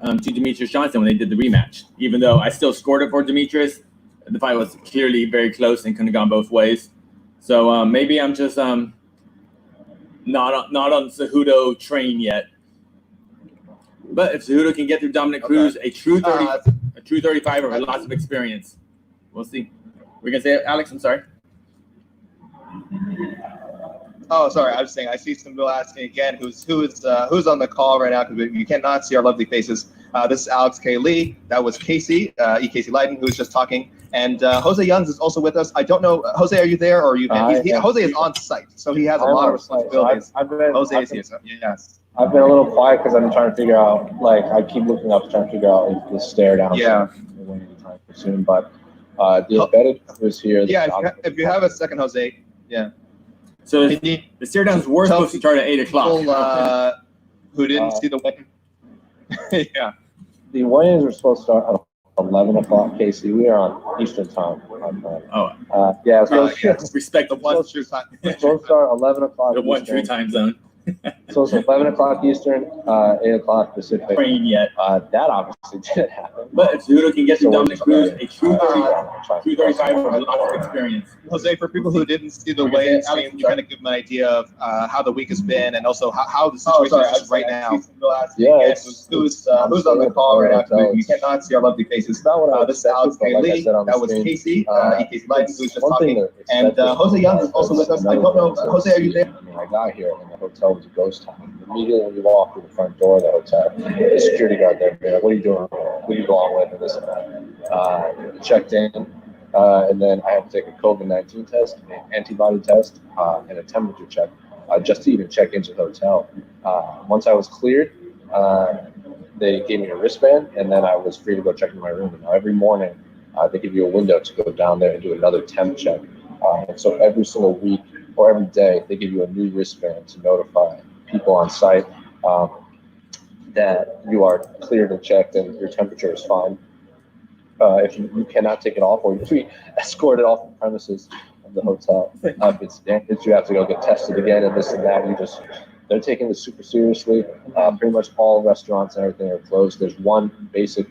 to Demetrius Johnson when they did the rematch. Even though I still scored it for Demetrius, the fight was clearly very close and could have gone both ways. So maybe I'm just not on Cejudo train yet. But if Cejudo can get through Dominic Cruz, a true 35er with lots of experience, we'll see. We're gonna say it, Alex. I'm sorry. Oh, sorry. I was saying I see some people asking again who's on the call right now because you cannot see our lovely faces. This is Alex K. Lee. That was Casey, Casey Leiden, who was just talking. And Jose Youngs is also with us. I don't know, Jose, are you there or are you? Jose is on site, so he has a lot of responsibilities. Jose is here. So, yes. I've been a little quiet because I've been trying to figure out. Like I keep looking up, trying to figure out if the stare down. Yeah. Time soon, but the embedded who's here. Yeah. If you have a second, Jose. Yeah. So the stare downs were supposed to start at 8 o'clock. People, who didn't see the weigh-in? Yeah. The weigh-ins were supposed to start at 11 o'clock, Casey. We are on Eastern time. Yeah. So respect the one true time. Supposed to start 11 o'clock. The one true time zone. So it's 11 o'clock Eastern, 8 o'clock Pacific. Train yet. That obviously didn't happen. But if Cejudo can get to Dominic Cruz, a true 35 with a lot of experience. Jose, for people who didn't see the weigh-in stream, you kind of give them an idea of how the week has been and also how the situation is right now. Yeah, who's on the call right now? You cannot see our lovely faces. This is Alex K. Lee. That was Casey, Casey Leiden, who's just talking. And Jose Young is also with us. I don't know, Jose, are you there? I got here and the hotel was a ghost town. Immediately when you walk through the front door of the hotel, the security guard there, like, what are you doing? Who are you going with? And this and that. Checked in, and then I had to take a COVID-19 test, an antibody test, and a temperature check just to even check into the hotel. Once I was cleared, they gave me a wristband, and then I was free to go check in my room. And now every morning, they give you a window to go down there and do another temp check. And so every single week or every day, they give you a new wristband to notify people on site that you are cleared and checked and your temperature is fine. If you cannot take it off or you're escorted off the premises of the hotel, if it's damaged, you have to go get tested again and this and that. They're taking this super seriously. Pretty much all restaurants and everything are closed. There's one basic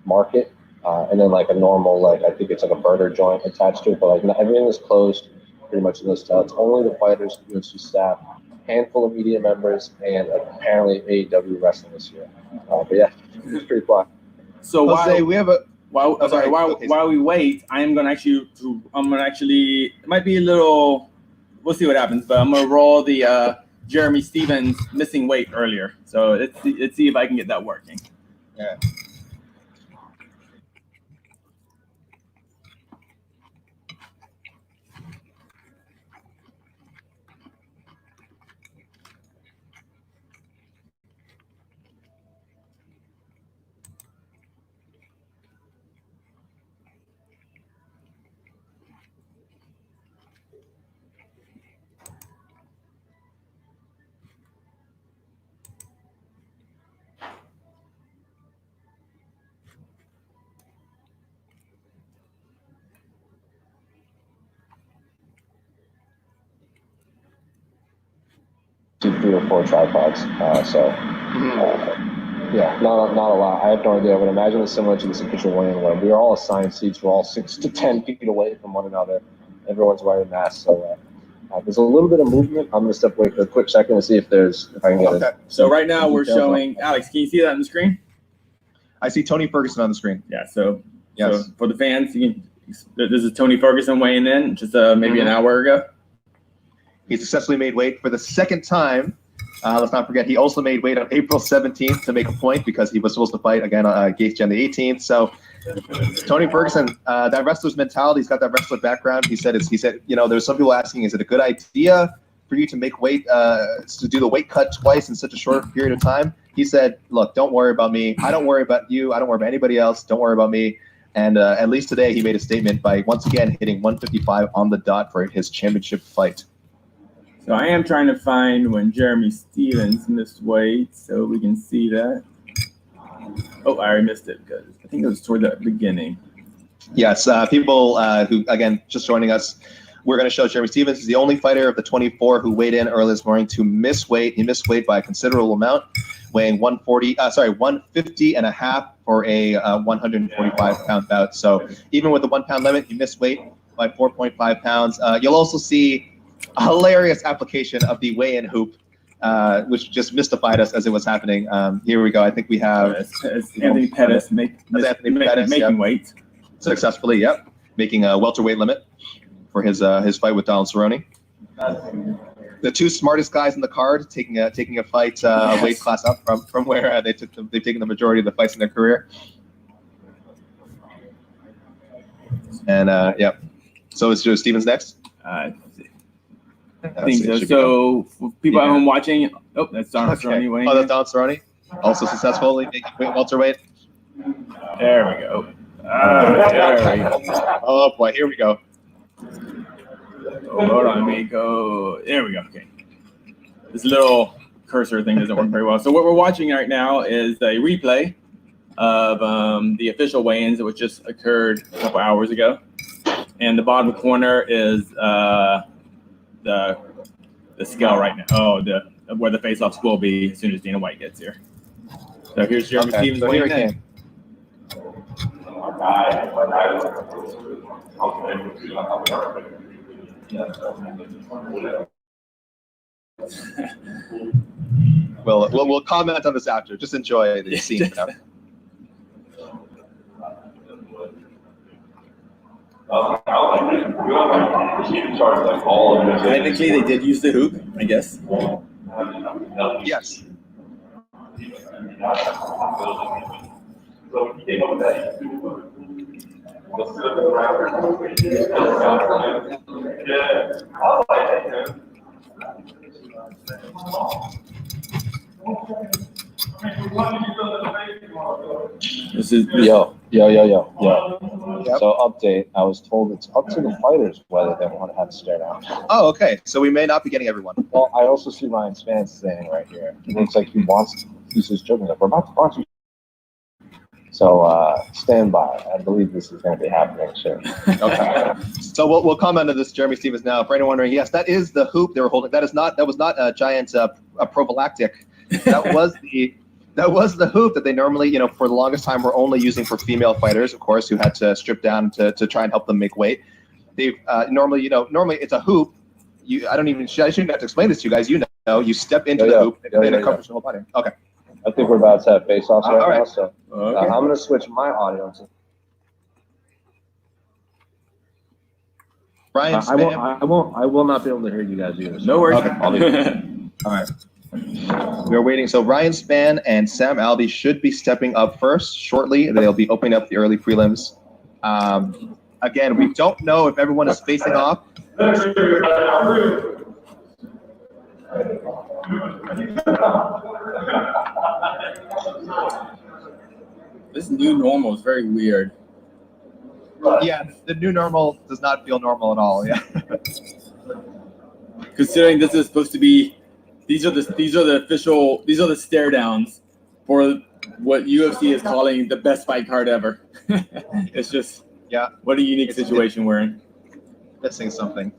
market and then like a normal, like I think it's like a burger joint attached to it, but like everything is closed pretty much in this town. It's only the fighters, UFC staff, handful of media members, and apparently AEW wrestling this year. But yeah, it's pretty quiet. So Jose, we have a while we wait, I'm gonna actually it might be a little. We'll see what happens, but I'm gonna roll the Jeremy Stevens missing weight earlier. So let's see if I can get that working. Yeah. Three or four tripods. Yeah, not a lot. I have no idea. I would imagine it's similar to this official weigh-in where we are all assigned seats. We're all 6 to 10 feet away from one another. Everyone's wearing masks, so there's a little bit of movement. I'm gonna step away for a quick second and see if I can get it. So right now we're showing Alex. Can you see that on the screen? I see Tony Ferguson on the screen. Yeah. So for the fans, this is Tony Ferguson weighing in just maybe an hour ago. He successfully made weight for the second time. Let's not forget, he also made weight on April 17th to make a point because he was supposed to fight again against on the 18th. So Tony Ferguson, that wrestler's mentality, he's got that wrestler background. He said, there's some people asking, is it a good idea for you to make weight, to do the weight cut twice in such a short period of time? He said, look, don't worry about me. I don't worry about you. I don't worry about anybody else. Don't worry about me. And at least today he made a statement by once again hitting 155 on the dot for his championship fight. So I am trying to find when Jeremy Stevens missed weight so we can see that. Oh, I already missed it because I think it was toward the beginning. Yes, people who, again, just joining us, we're going to show Jeremy Stevens. He's the only fighter of the 24 who weighed in early this morning to miss weight. He missed weight by a considerable amount. weighing 150 and a half for a 145-pound bout. So even with the 1 pound limit, he missed weight by 4.5 pounds. You'll also see a hilarious application of the weigh-in hoop, which just mystified us as it was happening. Here we go. I think we have Anthony Pattis making weight successfully. Yep, making a welterweight limit for his fight with Donald Cerrone. The two smartest guys in the card taking a fight a weight class up from where they've taken the majority of the fights in their career. And yeah, so it's Stevens next. I think so. So for people at home watching, that's Donald Cerrone weighing. Oh, that's Donald Cerrone, also successfully making welterweight. There we go. There we go. Oh boy, here we go. Oh, hold on, Nico. There we go. Okay. This little cursor thing doesn't work very well. So what we're watching right now is a replay of the official weigh-ins, which just occurred a couple hours ago. And the bottom corner is the scale right now. Oh, where the face-offs will be as soon as Dana White gets here. So here's Jeremy Stevens so weighing in. We'll comment on this after. Just enjoy the scene. Technically, they did use the hoop, I guess. Yes. This is yo. Yep. So update. I was told it's up to the fighters whether they want to have a stare down. Oh, okay. So we may not be getting everyone. Well, I also see Ryan Spann standing right here. It looks like he's just joking. Like, we're about to box you. So stand by. I believe this is going to be happening soon. Okay. So we'll comment on this, Jeremy Stevens. Now, for anyone wondering, yes, that is the hoop they were holding. That was not a giant prophylactic. That was the hoop that they normally, for the longest time were only using for female fighters, of course, who had to strip down to try and help them make weight. They've normally it's a hoop. I shouldn't have to explain this to you guys. You step into the hoop and it covers your whole body. Okay. I think we're about to have face-offs right right. now, so I'm going to switch my audio to. Ryan Spann. I will not be able to hear you guys either. So. no worries. Okay. All right. We're waiting. So Ryan Spann and Sam Alvey should be stepping up first shortly. They'll be opening up the early prelims. Again, we don't know if everyone is facing off. This new normal is very weird. Yeah, the new normal does not feel normal at all. Yeah. Considering this is supposed to be, these are the stare downs for what UFC is calling the best fight card ever. It's just, what a unique situation we're in. Missing something.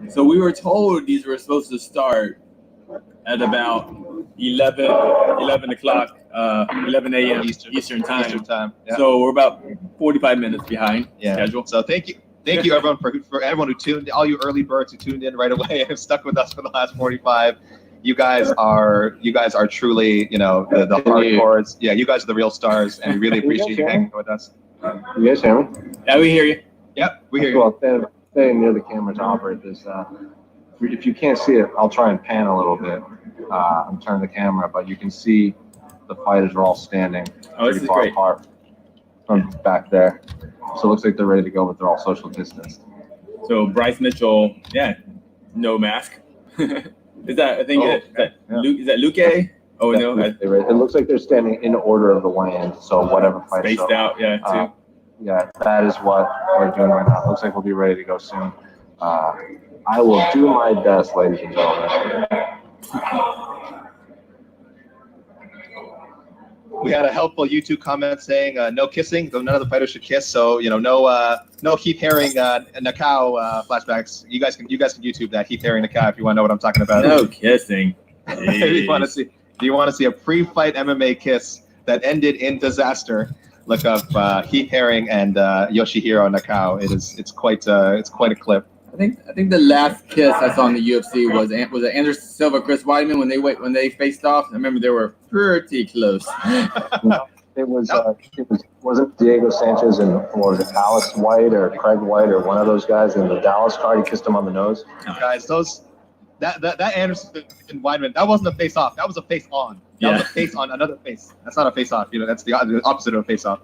So we were told these were supposed to start at about 11 o'clock, 11 a.m. Eastern time. Yeah. So we're about 45 minutes behind schedule. So thank you everyone for everyone who tuned, all you early birds who tuned in right away and have stuck with us for the last 45. You guys are truly, the hardcores. Yeah, you guys are the real stars, and we really appreciate you hanging with us. You guys hear me? Yeah, we hear you. Yep, we hear you. Well, staying near the camera to operate this. If you can't see it, I'll try and pan a little bit. I'm turning the camera, but you can see the fighters are all standing pretty far apart from back there. So it looks like they're ready to go, but they're all social distanced. So Bryce Mitchell, no mask. Is that I think is that Luque? Oh no, it looks like they're standing in order of the weigh-in. So whatever fight spaced out, too. Yeah, that is what we're doing right now. It looks like we'll be ready to go soon. I will do my best, ladies and gentlemen. We had a helpful YouTube comment saying no kissing, though none of the fighters should kiss. So no Heath Herring Nakao flashbacks. You guys can YouTube that Heath Herring Nakao if you want to know what I'm talking about. No kissing. Do you want to see a pre-fight MMA kiss that ended in disaster? Look up Heath Herring and Yoshihiro Nakao. It's quite a clip. I think the last kiss I saw in the UFC was it Anderson Silva, Chris Weidman when they faced off. I remember they were pretty close. It wasn't Diego Sanchez and was it Alice White or Craig White or one of those guys in the Dallas card? He kissed him on the nose. Guys, that Anderson and Weidman, that wasn't a face off. That was a face on. That was a face on another face. That's not a face off. That's the opposite of a face off.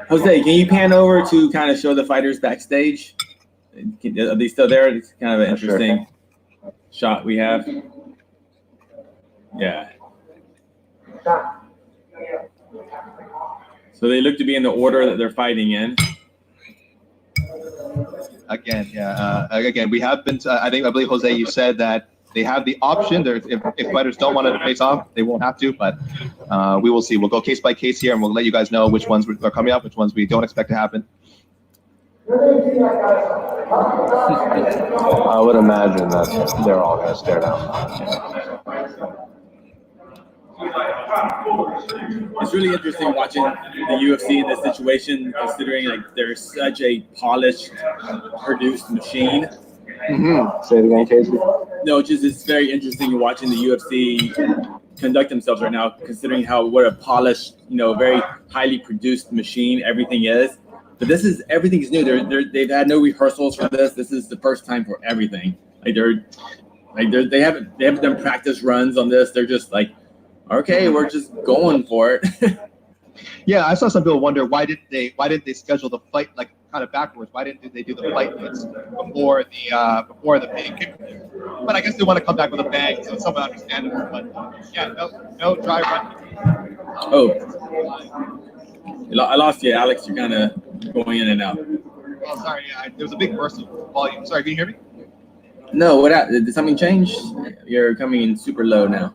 Jose, can you pan over to kind of show the fighters backstage? Are they still there? It's kind of an interesting shot we have. Yeah. So they look to be in the order that they're fighting in. Again, we have been. I believe Jose, you said that they have the option. If fighters don't want to face off, they won't have to. But we will see. We'll go case by case here, and we'll let you guys know which ones are coming up, which ones we don't expect to happen. I would imagine that they're all going to stare down. It's really interesting watching the UFC in this situation, considering like they're such a polished, produced machine. Mm-hmm. Say it again, Casey. No, it's very interesting watching the UFC conduct themselves right now, considering what a polished, very highly produced machine everything is. But everything is new. They've had no rehearsals for this. This is the first time for everything. They haven't done practice runs on this. They're just like, okay, we're just going for it. Yeah, I saw some people wonder why didn't they schedule the fight like kind of backwards? Why didn't they do the fight hits before the big? But I guess they want to come back with a bang, so it's somewhat understandable. But yeah, no dry run. Oh, I lost you, Alex. You're kind of going in and out. Oh, sorry. Yeah, there was a big burst of volume. Sorry, can you hear me? No, what happened? Did something change? You're coming in super low now.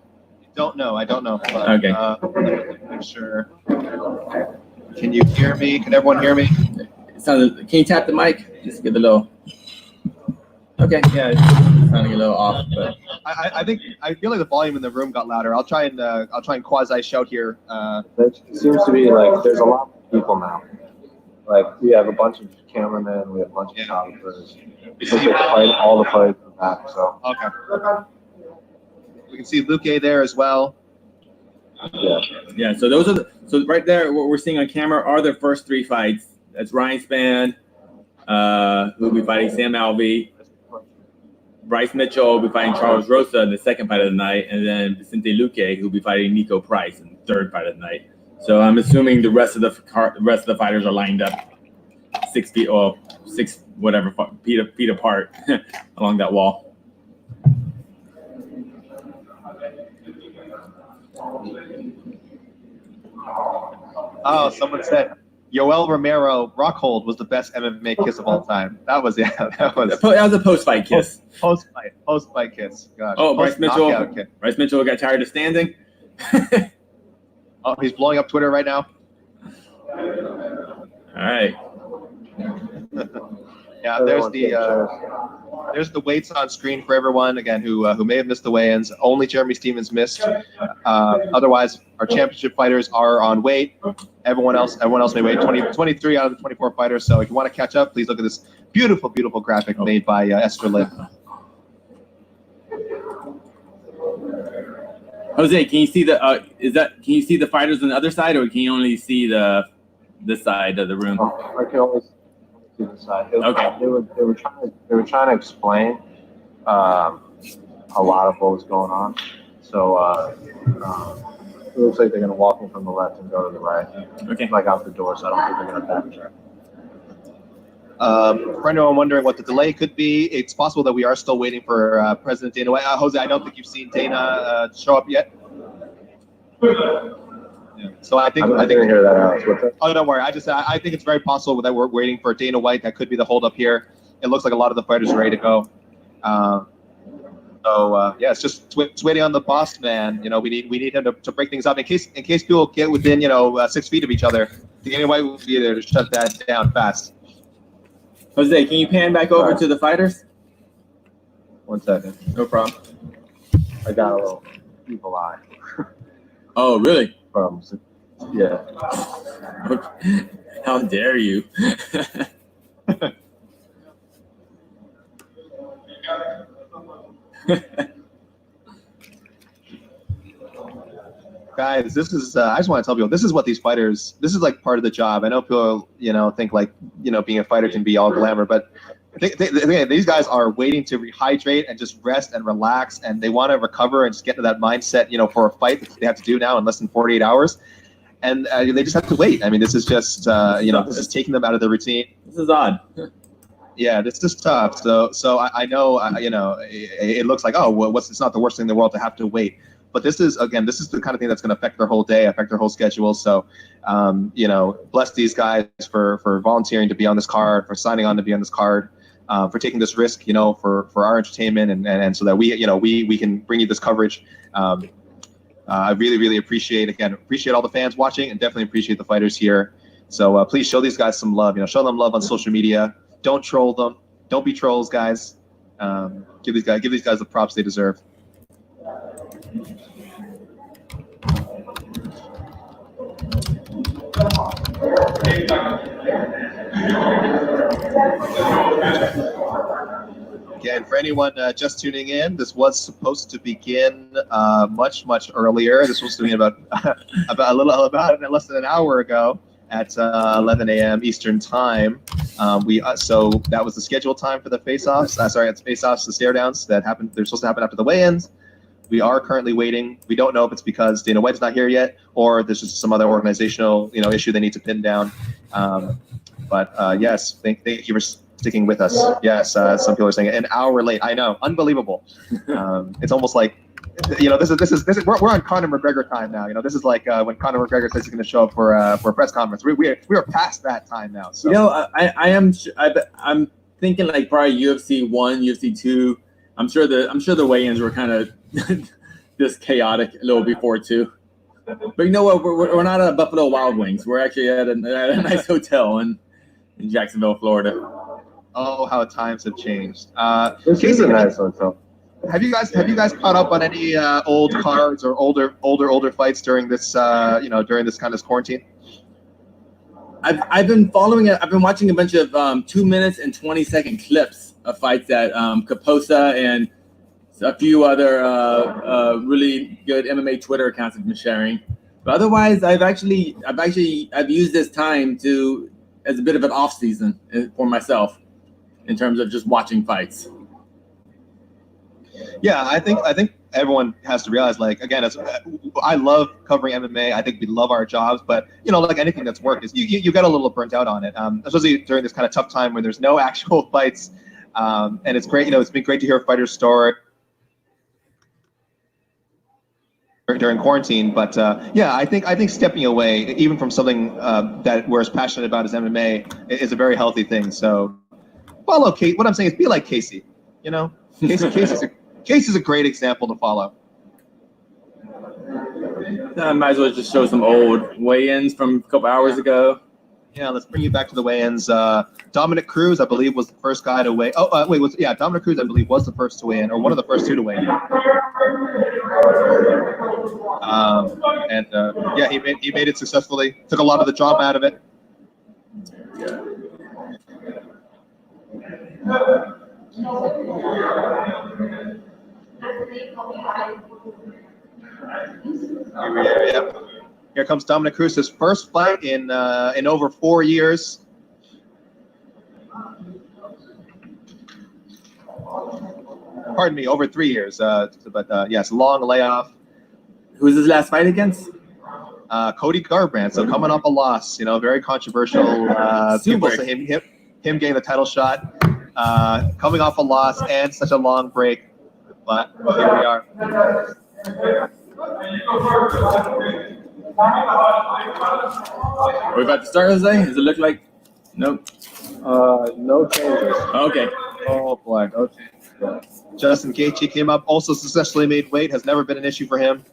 I don't know. But, okay. Make sure. Can you hear me? Can everyone hear me? Can you tap the mic? Just get a little. Okay, yeah, it's sounding a little off, but I feel like the volume in the room got louder. I'll try and quasi shout here. It seems to be like there's a lot of people now. Like we have a bunch of cameramen, we have a bunch of photographers. All the fights are back. So okay. We can see Luque there as well. Yeah. So so right there, what we're seeing on camera are the first three fights. That's Ryan Spann, who will be fighting Sam Alvey. Bryce Mitchell will be fighting Charles Rosa in the second fight of the night, and then Vicente Luque, who will be fighting Nico Price in the third fight of the night. So I'm assuming the rest of the fighters are lined up 6 feet or 6 whatever feet apart along that wall. Oh, someone said Yoel Romero Rockhold was the best MMA kiss of all time. That was a post-fight kiss. Post-fight kiss. God. Oh, Bryce Mitchell got tired of standing. Oh, he's blowing up Twitter right now. All right. Yeah, there's the weights on screen for everyone again who may have missed the weigh-ins. Only Jeremy Stevens missed. Otherwise, our championship fighters are on weight. Everyone else may weigh 23 out of the 24 fighters. So if you want to catch up, please look at this beautiful graphic made by Esther Lynn. Jose, can you see can you see the fighters on the other side, or can you only see this side of the room? I can only see the side. Okay. They were trying to explain a lot of what was going on. So it looks like they're going to walk in from the left and go to the right. Okay. Like out the door, so I don't think they're going to backtrack. For anyone wondering what the delay could be, it's possible that we are still waiting for President Dana White. Jose, I don't think you've seen Dana show up yet. Yeah. So I didn't hear that, Alex. Oh, don't worry. I think it's very possible that we're waiting for Dana White. That could be the holdup here. It looks like a lot of the fighters are ready to go. So yeah, it's just it's waiting on the boss man. We need him to break things up in case people get within 6 feet of each other. The White will be there to shut that down fast. Jose, can you pan back over to the fighters? 1 second. No problem. I got a little evil eye. Oh, really? Yeah. How dare you? Guys, this is I just want to tell people, this is what these fighters, this is like part of the job. I know people think like being a fighter can be all glamour, but these guys are waiting to rehydrate and just rest and relax, and they want to recover and just get to that mindset for a fight that they have to do now in less than 48 hours, and they just have to wait. I mean, this is just this is taking them out of the routine. This is odd. Yeah, this is tough. So I know it looks like, oh, well, it's not the worst thing in the world to have to wait. But this is the kind of thing that's going to affect their whole day, affect their whole schedule. So, bless these guys for volunteering to be on this card, for signing on to be on this card, for taking this risk, for our entertainment and so that we can bring you this coverage. I really, really appreciate all the fans watching, and definitely appreciate the fighters here. So please show these guys some love. Show them love on social media. Don't troll them. Don't be trolls, guys. Give these guys the props they deserve. Again, for anyone just tuning in, this was supposed to begin much earlier. This was supposed to be about less than an hour ago at 11 a.m. Eastern time. So that was the scheduled time for the face-offs. It's face-offs, the stare-downs that happened. They're supposed to happen after the weigh-ins. We are currently waiting. We don't know if it's because Dana White's not here yet, or there's just some other organizational, issue they need to pin down. But yes, thank you for sticking with us. Yes, some people are saying an hour late. I know, unbelievable. It's almost like, this is we're on Conor McGregor time now. This is like when Conor McGregor says he's going to show up for a press conference. We are past that time now. So I'm thinking like probably UFC 1, UFC 2. I'm sure the weigh-ins were kind of just chaotic a little before too. But you know what? We're not at Buffalo Wild Wings. We're actually at a nice hotel in Jacksonville, Florida. Oh, how times have changed. This is a nice hotel. Have you guys caught up on any old cards or older fights during this during this kind of quarantine? I've been following it. I've been watching a bunch of 2 minutes and 20-second clips of fights that Kaposa and a few other really good MMA Twitter accounts have been sharing. But otherwise, I've used this time as a bit of an off season for myself in terms of just watching fights. Yeah, I think everyone has to realize, like, again, I love covering MMA. I think we love our jobs, but like anything that's work, is you get a little burnt out on it, especially during this kind of tough time where there's no actual fights. And it's great, it's been great to hear a fighter's story during quarantine. But I think stepping away, even from something that we're as passionate about as MMA, is a very healthy thing. So follow Kate. What I'm saying is be like Casey. Casey's a great example to follow. I might as well just show some old weigh-ins from a couple hours ago. Yeah, let's bring you back to the weigh-ins. Dominic Cruz, I believe, was the first guy to weigh. Dominic Cruz, I believe, was the first to weigh in, or one of the first two to weigh in. He made it successfully. Took a lot of the drama out of it. Here comes Dominic Cruz, his first fight in over 4 years. Pardon me, over 3 years. Yes, long layoff. Who's his last fight against? Cody Garbrandt. So coming off a loss, very controversial. People say him getting the title shot. Coming off a loss and such a long break, but here we are. Are we about to start, Jose? Does it look like? Nope. No changes. Okay. Oh boy. Okay. Justin Gaethje came up, also successfully made weight. Has never been an issue for him.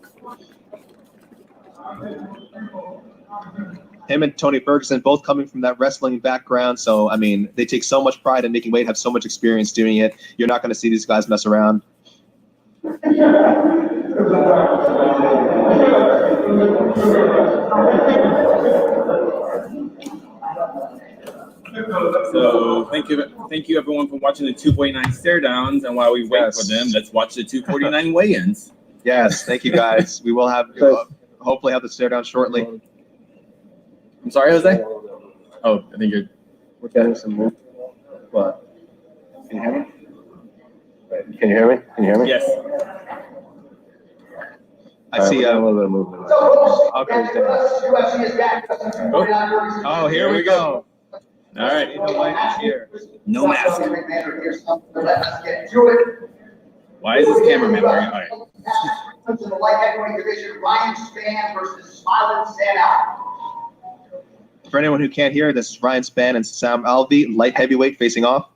Him and Tony Ferguson both coming from that wrestling background. So, I mean, they take so much pride in making weight, have so much experience doing it. You're not going to see these guys mess around. So thank you everyone for watching the 249 stare downs. And while we wait for them, let's watch the 249 weigh-ins. Yes, thank you guys. We will have hopefully have the stare down shortly. I'm sorry, Jose. Oh, I think we're getting some movement. What? Can you hear me? Can you hear me? Can you hear me? Yes. I see a little bit of movement. Okay. Oh, here we go. All right. Nico White is here. No mask. Why is this cameraman wearing? All right. To the light heavyweight division, Ryan Spann versus Smiling Sam Alvey. For anyone who can't hear, this is Ryan Spann and Sam Alvey, light heavyweight, facing off.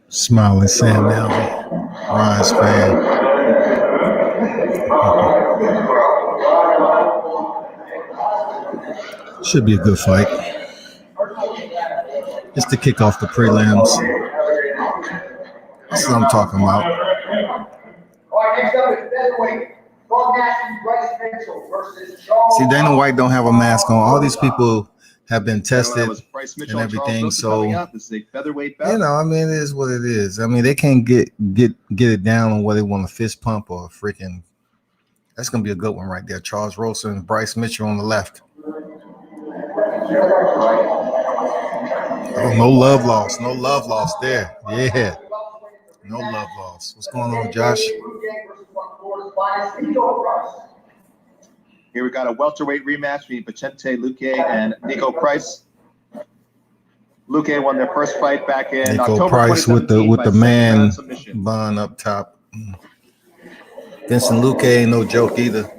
Smiling Sam Alvey, Ryan Spann. Should be a good fight. Just to kick off the prelims. That's what I'm talking about. All right, next up is featherweight. Bryce Mitchell versus See, Dana White don't have a mask on. All these people have been tested Bryce and Mitchell everything. So, this is a featherweight bout. you know, I mean, it is what it is. I mean, they can't get it down on whether they want a fist pump or a freaking. That's gonna be a good one right there. Charles Rosen and Bryce Mitchell on the left. Oh, no love lost. No love lost there. Yeah. No love lost. What's going on, Josh? Here we got a welterweight rematch between Vicente Luque and Nico Price. Luque won their first fight back in Nico October Price with the man bun up top. Vincent Luque ain't no joke either.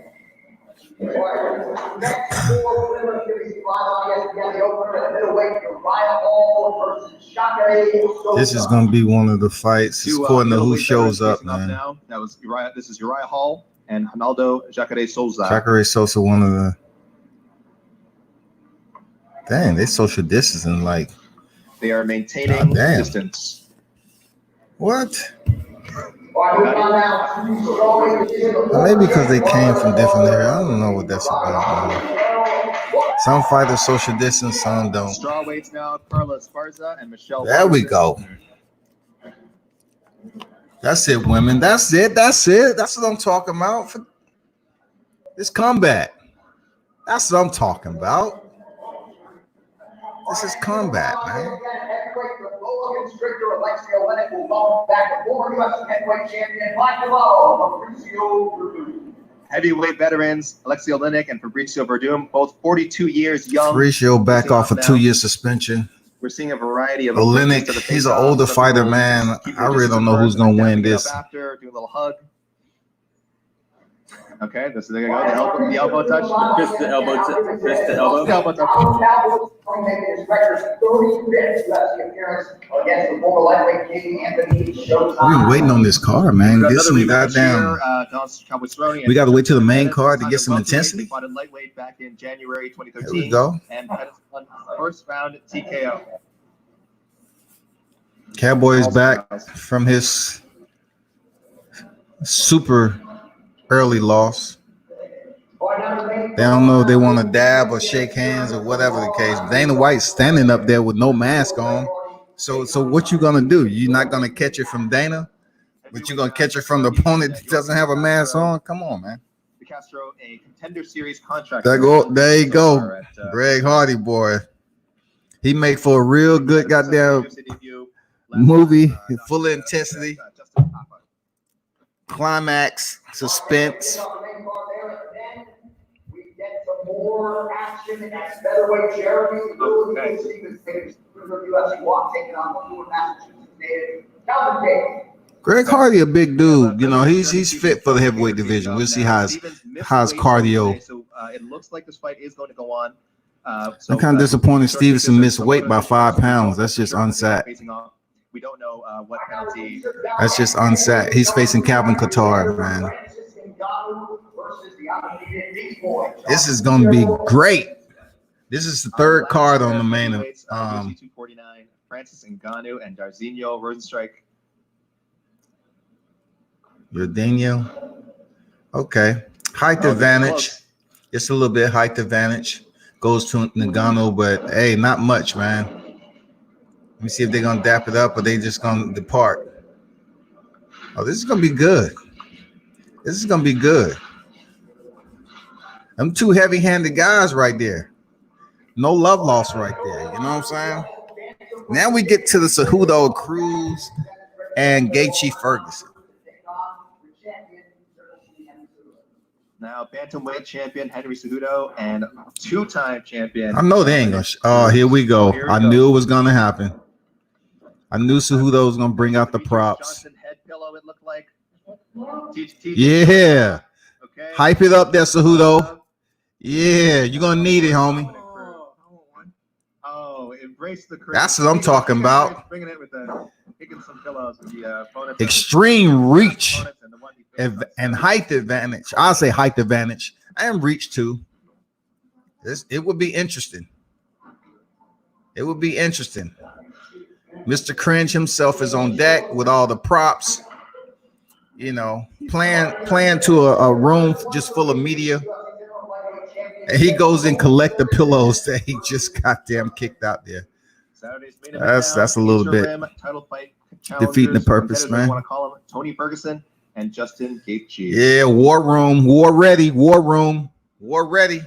This is going to be one of the fights. It's according to who shows up, man. Now. That was Uriah. This is Uriah Hall and Ronaldo Jacare Souza. Jacare Souza, one of the. Dang, they social distancing like. They are maintaining distance. What? Maybe because they came from different areas. I don't know what that's about, man. Some fighters social distance, some don't. Strawweights now, Carlos Barza and Michelle. There we go. That's it, women. That's it. That's it. That's what I'm talking about. This combat. That's what I'm talking about. This is combat, man. Alexia will go back to former UFC heavyweight champion Fabrizio Verdum. Heavyweight veterans Alexia Olynyk and Fabrizio Verdum, both 42 years young. Fabrizio back off a 2-year suspension. We're seeing a variety of Olynyk. He's an older fighter, man. I really don't know who's gonna win this. After do a little hug. Okay, this is there you go. The elbow touch. Fist to elbow. Fist to elbow. The elbow touch. We've been waiting on this card, man. Get some goddamn. We got to wait till the main card to get some intensity. Fought in lightweight back in January 2013. There we go. And Pattis won first round TKO. Cowboy is back from his super early loss. They don't know if they want to dab or shake hands or whatever the case. Dana White's standing up there with no mask on. So what you gonna do? You're not gonna catch it from Dana, but you're gonna catch it from the opponent that doesn't have a mask on? Come on, man. The Castro, a contender series contract. There you go. Greg Hardy, boy. He made for a real good goddamn movie, full of intensity, climax, suspense. More action in that featherweight Jeremy. Greg Hardy, a big dude. You know, he's fit for the heavyweight division. We'll see how's cardio. So it looks like this fight is going to go on. I'm kind of disappointed Stevenson missed weight by 5 pounds. That's just unsat. We don't know what penalty. That's just unsat. He's facing Calvin Qatar, man. This is going to be great. This is the third card on the main. UFC 249, Francis Ngannou and Darzinho Rosenstrike. Jorginho. Okay. Height advantage. Just a little bit height advantage. Goes to Ngannou, but hey, not much, man. Let me see if they're going to dap it up or they just going to depart. Oh, this is going to be good. This is going to be good. Them two heavy-handed guys right there. No love lost right there. You know what I'm saying? Now we get to the Cejudo, Cruz, and Gaethje Ferguson. Now, bantamweight champion Henry Cejudo and two-time champion. I know they ain't going to. Oh, here we go. I knew it was going to happen. I knew Cejudo was going to bring out the props. Head pillow, it looked like. Yeah. Okay. Hype it up there, Cejudo. Yeah, you're going to need it, homie. Oh, embrace the crazy. That's what I'm talking about. Bringing it with the kicking some pillows with the opponents. Extreme reach and height advantage. I'll say height advantage. I am reach too. It would be interesting. It would be interesting. Mr. Cringe himself is on deck with all the props. You know, playing to a room just full of media. And he goes and collect the pillows that he just goddamn kicked out there. That's a little bit defeating the purpose, man. Want to call him Tony Ferguson and Justin Gaethje. Yeah, war room, war ready, war room, war ready.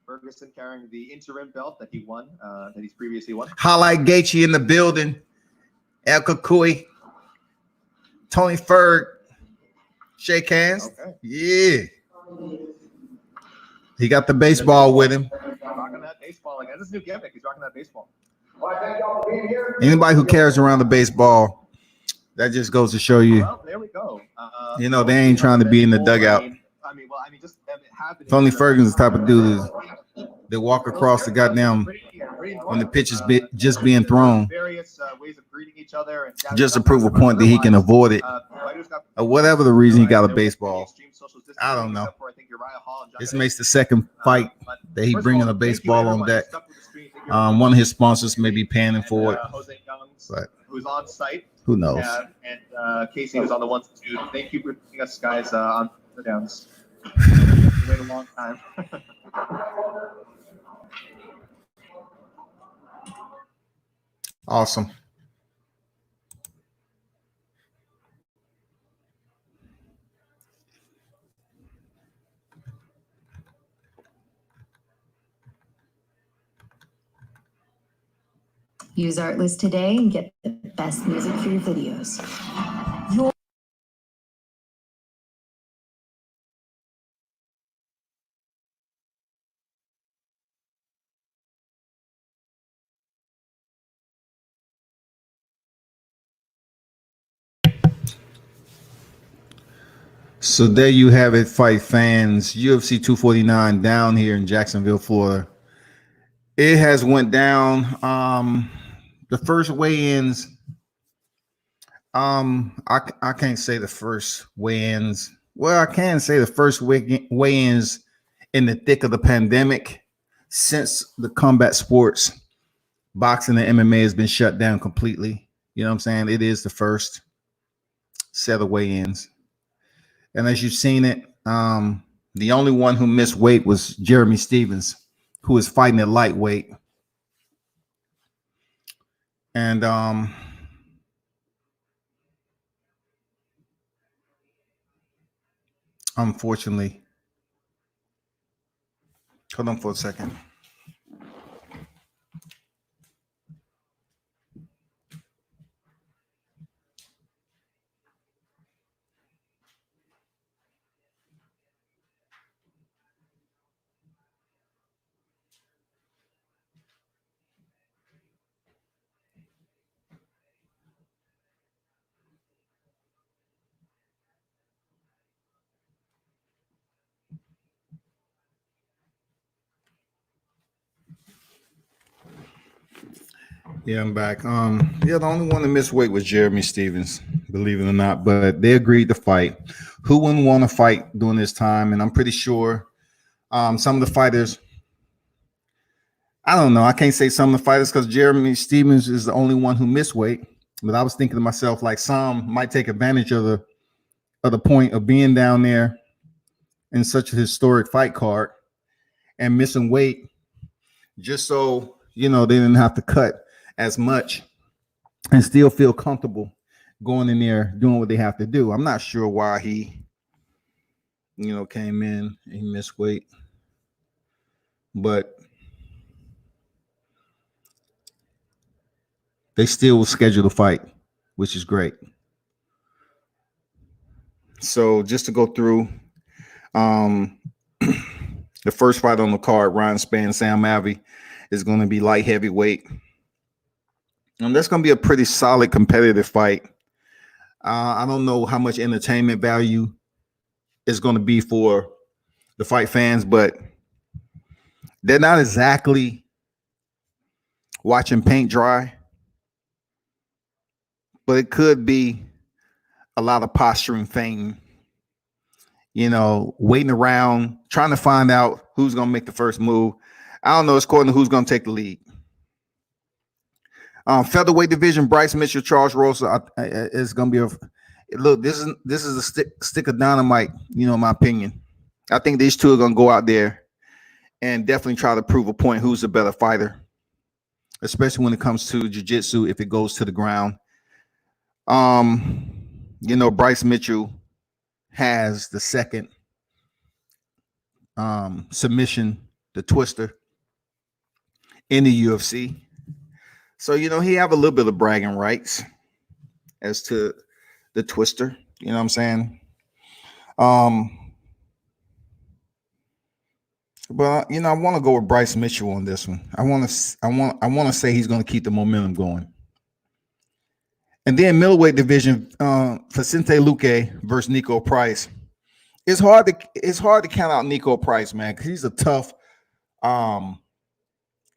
Ferguson carrying the interim belt that he won, that he's previously won. Highlight Gaethje in the building. El Kakui. Tony Ferg. Shake hands. Okay. Yeah. He got the baseball with him. Rocking that baseball again. This is a new gimmick. He's rocking that baseball. Anybody who carries around the baseball, that just goes to show you. Well, there we go. You know, they ain't trying to be in the dugout. Just Tony Ferguson's the type of dude they walk across the goddamn when the pitch is just being thrown, just to prove a point that he can avoid it, or whatever the reason he got a baseball. I don't know. This makes the second fight that he bringing a baseball on deck. One of his sponsors may be panning for it, but who's on site? Who knows? And Casey was on the 1 to 2. Thank you for putting us guys on the downs. Wait a long time. Awesome. Use Artlist today and get the best music for your videos. So there you have it, fight fans. UFC 249 down here in Jacksonville, Florida. It has went down. The first weigh-ins. I can't say the first weigh-ins. Well, I can say the first weigh-ins in the thick of the pandemic since the combat sports, boxing and MMA has been shut down completely. You know what I'm saying? It is the first set of weigh-ins. And as you've seen it, the only one who missed weight was Jeremy Stevens, who is fighting at lightweight. And unfortunately, hold on for a second. Yeah, I'm back. The only one to miss weight was Jeremy Stevens, believe it or not, but they agreed to fight. Who wouldn't want to fight during this time? And I'm pretty sure some of the fighters, I don't know. I can't say some of the fighters because Jeremy Stevens is the only one who missed weight. But I was thinking to myself, like some might take advantage of the point of being down there in such a historic fight card and missing weight, just so they didn't have to cut as much and still feel comfortable going in there doing what they have to do. I'm not sure why he, came in and he missed weight, but they still will schedule the fight, which is great. So just to go through the first fight on the card, Ryan Spann, Sam Alvey, is going to be light heavyweight. And that's going to be a pretty solid competitive fight. I don't know how much entertainment value is going to be for the fight fans, but they're not exactly watching paint dry. But it could be a lot of posturing, feinting, waiting around, trying to find out who's going to make the first move. I don't know. It's according to who's going to take the lead. Featherweight division, Bryce Mitchell, Charles Rosa is going to be look. This is a stick of dynamite. In my opinion, I think these two are going to go out there and definitely try to prove a point. Who's the better fighter, especially when it comes to jiu-jitsu. If it goes to the ground, Bryce Mitchell has the second submission, the twister, in the UFC. So, he have a little bit of bragging rights as to the twister. You know what I'm saying? But I want to go with Bryce Mitchell on this one. I want to say he's going to keep the momentum going. And then middleweight division, Vicente Luque versus Nico Price. It's hard to count out Nico Price, man, because he's a tough,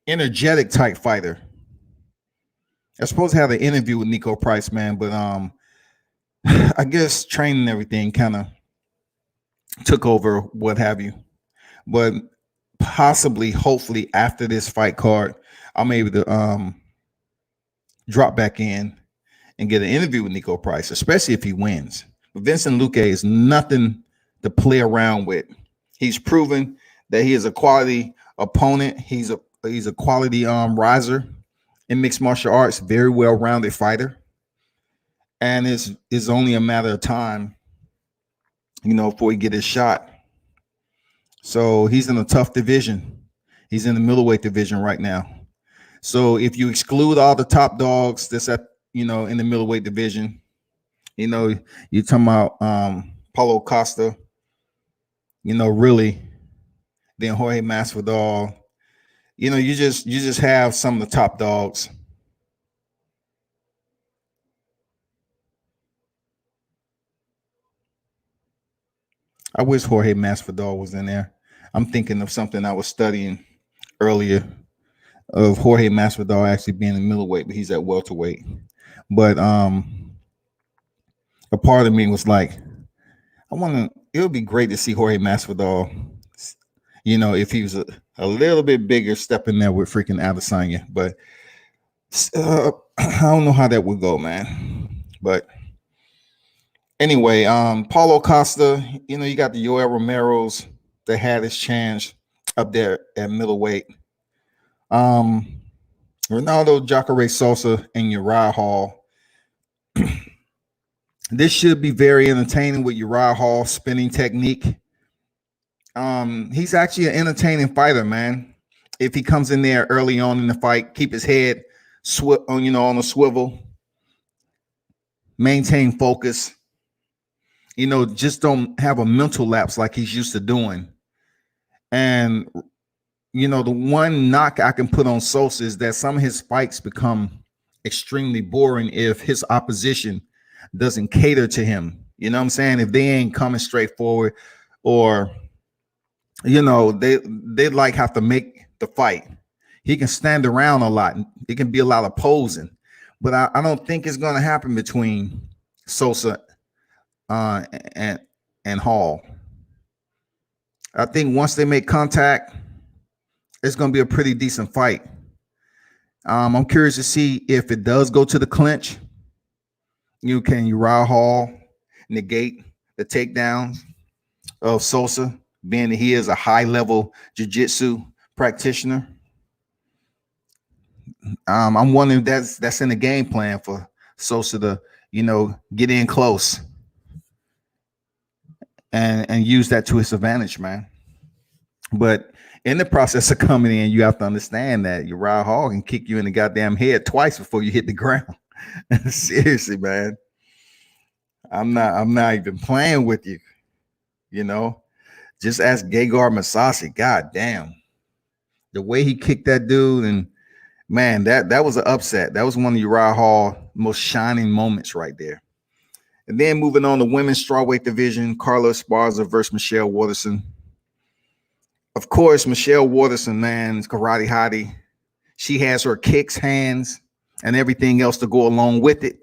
energetic type fighter. I supposed to have an interview with Nico Price, man, but I guess training and everything kind of took over, what have you. But possibly, hopefully, after this fight card, I'm able to drop back in and get an interview with Nico Price, especially if he wins. But Vincent Luque is nothing to play around with. He's proven that he is a quality opponent. He's a quality riser in mixed martial arts, very well-rounded fighter. And it's only a matter of time, before he get his shot. So he's in a tough division. He's in the middleweight division right now. So if you exclude all the top dogs that's at, in the middleweight division, you're talking about Paulo Costa, really, then Jorge Masvidal. You just have some of the top dogs. I wish Jorge Masvidal was in there. I'm thinking of something I was studying earlier of Jorge Masvidal actually being in middleweight, but he's at welterweight. But a part of me was like, it would be great to see Jorge Masvidal, if he was a little bit bigger, step in there with freaking Adesanya. But I don't know how that would go, man. But anyway, Paulo Costa, you got the Yoel Romero's that had his chance up there at middleweight. Ronaldo Jacare Sosa and Uriah Hall. This should be very entertaining with Uriah Hall spinning technique. He's actually an entertaining fighter, man. If he comes in there early on in the fight, keep his head on a swivel, maintain focus. Just don't have a mental lapse like he's used to doing. And the one knock I can put on Sosa is that some of his fights become extremely boring if his opposition doesn't cater to him. You know what I'm saying? If they ain't coming straight forward, or they like have to make the fight. He can stand around a lot. It can be a lot of posing, but I don't think it's going to happen between Sosa and Hall. I think once they make contact, it's going to be a pretty decent fight. I'm curious to see if it does go to the clinch. Can Uriah Hall negate the takedowns of Sosa, being that he is a high-level jiu-jitsu practitioner? I'm wondering if that's in the game plan for Sosa to, get in close and use that to his advantage, man. But in the process of coming in, you have to understand that Uriah Hall can kick you in the goddamn head twice before you hit the ground. Seriously, man. I'm not even playing with you. Just ask Gegard Mousasi. God damn. The way he kicked that dude, and man, that was an upset. That was one of Uriah Hall's most shining moments right there. And then moving on to women's strawweight division, Carla Esparza versus Michelle Waterson. Of course, Michelle Waterson, man, is karate hottie. She has her kicks, hands, and everything else to go along with it.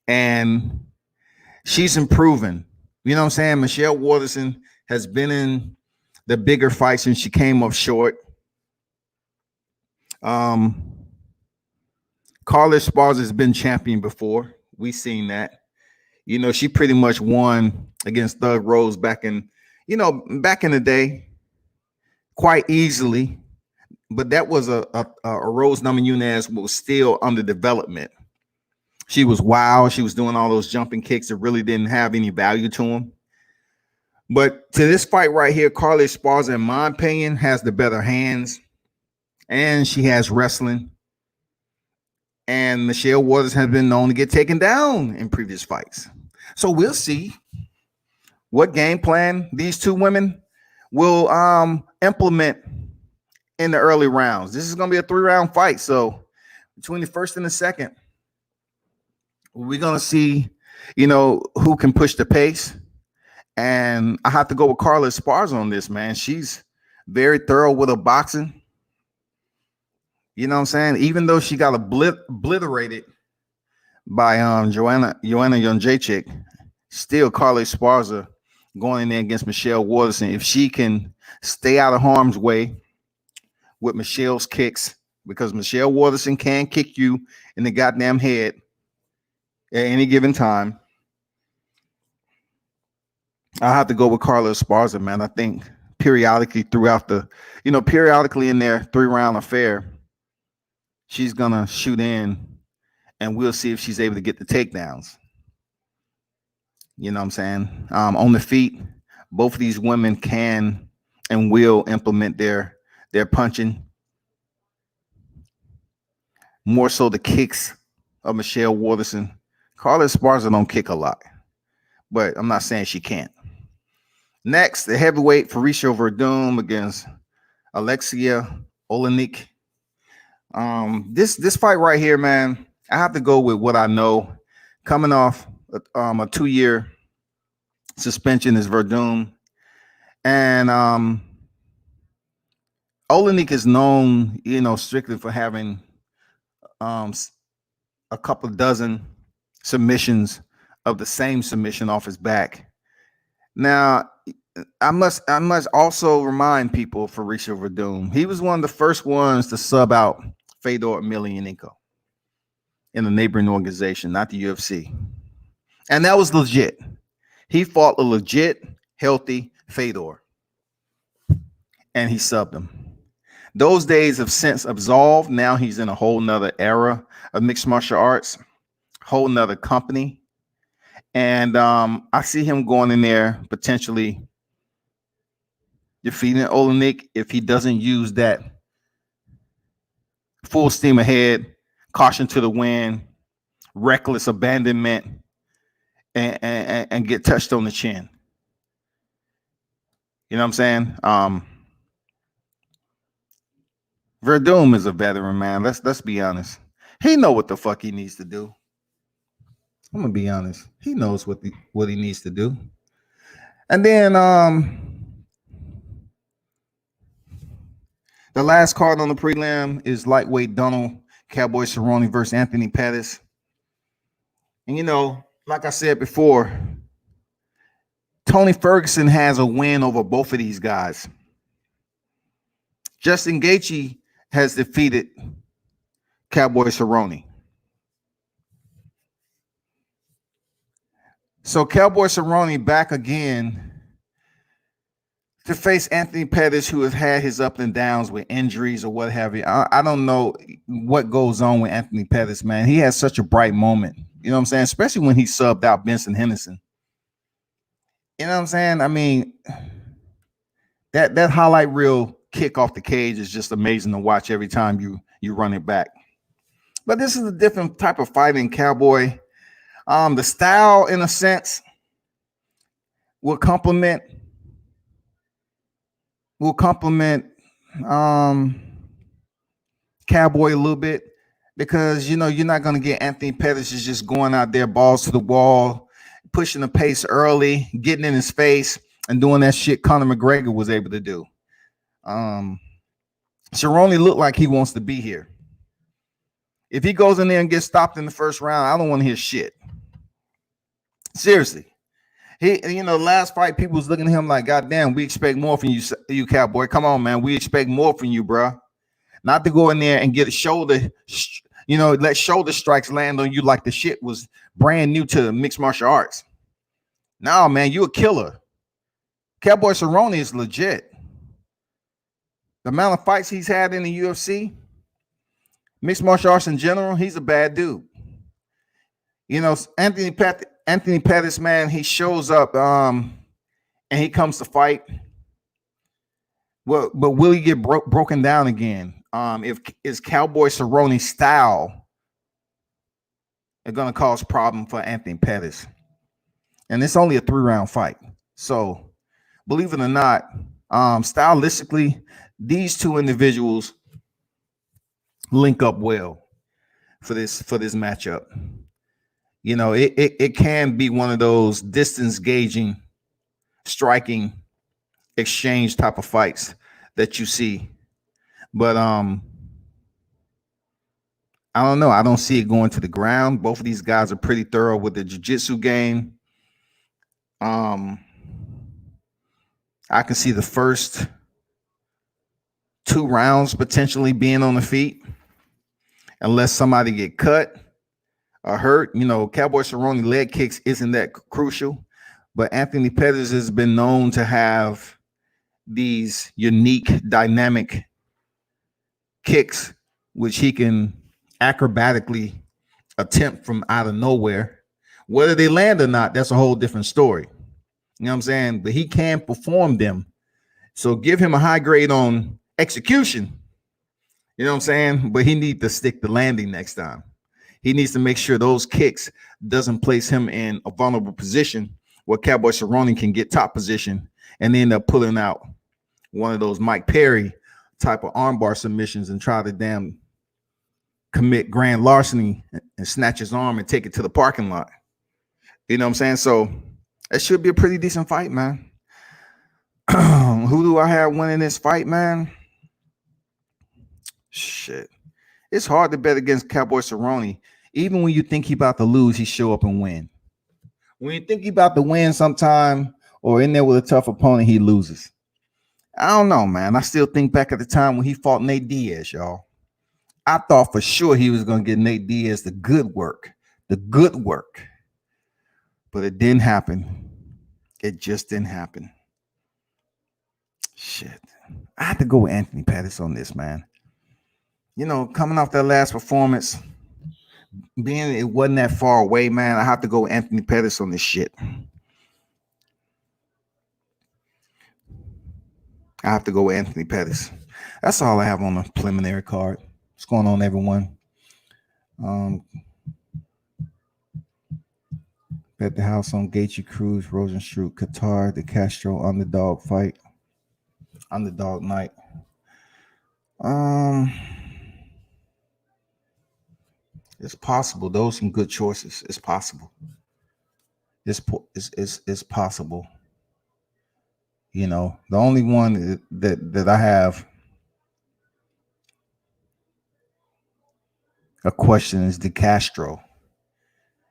And she's improving. You know what I'm saying? Michelle Waterson has been in the bigger fights and she came up short. Carla Esparza has been champion before. We've seen that. She pretty much won against Thug Rose back in the day quite easily. But that was a Rose Namajunas was still under development. She was wild. She was doing all those jumping kicks that really didn't have any value to them. But to this fight right here, Carla Esparza, in my opinion, has the better hands. And she has wrestling. And Michelle Waters has been known to get taken down in previous fights. So we'll see what game plan these two women will implement in the early rounds. This is going to be a 3-round fight. So between the first and the second, we're going to see, who can push the pace. And I have to go with Carla Esparza on this, man. She's very thorough with her boxing. You know what I'm saying? Even though she got obliterated by Joanna Jędrzejczyk, still Carla Esparza going in there against Michelle Waterson. If she can stay out of harm's way with Michelle's kicks, because Michelle Waterson can kick you in the goddamn head at any given time, I have to go with Carla Esparza, man. I think periodically throughout periodically in their 3-round affair, she's going to shoot in, and we'll see if she's able to get the takedowns. You know what I'm saying? On the feet, both of these women can and will implement their punching. More so the kicks of Michelle Waterson. Carla Esparza don't kick a lot, but I'm not saying she can't. Next, the heavyweight Fabrizio Verdum against Alexia Olynyk. This fight right here, man, I have to go with what I know. Coming off a 2-year suspension is Verdum, and Olynyk is known, strictly for having a couple dozen submissions of the same submission off his back. Now, I must also remind people of Fabrizio Verdum. He was one of the first ones to sub out Fedor Emelianenko in the neighboring organization, not the UFC. And that was legit. He fought a legit, healthy Fedor. And he subbed him. Those days have since absolved. Now he's in a whole nother era of mixed martial arts, whole nother company. And I see him going in there potentially defeating Olynyk if he doesn't use that full steam ahead, caution to the wind, reckless abandonment, and get touched on the chin. You know what I'm saying? Verdum is a veteran, man. Let's be honest. He know what the fuck he needs to do. I'm gonna be honest. He knows what he needs to do. And then The last card on the prelim is lightweight Donald Cowboy Cerrone versus Anthony Pattis. And you know, like I said before, Tony Ferguson has a win over both of these guys. Justin Gaethje has defeated Cowboy Cerrone. So Cowboy Cerrone back again to face Anthony Pettis, who has had his ups and downs with injuries or what have you. I don't know what goes on with Anthony Pettis, man. He has such a bright moment. You know what I'm saying? Especially when he subbed out Benson Henderson. You know what I'm saying? I mean, that highlight reel kick off the cage is just amazing to watch every time you run it back. But this is a different type of fighting, Cowboy. The style, in a sense, will complement Cowboy a little bit, because you know you're not going to get Anthony Pettis is just going out there balls to the wall, pushing the pace early, getting in his face, and doing that shit Conor McGregor was able to do. Cerrone looked like he wants to be here. If he goes in there and gets stopped in the first round, I don't want to hear shit. Seriously. Last fight, people was looking at him like, God damn, we expect more from you, Cowboy. Come on, man. We expect more from you, bro. Not to go in there and get a shoulder, let shoulder strikes land on you like the shit was brand new to mixed martial arts. No, man, you a killer. Cowboy Cerrone is legit. The amount of fights he's had in the UFC, mixed martial arts in general, he's a bad dude. You know, Anthony Pettis, man, he shows up and he comes to fight. Well, but will he get broken down again? If is Cowboy Cerrone's style are going to cause problem for Anthony Pettis? And it's only a 3-round fight. So, believe it or not, stylistically, these two individuals link up well for this matchup. You know, it can be one of those distance gauging, striking, exchange type of fights that you see. But I don't know. I don't see it going to the ground. Both of these guys are pretty thorough with the jiu-jitsu game. I can see the first 2 rounds potentially being on the feet, unless somebody get cut or hurt. You know, Cowboy Cerrone leg kicks isn't that crucial, but Anthony Pettis has been known to have these unique, dynamic kicks, which he can acrobatically attempt from out of nowhere. Whether they land or not, that's a whole different story. You know what I'm saying? But he can perform them. So give him a high grade on execution. You know what I'm saying? But he needs to stick the landing next time. He needs to make sure those kicks doesn't place him in a vulnerable position where Cowboy Cerrone can get top position and end up pulling out one of those Mike Perry type of armbar submissions and try to damn commit grand larceny and snatch his arm and take it to the parking lot. You know what I'm saying? So it should be a pretty decent fight, man. Who do I have winning this fight, man? Shit. It's hard to bet against Cowboy Cerrone. Even when you think he about to lose, he show up and win. When you think he about to win sometime or in there with a tough opponent, he loses. I don't know, man. I still think back at the time when he fought Nate Diaz, y'all. I thought for sure he was going to get Nate Diaz the good work. But it didn't happen. It just didn't happen. Shit. I have to go with Anthony Pettis on this, man. You know, coming off that last performance, being it wasn't that far away, man, I have to go with Anthony Pettis on this shit. I have to go with Anthony Pettis. That's all I have on the preliminary card. What's going on, everyone? Bet the house on Gaethje, Cruz, Rosenstruck, Qatar, the Castro underdog fight. Underdog night. It's possible. Those are some good choices. It's possible. It's possible. You know, the only one that I have a question is the Castro.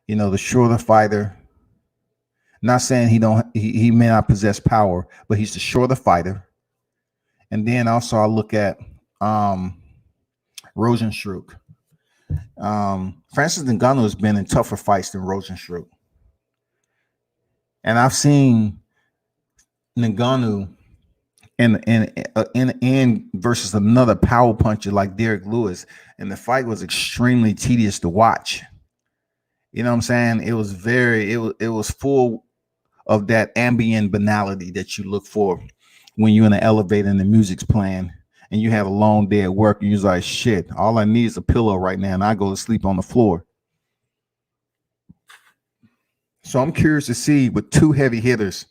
You know, the shorter fighter. Not saying he may not possess power, but he's the shorter fighter. And then also I look at Rosenstruck. Francis Ngannou has been in tougher fights than Rosenstruck. And I've seen Ngannou in versus another power puncher like Derek Lewis, and the fight was extremely tedious to watch. You know what I'm saying? It was full of that ambient banality that you look for when you're in the elevator and the music's playing and you have a long day at work and you're like, shit, all I need is a pillow right now and I go to sleep on the floor. So I'm curious to see with two heavy hitters,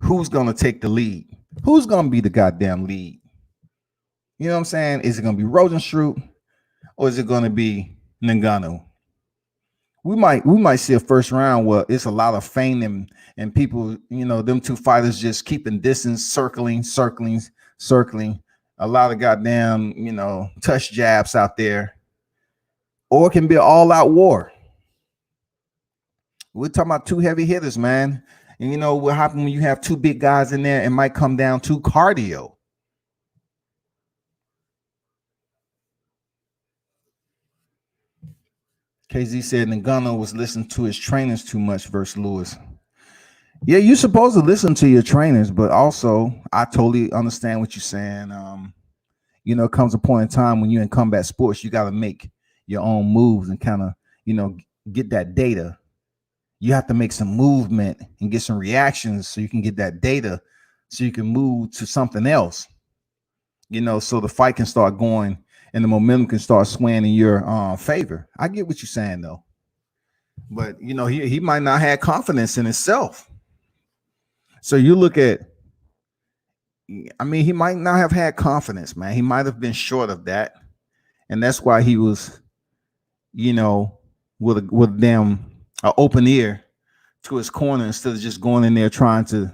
who's going to take the lead? Who's going to be the goddamn lead? You know what I'm saying? Is it going to be Rosenstruck or is it going to be Ngannou? We might see a first round where it's a lot of feigning and people, you know, them two fighters just keeping distance, circling. A lot of goddamn, you know, touch jabs out there. Or it can be an all-out war. We're talking about two heavy hitters, man. And you know what happens when you have two big guys in there? It might come down to cardio. KZ said Ngannou was listening to his trainers too much versus Lewis. Yeah, you're supposed to listen to your trainers, but also I totally understand what you're saying. You know, it comes a point in time when you're in combat sports, you got to make your own moves and kind of, you know, get that data. You have to make some movement and get some reactions so you can get that data so you can move to something else, you know, so the fight can start going and the momentum can start swaying in your favor. I get what you're saying, though. But, you know, he might not have confidence in himself. So you look at, I mean, he might not have had confidence, man. He might have been short of that. And that's why he was, you know, with them an open ear to his corner instead of just going in there trying to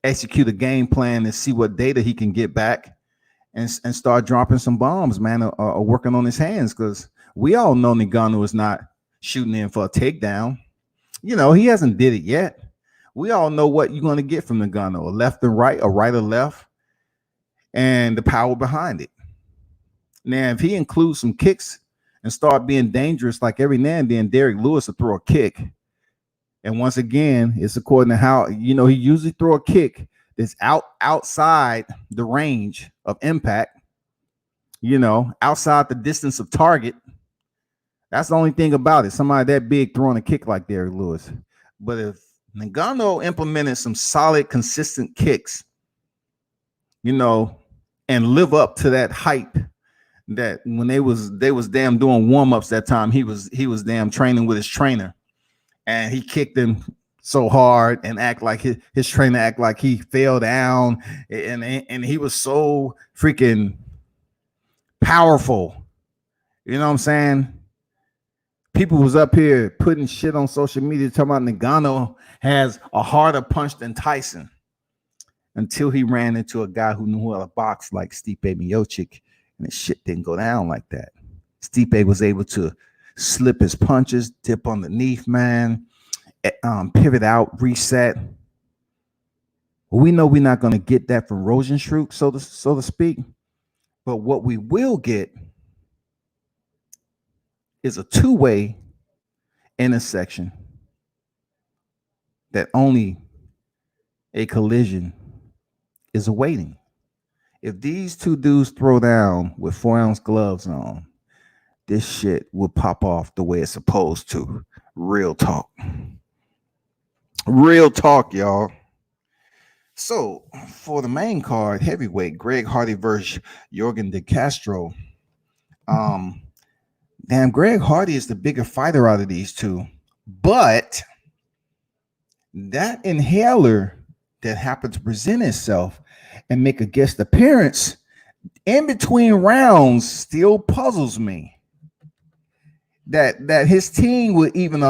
execute a game plan and see what data he can get back and start dropping some bombs, man, or working on his hands, because we all know Ngannou is not shooting in for a takedown. You know, he hasn't did it yet. We all know what you're going to get from Ngannou, a left and right, a right or left, and the power behind it. Now, if he includes some kicks and start being dangerous, like every now and then Derek Lewis will throw a kick. And once again, it's according to how, you know, he usually throw a kick that's outside the range of impact, you know, outside the distance of target. That's the only thing about it. Somebody that big throwing a kick like Derek Lewis. But if Ngannou implemented some solid, consistent kicks, you know, and live up to that hype that when they was damn doing warm-ups that time, he was damn training with his trainer, and he kicked him so hard and act like his trainer act like he fell down, and he was so freaking powerful. You know what I'm saying? People was up here putting shit on social media talking about Ngannou has a harder punch than Tyson, until he ran into a guy who knew how to box like Stipe Miocic, and the shit didn't go down like that. Stipe was able to slip his punches, dip underneath, man, pivot out, reset. We know we're not going to get that from Rosenstruck, so to speak. But what we will get is a two-way intersection that only a collision is awaiting. If these two dudes throw down with 4-ounce gloves on, this shit will pop off the way it's supposed to. Real talk. Real talk, y'all. So for the main card, heavyweight, Greg Hardy versus Jorgen de Castro. Damn, Greg Hardy is the bigger fighter out of these two. But that inhaler that happened to present itself and make a guest appearance in between rounds still puzzles me. That his team would even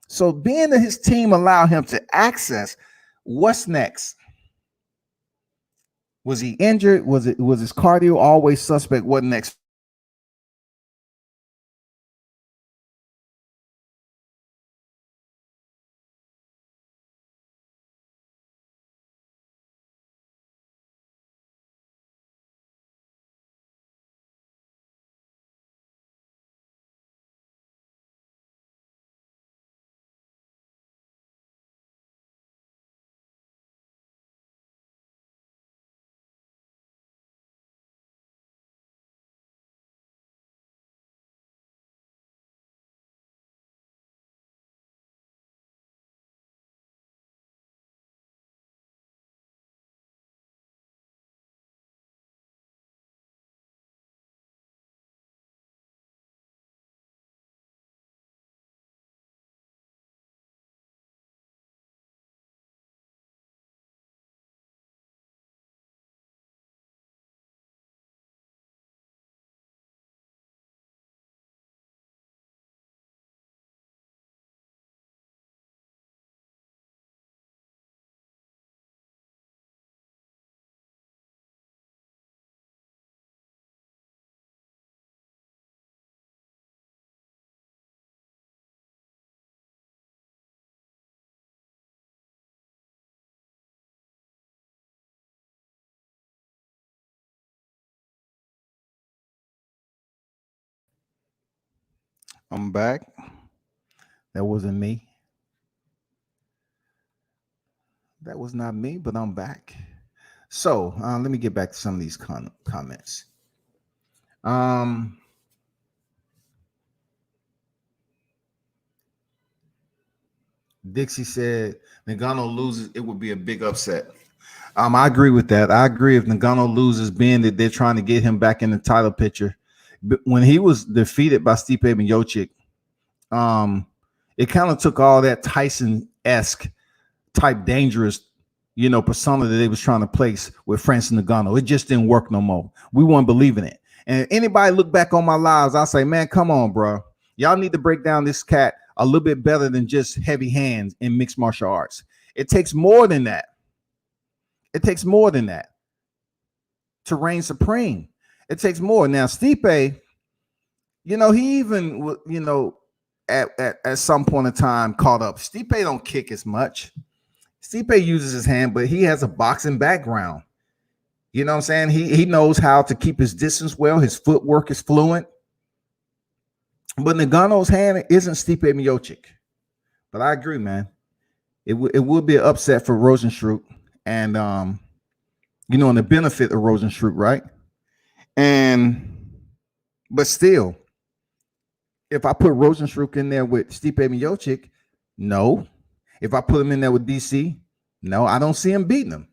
so being that his team allowed him to access what's next. Was he injured? Was his cardio always suspect? What next? I'm back. That wasn't me. That was not me, but I'm back. So let me get back to some of these comments. Dixie said Nagano loses, it would be a big upset. I agree with that. I agree if Nagano loses, being that they're trying to get him back in the title picture. But when he was defeated by Stipe Miocic, it kind of took all that Tyson-esque type dangerous, persona that they was trying to place with Francis Ngannou. It just didn't work no more. We weren't believing it. And if anybody look back on my lives, I say, man, come on, bro. Y'all need to break down this cat a little bit better than just heavy hands in mixed martial arts. It takes more than that. It takes more than that to reign supreme. It takes more. Now, Stipe, he even, at some point in time caught up. Stipe don't kick as much. Stipe uses his hand, but he has a boxing background. You know what I'm saying? He knows how to keep his distance well. His footwork is fluent. But Nagano's hand isn't Stipe Miocic. But I agree, man. It would be an upset for Rosenstruck. And, and the benefit of Rosenstruck, right? But still, if I put Rosenstruck in there with Stipe Miocic, no. If I put him in there with DC, no, I don't see him beating him.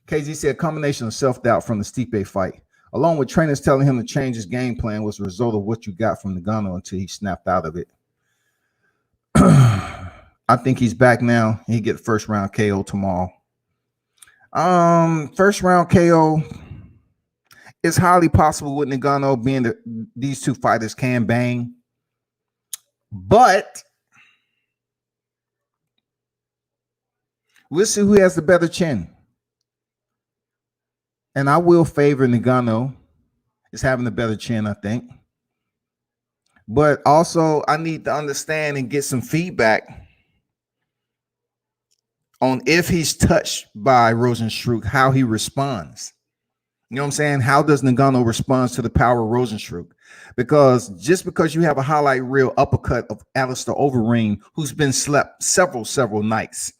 KZ said a combination of self-doubt from the Stipe fight, along with trainers telling him to change his game plan, was a result of what you got from Ngannou until he snapped out of it. I think he's back now. He get first round KO tomorrow. First round KO is highly possible with Ngannou, being that these two fighters can bang. But we'll see who has the better chin. And I will favor Ngannou as having the better chin, I think. But also, I need to understand and get some feedback on if he's touched by Rosenstruck, how he responds. You know what I'm saying? How does Ngannou respond to the power of Rosenstruck? Because just because you have a highlight reel uppercut of Alistair Overeem, who's been slept several nights,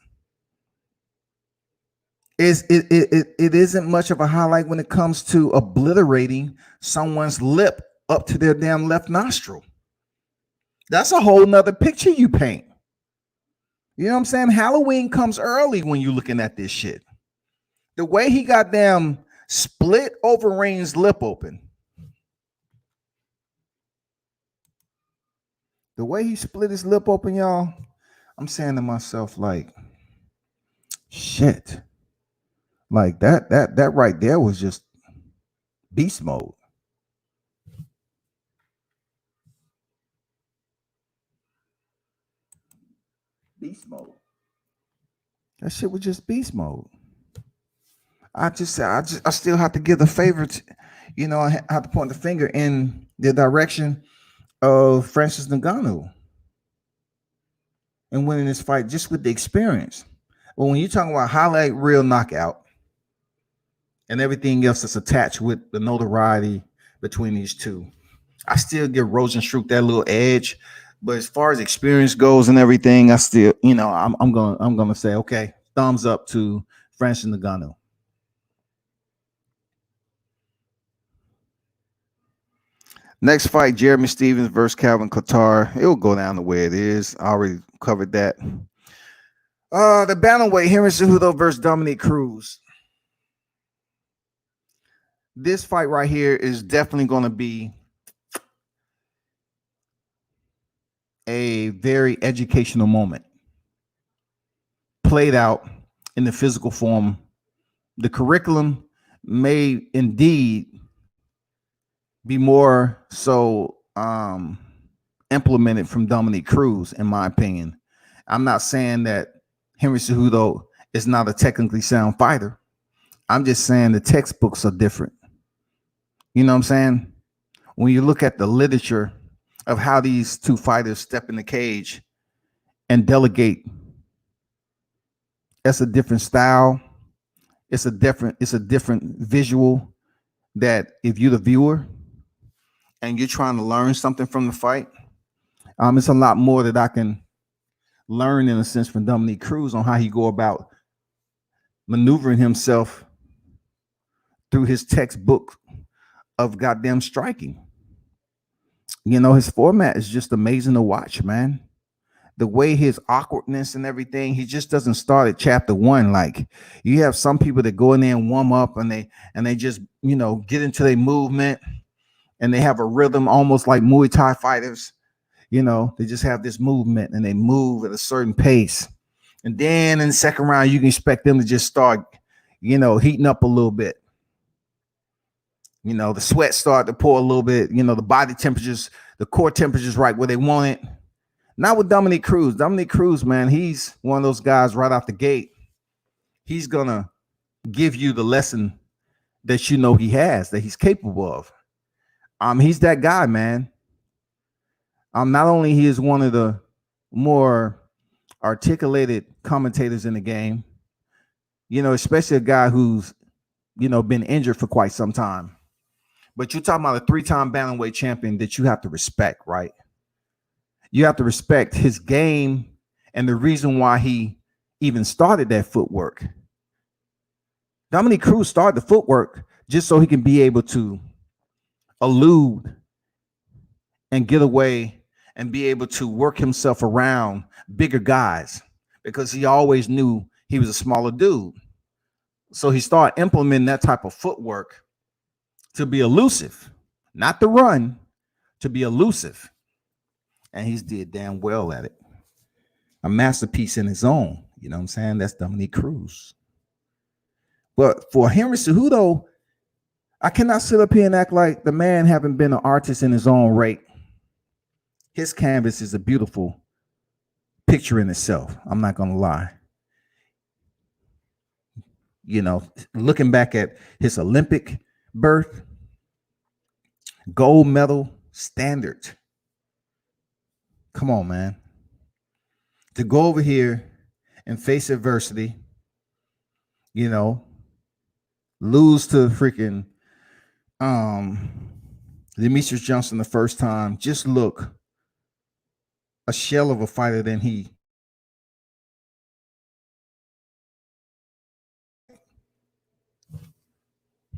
it isn't much of a highlight when it comes to obliterating someone's lip up to their damn left nostril. That's a whole nother picture you paint. You know what I'm saying? Halloween comes early when you're looking at this shit. The way he got damn split Overeem's lip open. The way he split his lip open, y'all, I'm saying to myself, like, shit. Like that right there was just beast mode. Beast mode. That shit was just beast mode. I still have to give the favorites. I have to point the finger in the direction of Francis Ngannou and winning this fight just with the experience. But when you're talking about highlight reel knockout and everything else that's attached with the notoriety between these two, I still give Rosenstruck that little edge. But as far as experience goes and everything, I still, I'm gonna say, okay, thumbs up to Francis Ngannou. Next fight, Jeremy Stephens versus Calvin Qatar. It will go down the way it is. I already covered that. The bantamweight, Henry Cejudo versus Dominic Cruz. This fight right here is definitely going to be a very educational moment. Played out in the physical form. The curriculum may indeed be more so implemented from Dominic Cruz, in my opinion. I'm not saying that Henry Cejudo is not a technically sound fighter. I'm just saying the textbooks are different. You know what I'm saying? When you look at the literature of how these two fighters step in the cage and delegate, that's a different style. It's a different visual that if you're the viewer and you're trying to learn something from the fight, it's a lot more that I can learn in a sense from Dominic Cruz on how he go about maneuvering himself through his textbook of goddamn striking. His format is just amazing to watch, man. The way his awkwardness and everything, he just doesn't start at chapter 1. Like you have some people that go in there and warm up and they just, get into their movement and they have a rhythm almost like Muay Thai fighters. They just have this movement and they move at a certain pace. And then in the second round, you can expect them to just start, heating up a little bit. The sweat start to pour a little bit, the body temperatures, the core temperatures right where they want it. Not with Dominic Cruz. Dominic Cruz, man, he's one of those guys right off the gate. He's going to give you the lesson that he has, that he's capable of. He's that guy, man. Not only he is one of the more articulated commentators in the game, especially a guy who's, been injured for quite some time. But you're talking about a 3-time bantamweight champion that you have to respect, right? You have to respect his game and the reason why he even started that footwork. Dominic Cruz started the footwork just so he can be able to elude and get away and be able to work himself around bigger guys because he always knew he was a smaller dude. So he started implementing that type of footwork to be elusive, not to run, to be elusive. And he's did damn well at it. A masterpiece in his own. You know what I'm saying? That's Dominic Cruz. But for Henry Cejudo, I cannot sit up here and act like the man haven't been an artist in his own right. His canvas is a beautiful picture in itself. I'm not going to lie. Looking back at his Olympic birth, gold medal standard. Come on, man. To go over here and face adversity, lose to freaking Demetrius Johnson the first time, just look a shell of a fighter than he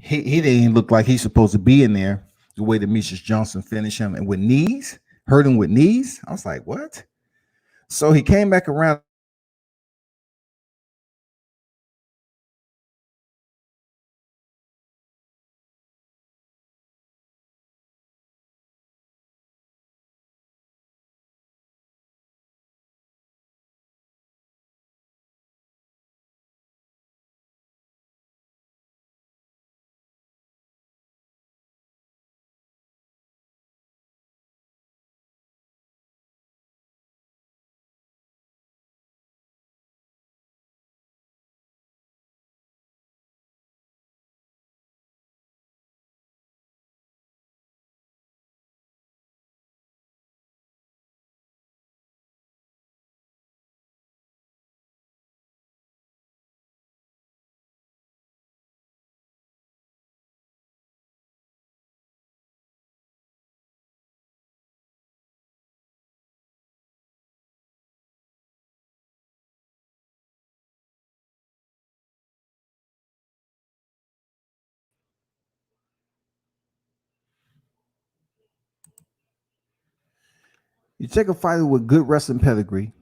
didn't look like he's supposed to be in there. The way Demetrius Johnson finished him and with knees, hurt him with knees. I was like, what? So he came back around You take a fighter with good wrestling pedigree,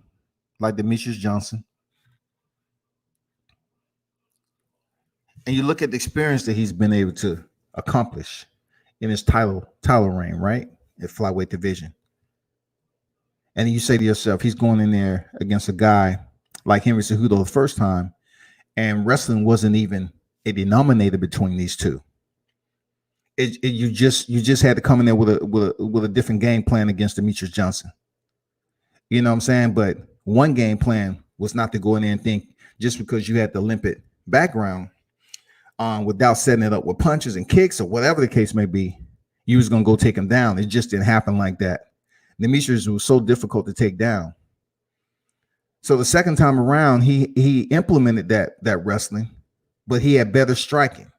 like Demetrius Johnson, and you look at the experience that he's been able to accomplish in his title reign, right? At flyweight division. And you say to yourself, he's going in there against a guy like Henry Cejudo the first time, and wrestling wasn't even a denominator between these two. You just had to come in there with a different game plan against Demetrius Johnson. You know what I'm saying? But one game plan was not to go in there and think just because you had the limpid background, without setting it up with punches and kicks or whatever the case may be, you was gonna go take him down. It just didn't happen like that. Demetrius was so difficult to take down. So the second time around, he implemented that wrestling, but he had better striking.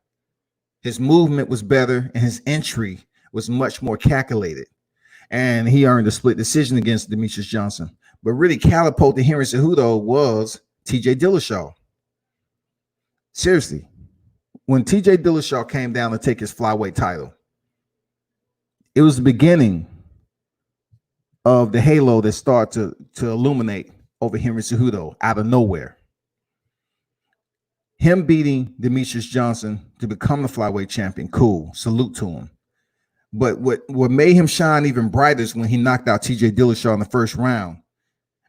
His movement was better, and his entry was much more calculated. And he earned a split decision against Demetrius Johnson. But really catapulted Henry Cejudo was TJ Dillashaw. Seriously, when TJ Dillashaw came down to take his flyweight title, it was the beginning of the halo that started to illuminate over Henry Cejudo out of nowhere. Him beating Demetrius Johnson to become the flyweight champion, cool, salute to him. But what made him shine even brighter is when he knocked out TJ Dillashaw in the first round,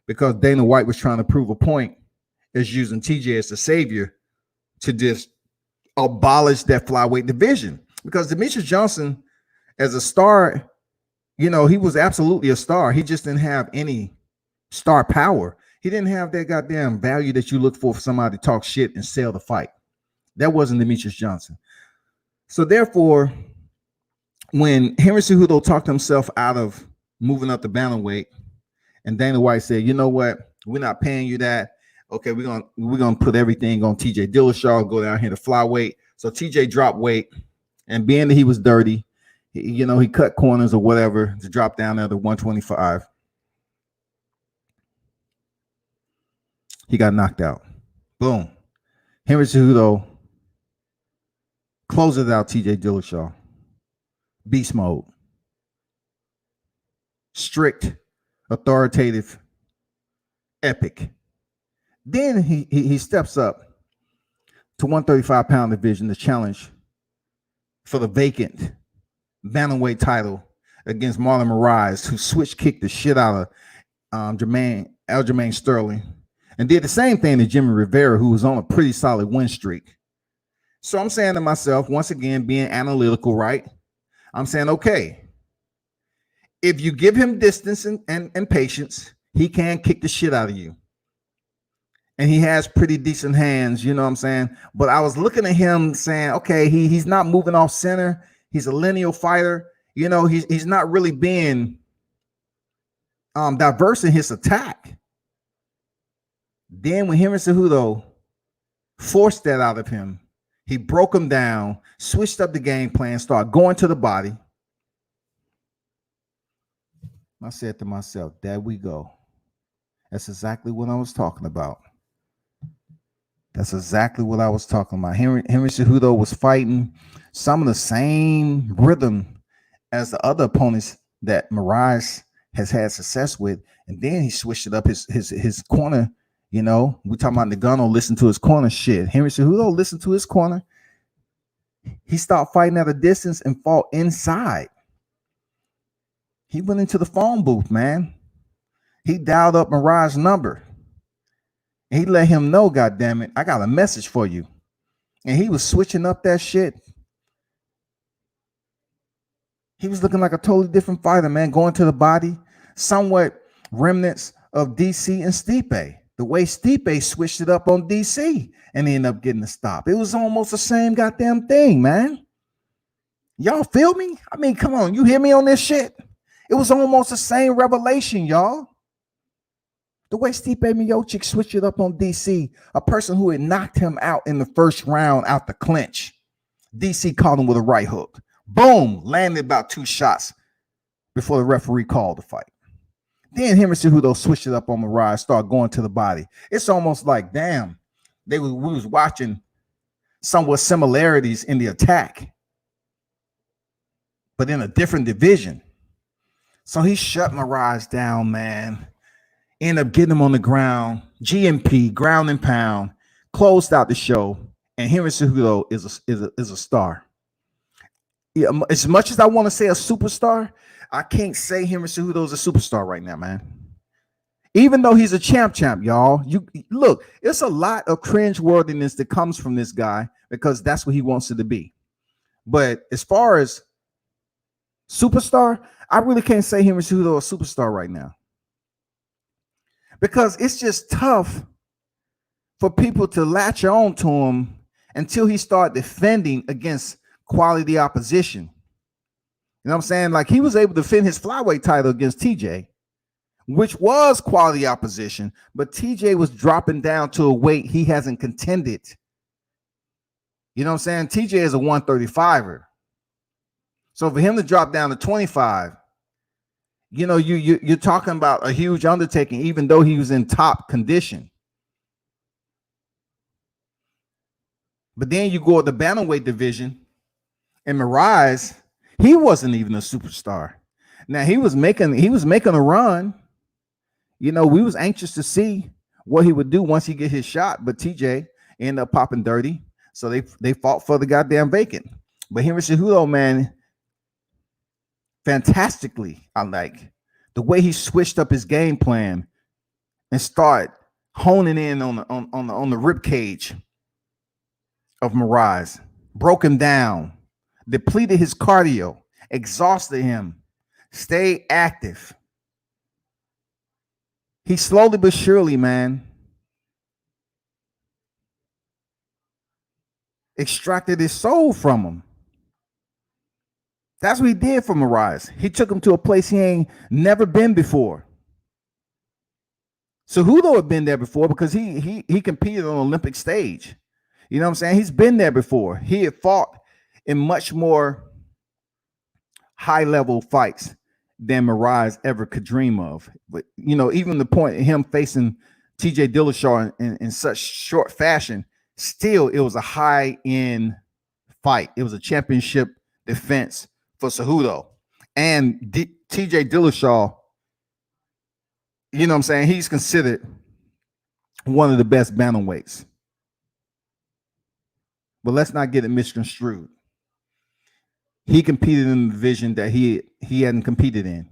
because Dana White was trying to prove a point as using TJ as the savior to just abolish that flyweight division. Because Demetrius Johnson, as a star, he was absolutely a star. He just didn't have any star power. He didn't have that goddamn value that you look for somebody to talk shit and sell the fight. That wasn't Demetrius Johnson. So therefore, when Henry Cejudo talked himself out of moving up the bantamweight, and Dana White said, "You know what? We're not paying you that. Okay, we're gonna put everything on TJ Dillashaw, go down here to flyweight." So TJ dropped weight, and being that he was dirty, he cut corners or whatever to drop down there to 125. He got knocked out. Boom. Henry Cejudo closes out TJ Dillashaw. Beast mode. Strict, authoritative, epic. Then he steps up to 135-pound division to challenge for the vacant bantamweight title against Marlon Moraes, who switch kicked the shit out of Aljamain Sterling, and did the same thing to Jimmy Rivera, who was on a pretty solid win streak. So I'm saying to myself, once again, being analytical, right? I'm saying, okay, if you give him distance and patience, he can kick the shit out of you. And he has pretty decent hands, you know what I'm saying? But I was looking at him saying, okay, he's not moving off center. He's a lineal fighter. He's not really being diverse in his attack. Then when Henry Cejudo forced that out of him, he broke him down, switched up the game plan, started going to the body. I said to myself, there we go. That's exactly what I was talking about. That's exactly what I was talking about. Henry Cejudo was fighting some of the same rhythm as the other opponents that Moraes has had success with, and then he switched it up his corner. We talking about Nagano listen to his corner shit. Henry Cejudo listened to his corner. He stopped fighting at a distance and fought inside. He went into the phone booth, man. He dialed up Moraes' number. And he let him know, goddammit, I got a message for you. And he was switching up that shit. He was looking like a totally different fighter, man, going to the body. Somewhat remnants of DC and Stipe. The way Stipe switched it up on DC and ended up getting a stop. It was almost the same goddamn thing, man. Y'all feel me? I mean, come on. You hear me on this shit? It was almost the same revelation, y'all. The way Stipe Miocic switched it up on DC, a person who had knocked him out in the first round out the clinch. DC caught him with a right hook. Boom, landed about 2 shots before the referee called the fight. Then Henry Cejudo switched it up on Moraes, started going to the body. It's almost like, damn, we was watching somewhat similarities in the attack, but in a different division. So he shut Mirage down, man. Ended up getting him on the ground. GMP, ground and pound, closed out the show. And Henry Cejudo is a star. Yeah, as much as I want to say a superstar, I can't say Henry Cejudo is a superstar right now, man. Even though he's a champ, y'all. You look, it's a lot of cringeworthiness that comes from this guy because that's what he wants it to be. But as far as superstar, I really can't say Henry Cejudo is a superstar right now. Because it's just tough for people to latch on to him until he start defending against quality opposition. You know what I'm saying? Like he was able to defend his flyweight title against TJ, which was quality opposition, but TJ was dropping down to a weight he hasn't contended. You know what I'm saying? TJ is a 135er. So for him to drop down to 25, you know, you're talking about a huge undertaking, even though he was in top condition. But then you go to the bantamweight division, and Mirage, he wasn't even a superstar. Now he was making a run. You know, we was anxious to see what he would do once he get his shot, but TJ ended up popping dirty. So they fought for the goddamn vacant. But Henry Cejudo, man, fantastically, I like the way he switched up his game plan and start honing in on the rib cage of Mirage, broke him down, depleted his cardio, exhausted him, stayed active. He slowly but surely, man, extracted his soul from him. That's what he did for Mirage. He took him to a place he ain't never been before. Cejudo had been there before because he competed on the Olympic stage. You know what I'm saying? He's been there before. He had fought in much more high-level fights than Mirage ever could dream of. But, you know, even the point of him facing TJ Dillashaw in such short fashion, still it was a high-end fight. It was a championship defense for Cejudo. And TJ Dillashaw, you know what I'm saying? He's considered one of the best bantamweights. But let's not get it misconstrued. He competed in the division that he hadn't competed in.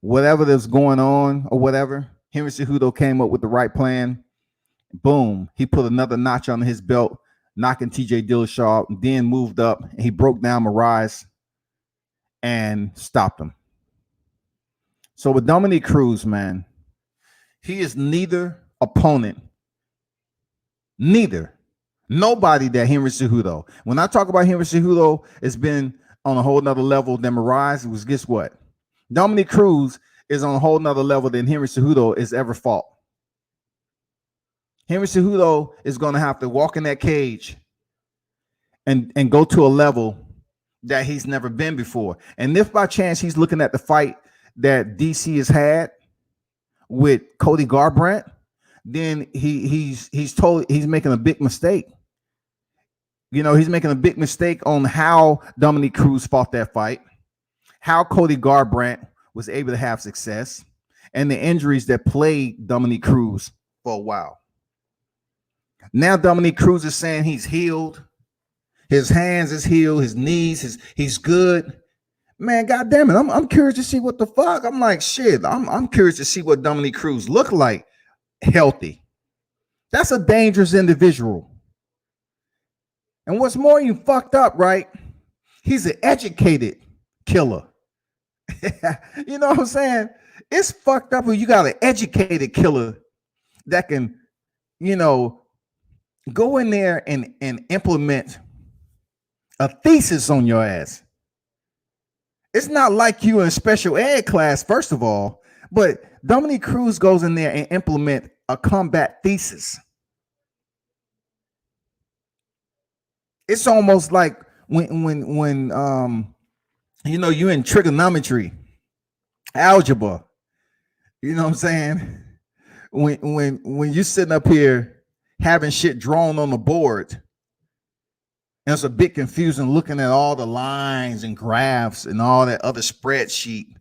Whatever that's going on or whatever, Henry Cejudo came up with the right plan. Boom. He put another notch on his belt, knocking TJ Dillashaw, and then moved up. And he broke down Mirage and stopped him. So with Dominic Cruz, man, he is neither opponent, nobody that Henry Cejudo. When I talk about Henry Cejudo, it's been on a whole nother level than Mirage. It was, guess what? Dominic Cruz is on a whole nother level than Henry Cejudo has ever fought. Henry Cejudo is going to have to walk in that cage and go to a level that he's never been before. And if by chance he's looking at the fight that DC has had with Cody Garbrandt, then he's making a big mistake. You know, he's making a big mistake on how Dominic Cruz fought that fight, how Cody Garbrandt was able to have success, and the injuries that plagued Dominic Cruz for a while. Now Dominic Cruz is saying he's healed. His hands is healed, his knees, he's good. Man, goddamn it, I'm curious to see what the fuck. I'm like, shit, I'm curious to see what Dominic Cruz look like healthy. That's a dangerous individual. And what's more, you fucked up, right? He's an educated killer. You know what I'm saying? It's fucked up when you got an educated killer that can, you know, go in there and implement a thesis on your ass. It's not like you in special ed class, first of all, but Dominic Cruz goes in there and implement a combat thesis. It's almost like when you know, you're in trigonometry, algebra. You know what I'm saying? When you're sitting up here having shit drawn on the board, and it's a bit confusing looking at all the lines and graphs and all that other spreadsheet.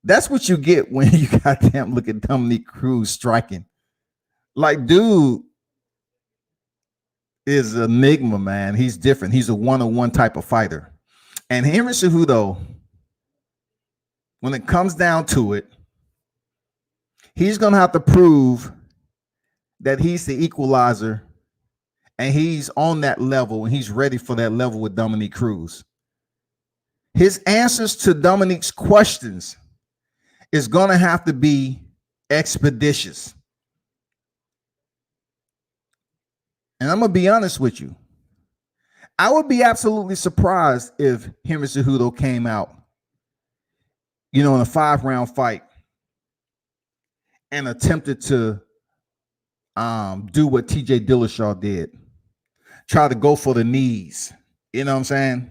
That's what you get when you goddamn look at Dominic Cruz striking. Like, dude is an enigma, man. He's different. He's a one-on-one type of fighter. And Henry Cejudo, when it comes down to it, he's going to have to prove that he's the equalizer and he's on that level and he's ready for that level with Dominic Cruz. His answers to Dominic's questions is going to have to be expeditious. And I'm going to be honest with you. I would be absolutely surprised if Henry Cejudo came out, in a 5-round fight and attempted to do what TJ Dillashaw did. Try to go for the knees. You know what I'm saying?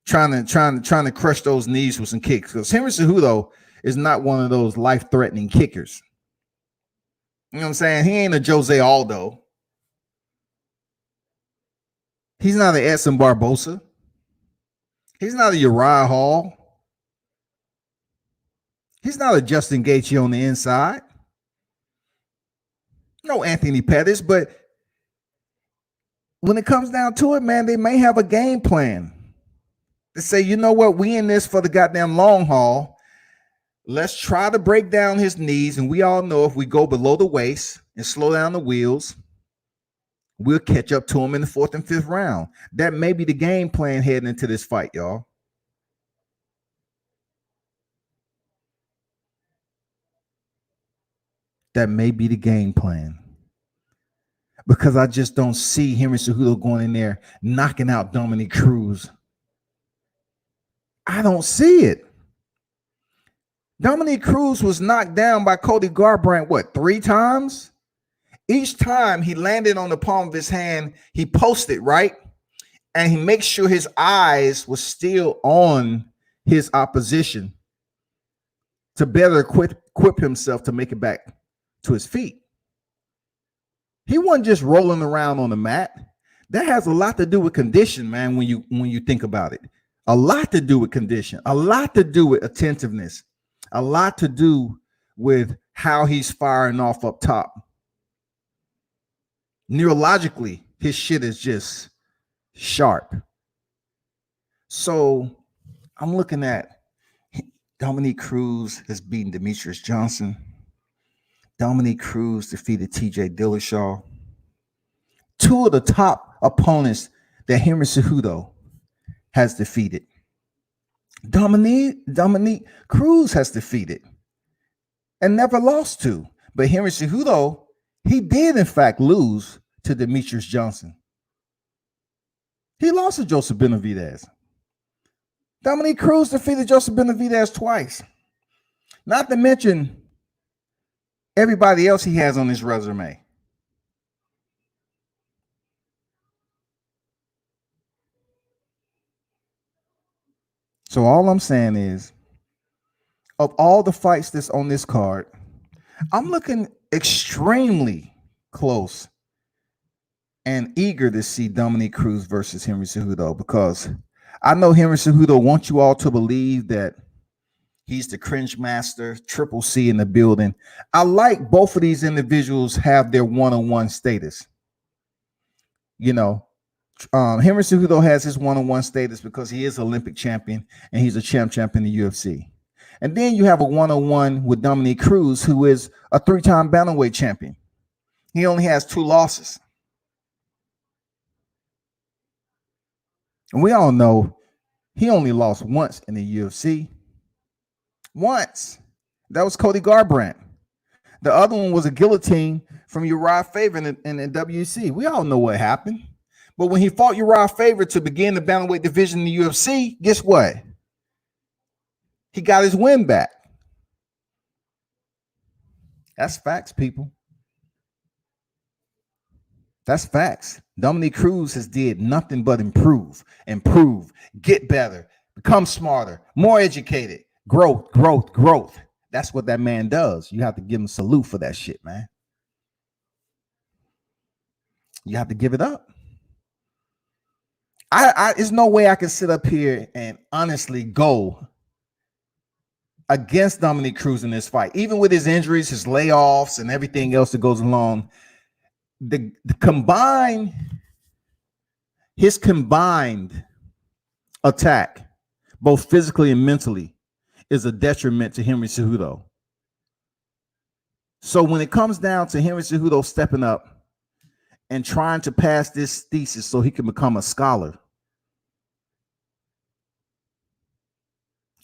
Trying to crush those knees with some kicks. Because Henry Cejudo is not one of those life-threatening kickers. You know what I'm saying? He ain't a Jose Aldo. He's not an Edson Barbosa. He's not a Uriah Hall. He's not a Justin Gaethje on the inside. No Anthony Pettis, but when it comes down to it, man, they may have a game plan. They say, you know what? We in this for the goddamn long haul. Let's try to break down his knees. And we all know if we go below the waist and slow down the wheels, we'll catch up to him in the 4th and 5th round. That may be the game plan heading into this fight, y'all. That may be the game plan. Because I just don't see Henry Cejudo going in there knocking out Dominic Cruz. I don't see it. Dominic Cruz was knocked down by Cody Garbrandt, 3 times? Each time he landed on the palm of his hand, he posted, right? And he makes sure his eyes were still on his opposition to better equip himself to make it back to his feet. He wasn't just rolling around on the mat. That has a lot to do with condition, man, when you think about it. A lot to do with condition, a lot to do with attentiveness, a lot to do with how he's firing off up top. Neurologically, his shit is just sharp. So I'm looking at Dominic Cruz has beaten Demetrius Johnson. Dominic Cruz defeated TJ Dillashaw. 2 of the top opponents that Henry Cejudo has defeated. Dominic Cruz has defeated and never lost to. But Henry Cejudo, he did in fact lose to Demetrius Johnson. He lost to Joseph Benavidez. Dominic Cruz defeated Joseph Benavidez twice. Not to mention everybody else he has on his resume. So all I'm saying is, of all the fights that's on this card, I'm looking extremely close and eager to see Dominic Cruz versus Henry Cejudo, because I know Henry Cejudo wants you all to believe that he's the cringe master, Triple C in the building. I like both of these individuals have their one-on-one status. Henry Cejudo has his one-on-one status because he is Olympic champion and he's a champ in the UFC. And then you have a one-on-one with Dominic Cruz, who is a 3-time bantamweight champion. He only has 2 losses. And we all know he only lost once in the UFC. Once. That was Cody Garbrandt. The other one was a guillotine from Uriah Faber in the WC. We all know what happened. But when he fought Uriah Faber to begin the bantamweight division in the UFC, guess what? He got his win back. That's facts, people. That's facts. Dominic Cruz has did nothing but improve, get better, become smarter, more educated, growth. That's what that man does. You have to give him a salute for that shit, man. You have to give it up. There's no way I can sit up here and honestly go against Dominic Cruz in this fight, even with his injuries, his layoffs, and everything else that goes along. His combined attack, both physically and mentally, is a detriment to Henry Cejudo. So when it comes down to Henry Cejudo stepping up and trying to pass this thesis so he can become a scholar,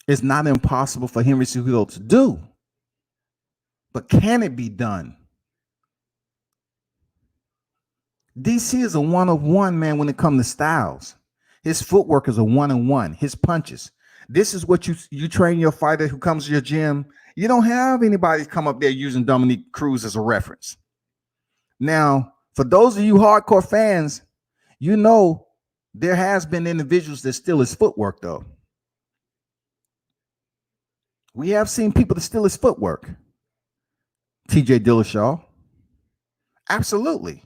it's not impossible for Henry Cejudo to do. But can it be done? DC is a one-of-one, man, when it comes to styles. His footwork is a one-on-one. His punches. This is what you train your fighter who comes to your gym. You don't have anybody come up there using Dominic Cruz as a reference. Now, for those of you hardcore fans, you know there has been individuals that steal his footwork, though. We have seen people that steal his footwork. TJ Dillashaw. Absolutely.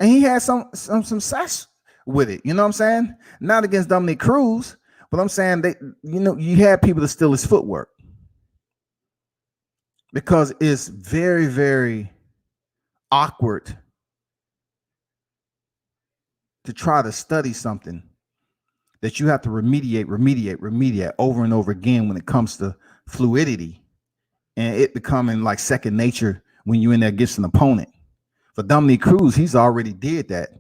And he had some success with it. You know what I'm saying? Not against Dominic Cruz, but I'm saying that, you had people that steal his footwork. Because it's very, very awkward to try to study something that you have to remediate over and over again when it comes to fluidity and it becoming like second nature when you're in there against an opponent. For Dominic Cruz, he's already did that.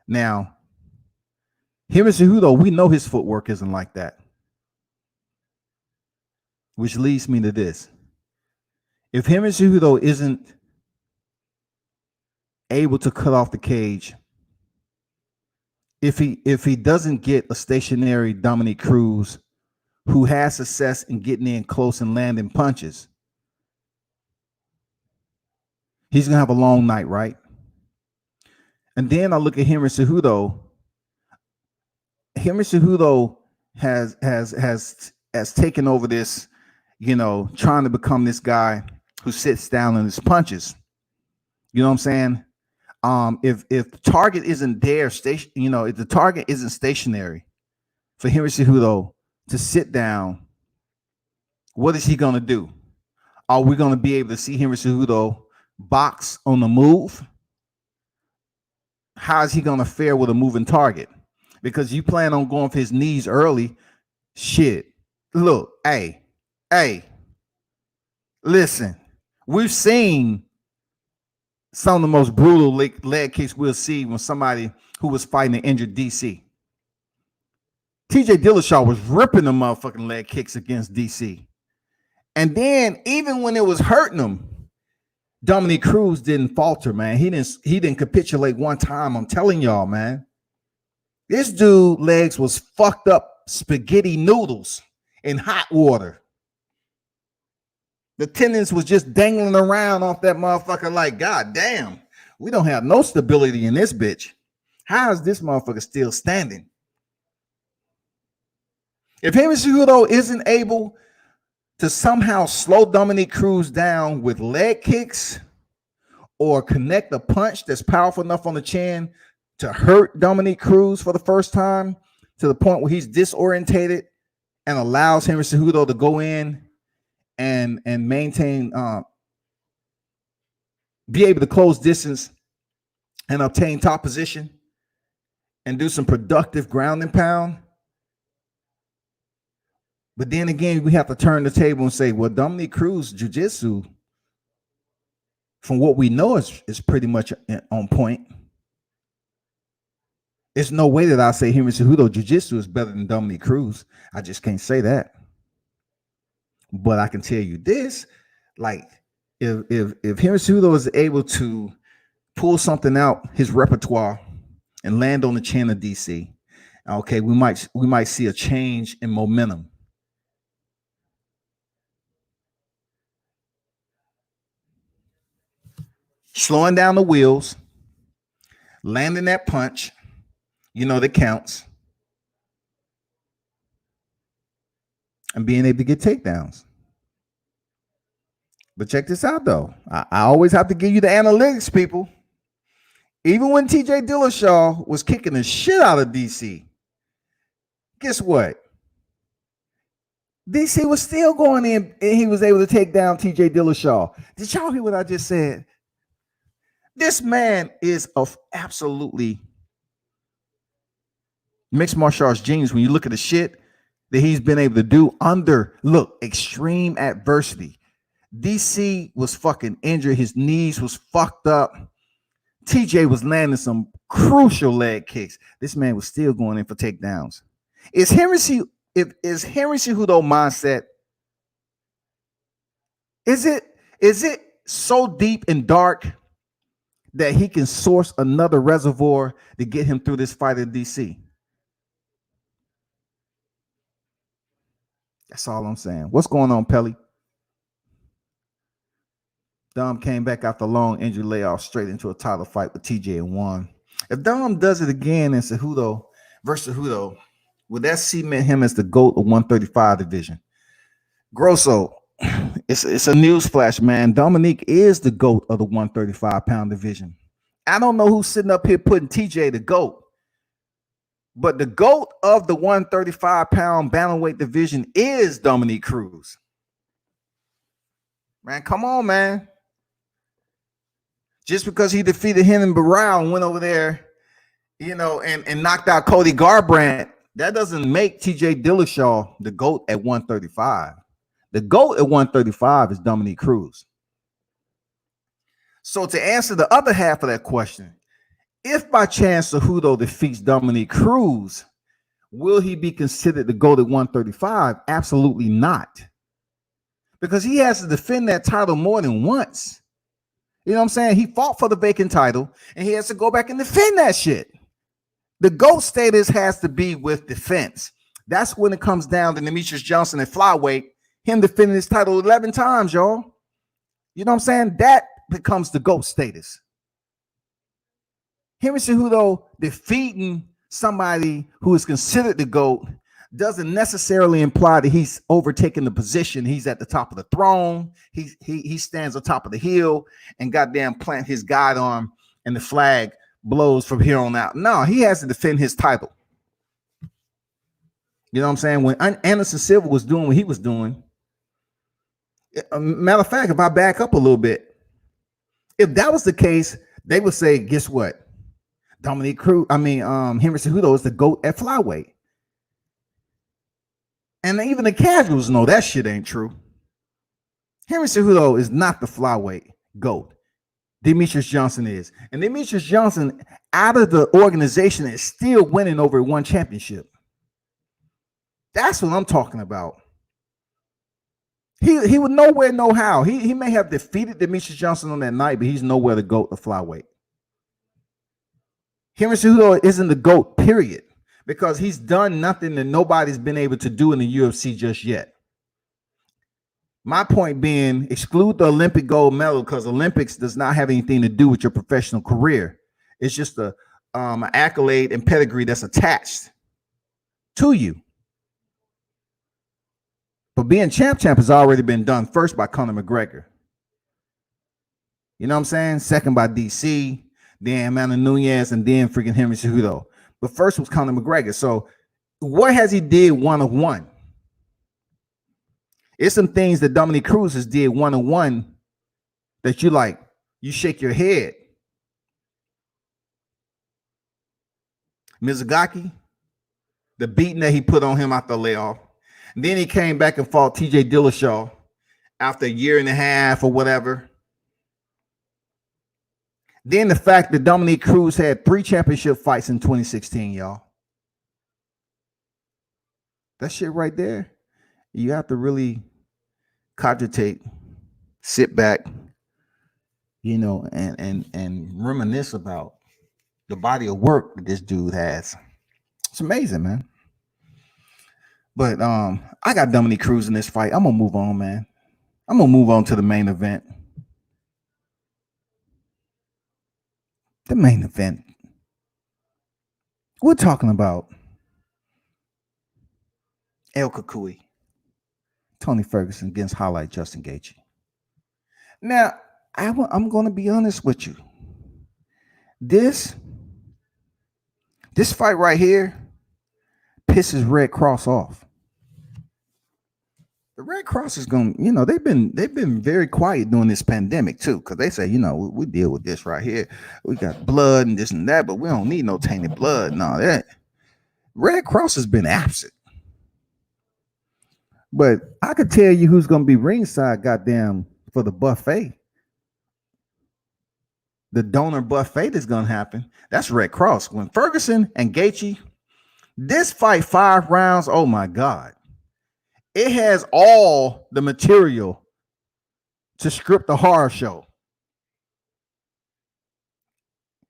Now, Henry Cejudo, we know his footwork isn't like that. Which leads me to this. If Henry Cejudo isn't able to cut off the cage, if he doesn't get a stationary Dominic Cruz who has success in getting in close and landing punches, he's gonna have a long night, right? And then I look at Henry Cejudo. Henry Cejudo has taken over this, trying to become this guy who sits down in his punches. You know what I'm saying? If the target isn't there, if the target isn't stationary for Henry Cejudo to sit down, what is he gonna do? Are we gonna be able to see Henry Cejudo box on the move? How is he gonna fare with a moving target? Because you plan on going for his knees early. Shit. Look, hey, listen, we've seen some of the most brutal leg kicks we'll see when somebody who was fighting an injured DC. TJ Dillashaw was ripping the motherfucking leg kicks against DC. And then even when it was hurting him, Dominic Cruz didn't falter, man. He didn't capitulate one time. I'm telling y'all, man. This dude legs was fucked up spaghetti noodles in hot water. The tendons was just dangling around off that motherfucker like, God damn, we don't have no stability in this bitch. How is this motherfucker still standing? If Henry Cejudo isn't able to somehow slow Dominic Cruz down with leg kicks or connect a punch that's powerful enough on the chin to hurt Dominic Cruz for the first time to the point where he's disorientated and allows Henry Cejudo to go in and maintain, be able to close distance and obtain top position and do some productive ground and pound. But then again, we have to turn the table and say, well, Dominic Cruz jiu-jitsu, from what we know, is pretty much on point. There's no way that I say Henry Cejudo jiu-jitsu is better than Dominic Cruz. I just can't say that. But I can tell you this, like, if Henry Cejudo is able to pull something out his repertoire and land on the chin of DC, okay, we might see a change in momentum. Slowing down the wheels, landing that punch, that counts, and being able to get takedowns. But check this out, though. I always have to give you the analytics, people. Even when TJ Dillashaw was kicking the shit out of DC, guess what? DC was still going in, and he was able to take down TJ Dillashaw. Did y'all hear what I just said? This man is of absolutely mixed martial arts genius. When you look at the shit that he's been able to do under, extreme adversity. DC was fucking injured. His knees was fucked up. TJ was landing some crucial leg kicks. This man was still going in for takedowns. Is Henry Cejudo mindset? Is it so deep and dark that he can source another reservoir to get him through this fight in DC? That's all I'm saying. What's going on, Pelly? Dom came back after a long injury layoff straight into a title fight with TJ and won. If Dom does it again in Cejudo versus Cejudo, would that cement him as the GOAT of 135 division? Grosso, it's a news flash, man. Dominic is the GOAT of the 135-pound division. I don't know who's sitting up here putting TJ the GOAT, but the GOAT of the 135-pound bantamweight division is Dominic Cruz. Man, come on, man. Just because he defeated Henry Barral and went over there, and knocked out Cody Garbrandt, that doesn't make TJ Dillashaw the GOAT at 135. The GOAT at 135 is Dominic Cruz. So to answer the other half of that question, if by chance Cejudo defeats Dominic Cruz, will he be considered the GOAT at 135? Absolutely not. Because he has to defend that title more than once. You know what I'm saying? He fought for the vacant title, and he has to go back and defend that shit. The GOAT status has to be with defense. That's when it comes down to Demetrius Johnson at flyweight, him defending his title 11 times, y'all. You know what I'm saying? That becomes the GOAT status. Henry Cejudo defeating somebody who is considered the GOAT doesn't necessarily imply that he's overtaking the position. He's at the top of the throne. He stands on top of the hill and goddamn plant his guide arm, and the flag blows from here on out. No, he has to defend his title. You know what I'm saying? When Anderson Silva was doing what he was doing, matter of fact, if I back up a little bit, if that was the case, they would say, guess what? Henry Cejudo is the GOAT at flyweight. And even the casuals know that shit ain't true. Henry Cejudo is not the flyweight GOAT. Demetrius Johnson is. And Demetrius Johnson, out of the organization, is still winning over one championship. That's what I'm talking about. He would nowhere know how. He may have defeated Demetrius Johnson on that night, but he's nowhere to GOAT the flyweight. Henry Cejudo isn't the GOAT, period, because he's done nothing that nobody's been able to do in the UFC just yet. My point being, exclude the Olympic gold medal, because Olympics does not have anything to do with your professional career. It's just an accolade and pedigree that's attached to you. But being champ has already been done first by Conor McGregor. You know what I'm saying? Second by DC, then Amanda Nunes, and then freaking Henry Cejudo. But first was Conor McGregor. So what has he did one of one? It's some things that Dominic Cruz has did one of one that you shake your head. Mizugaki, the beating that he put on him after the layoff. And then he came back and fought TJ Dillashaw after a year and a half or whatever. Then the fact that Dominic Cruz had 3 championship fights in 2016, y'all. That shit right there, you have to really cogitate, sit back, and reminisce about the body of work that this dude has. It's amazing, man. But I got Dominic Cruz in this fight. I'm gonna move on, man. I'm gonna move on to the main event. The main event. We're talking about El Cucuy, Tony Ferguson against Highlight Justin Gaethje. Now, I'm going to be honest with you. This fight right here pisses Red Cross off. The Red Cross is going, you know, they've been very quiet during this pandemic too, because they say, you know, we deal with this right here. We got blood and this and that, but we don't need no tainted blood and all that. Red Cross has been absent. But I could tell you who's going to be ringside, goddamn, for the buffet. The donor buffet that's going to happen. That's Red Cross. When Ferguson and Gaethje, this fight 5 rounds, oh my God. It has all the material to script a horror show.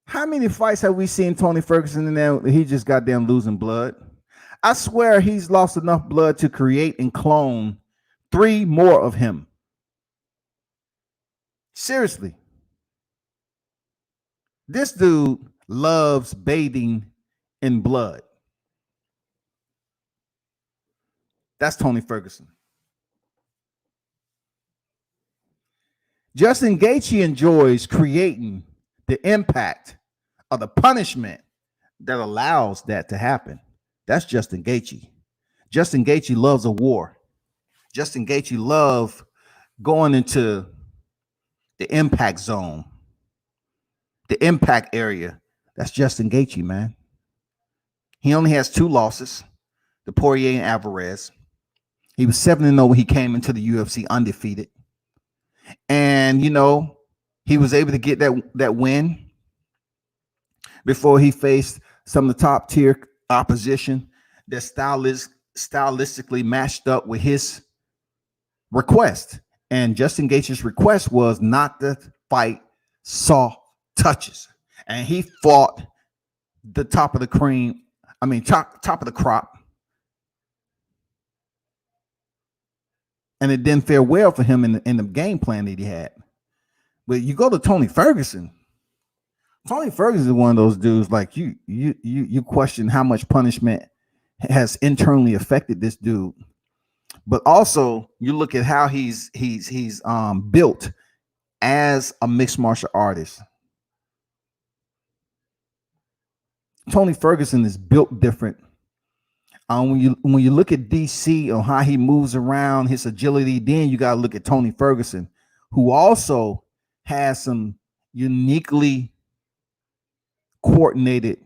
How many fights have we seen Tony Ferguson in there? He just goddamn losing blood. I swear he's lost enough blood to create and clone 3 more of him. Seriously. This dude loves bathing in blood. That's Tony Ferguson. Justin Gaethje enjoys creating the impact of the punishment that allows that to happen. That's Justin Gaethje. Justin Gaethje loves a war. Justin Gaethje loves going into the impact zone, the impact area. That's Justin Gaethje, man. He only has 2 losses, the Poirier and Alvarez. He was 7-0 when he came into the UFC undefeated. And, you know, he was able to get that win before he faced some of the top tier opposition that stylistically matched up with his request. And Justin Gaethje's request was not to fight soft touches. And he fought the top of the cream. I mean, top of the crop. And it didn't fare well for him in the game plan that he had. But you go to Tony Ferguson. Tony Ferguson is one of those dudes like you question how much punishment has internally affected this dude. But also you look at how he's built as a mixed martial artist. Tony Ferguson is built different. When you look at DC on how he moves around, his agility, then you got to look at Tony Ferguson, who also has some uniquely coordinated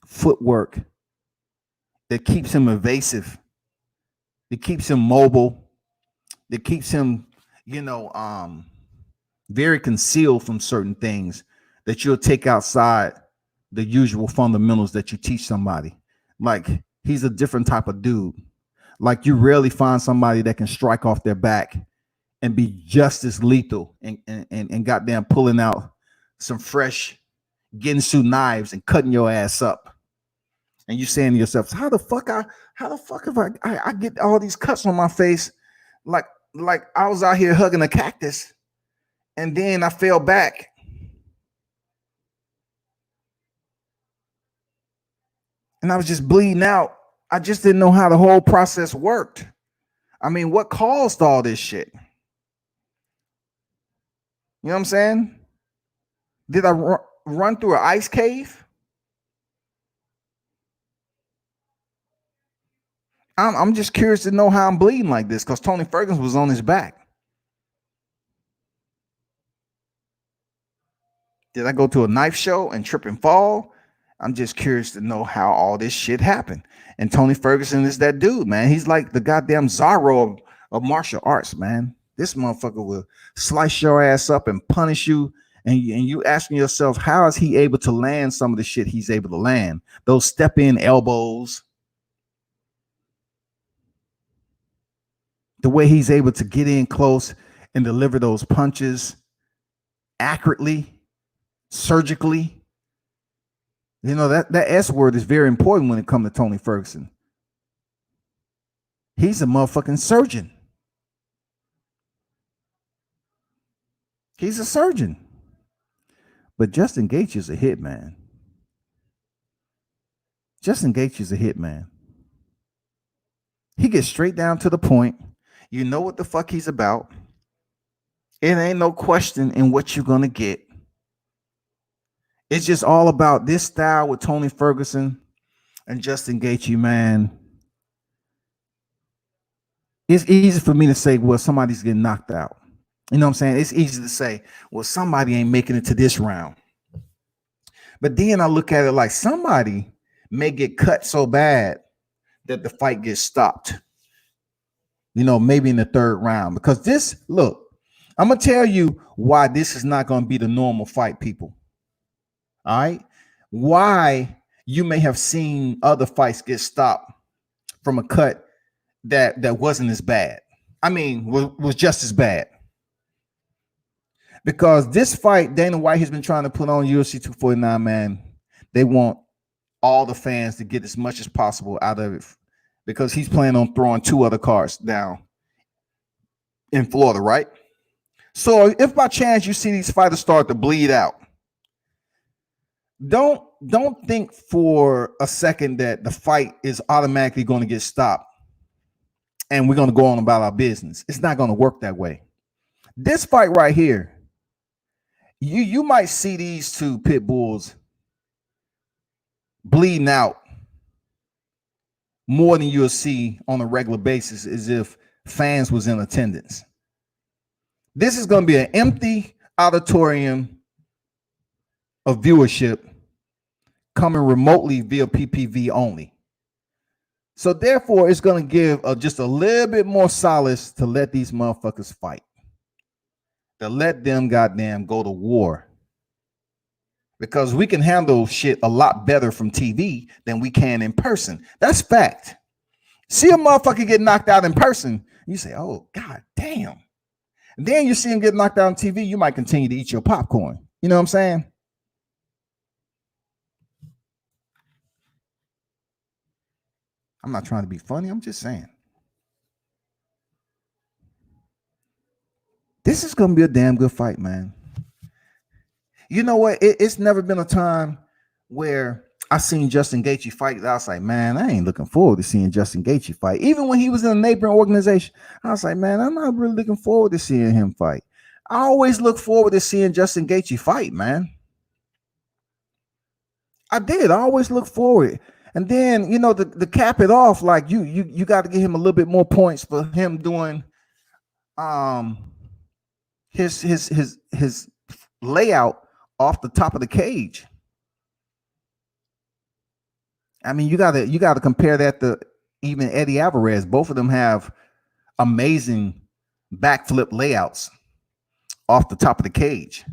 footwork that keeps him evasive, that keeps him mobile, that keeps him, very concealed from certain things that you'll take outside the usual fundamentals that you teach somebody. Like, he's a different type of dude. Like, you rarely find somebody that can strike off their back and be just as lethal and goddamn pulling out some fresh Ginsu knives and cutting your ass up. And you saying to yourself, how the fuck if I get all these cuts on my face? Like I was out here hugging a cactus and then I fell back. And I was just bleeding out. I just didn't know how the whole process worked. I mean, what caused all this shit? You know what I'm saying? Did I run through an ice cave? I'm just curious to know how I'm bleeding like this, because Tony Ferguson was on his back. Did I go to a knife show and trip and fall? I'm just curious to know how all this shit happened. And Tony Ferguson is that dude, man. He's like the goddamn Zorro of martial arts, man. This motherfucker will slice your ass up and punish you. And you asking yourself, how is he able to land some of the shit he's able to land? Those step-in elbows. The way he's able to get in close and deliver those punches accurately, surgically. You know, that S word is very important when it comes to Tony Ferguson. He's a motherfucking surgeon. He's a surgeon. But Justin Gaethje is a hitman. Justin Gaethje is a hitman. He gets straight down to the point. You know what the fuck he's about. It ain't no question in what you're going to get. It's just all about this style with Tony Ferguson and Justin Gaethje, man. it's easy for me to say, well, somebody's getting knocked out. You know what I'm saying? It's easy to say, well, somebody ain't making it to this round. But then I look at it like somebody may get cut so bad that the fight gets stopped. You know, maybe in the third round. Because this, look, I'm going to tell you why this is not going to be the normal fight, people. All right? Why you may have seen other fights get stopped from a cut that wasn't as bad. I mean, was just as bad. Because this fight, Dana White has been trying to put on UFC 249, man. They want all the fans to get as much as possible out of it because he's planning on throwing 2 other cards down in Florida, right? So if by chance you see these fighters start to bleed out, don't think for a second that the fight is automatically going to get stopped and we're going to go on about our business. It's not going to work that way. This fight right here, you might see these 2 pit bulls bleeding out more than you'll see on a regular basis as if fans was in attendance. This is going to be an empty auditorium of viewership coming remotely via PPV only. So therefore, it's going to give just a little bit more solace to let these motherfuckers fight. To let them goddamn go to war. Because we can handle shit a lot better from TV than we can in person. That's fact. See a motherfucker get knocked out in person, you say, oh, god damn. And then you see him get knocked out on TV, you might continue to eat your popcorn. You know what I'm saying? I'm not trying to be funny. I'm just saying. This is going to be a damn good fight, man. You know what? It's never been a time where I seen Justin Gaethje fight. I was like, man, I ain't looking forward to seeing Justin Gaethje fight. Even when he was in a neighboring organization, I was like, man, I'm not really looking forward to seeing him fight. I always look forward to seeing Justin Gaethje fight, man. I did. I always look forward. And then, you know, to cap it off, like you got to give him a little bit more points for him doing his layout off the top of the cage. I mean, you gotta compare that to even Eddie Alvarez. Both of them have amazing backflip layouts off the top of the cage.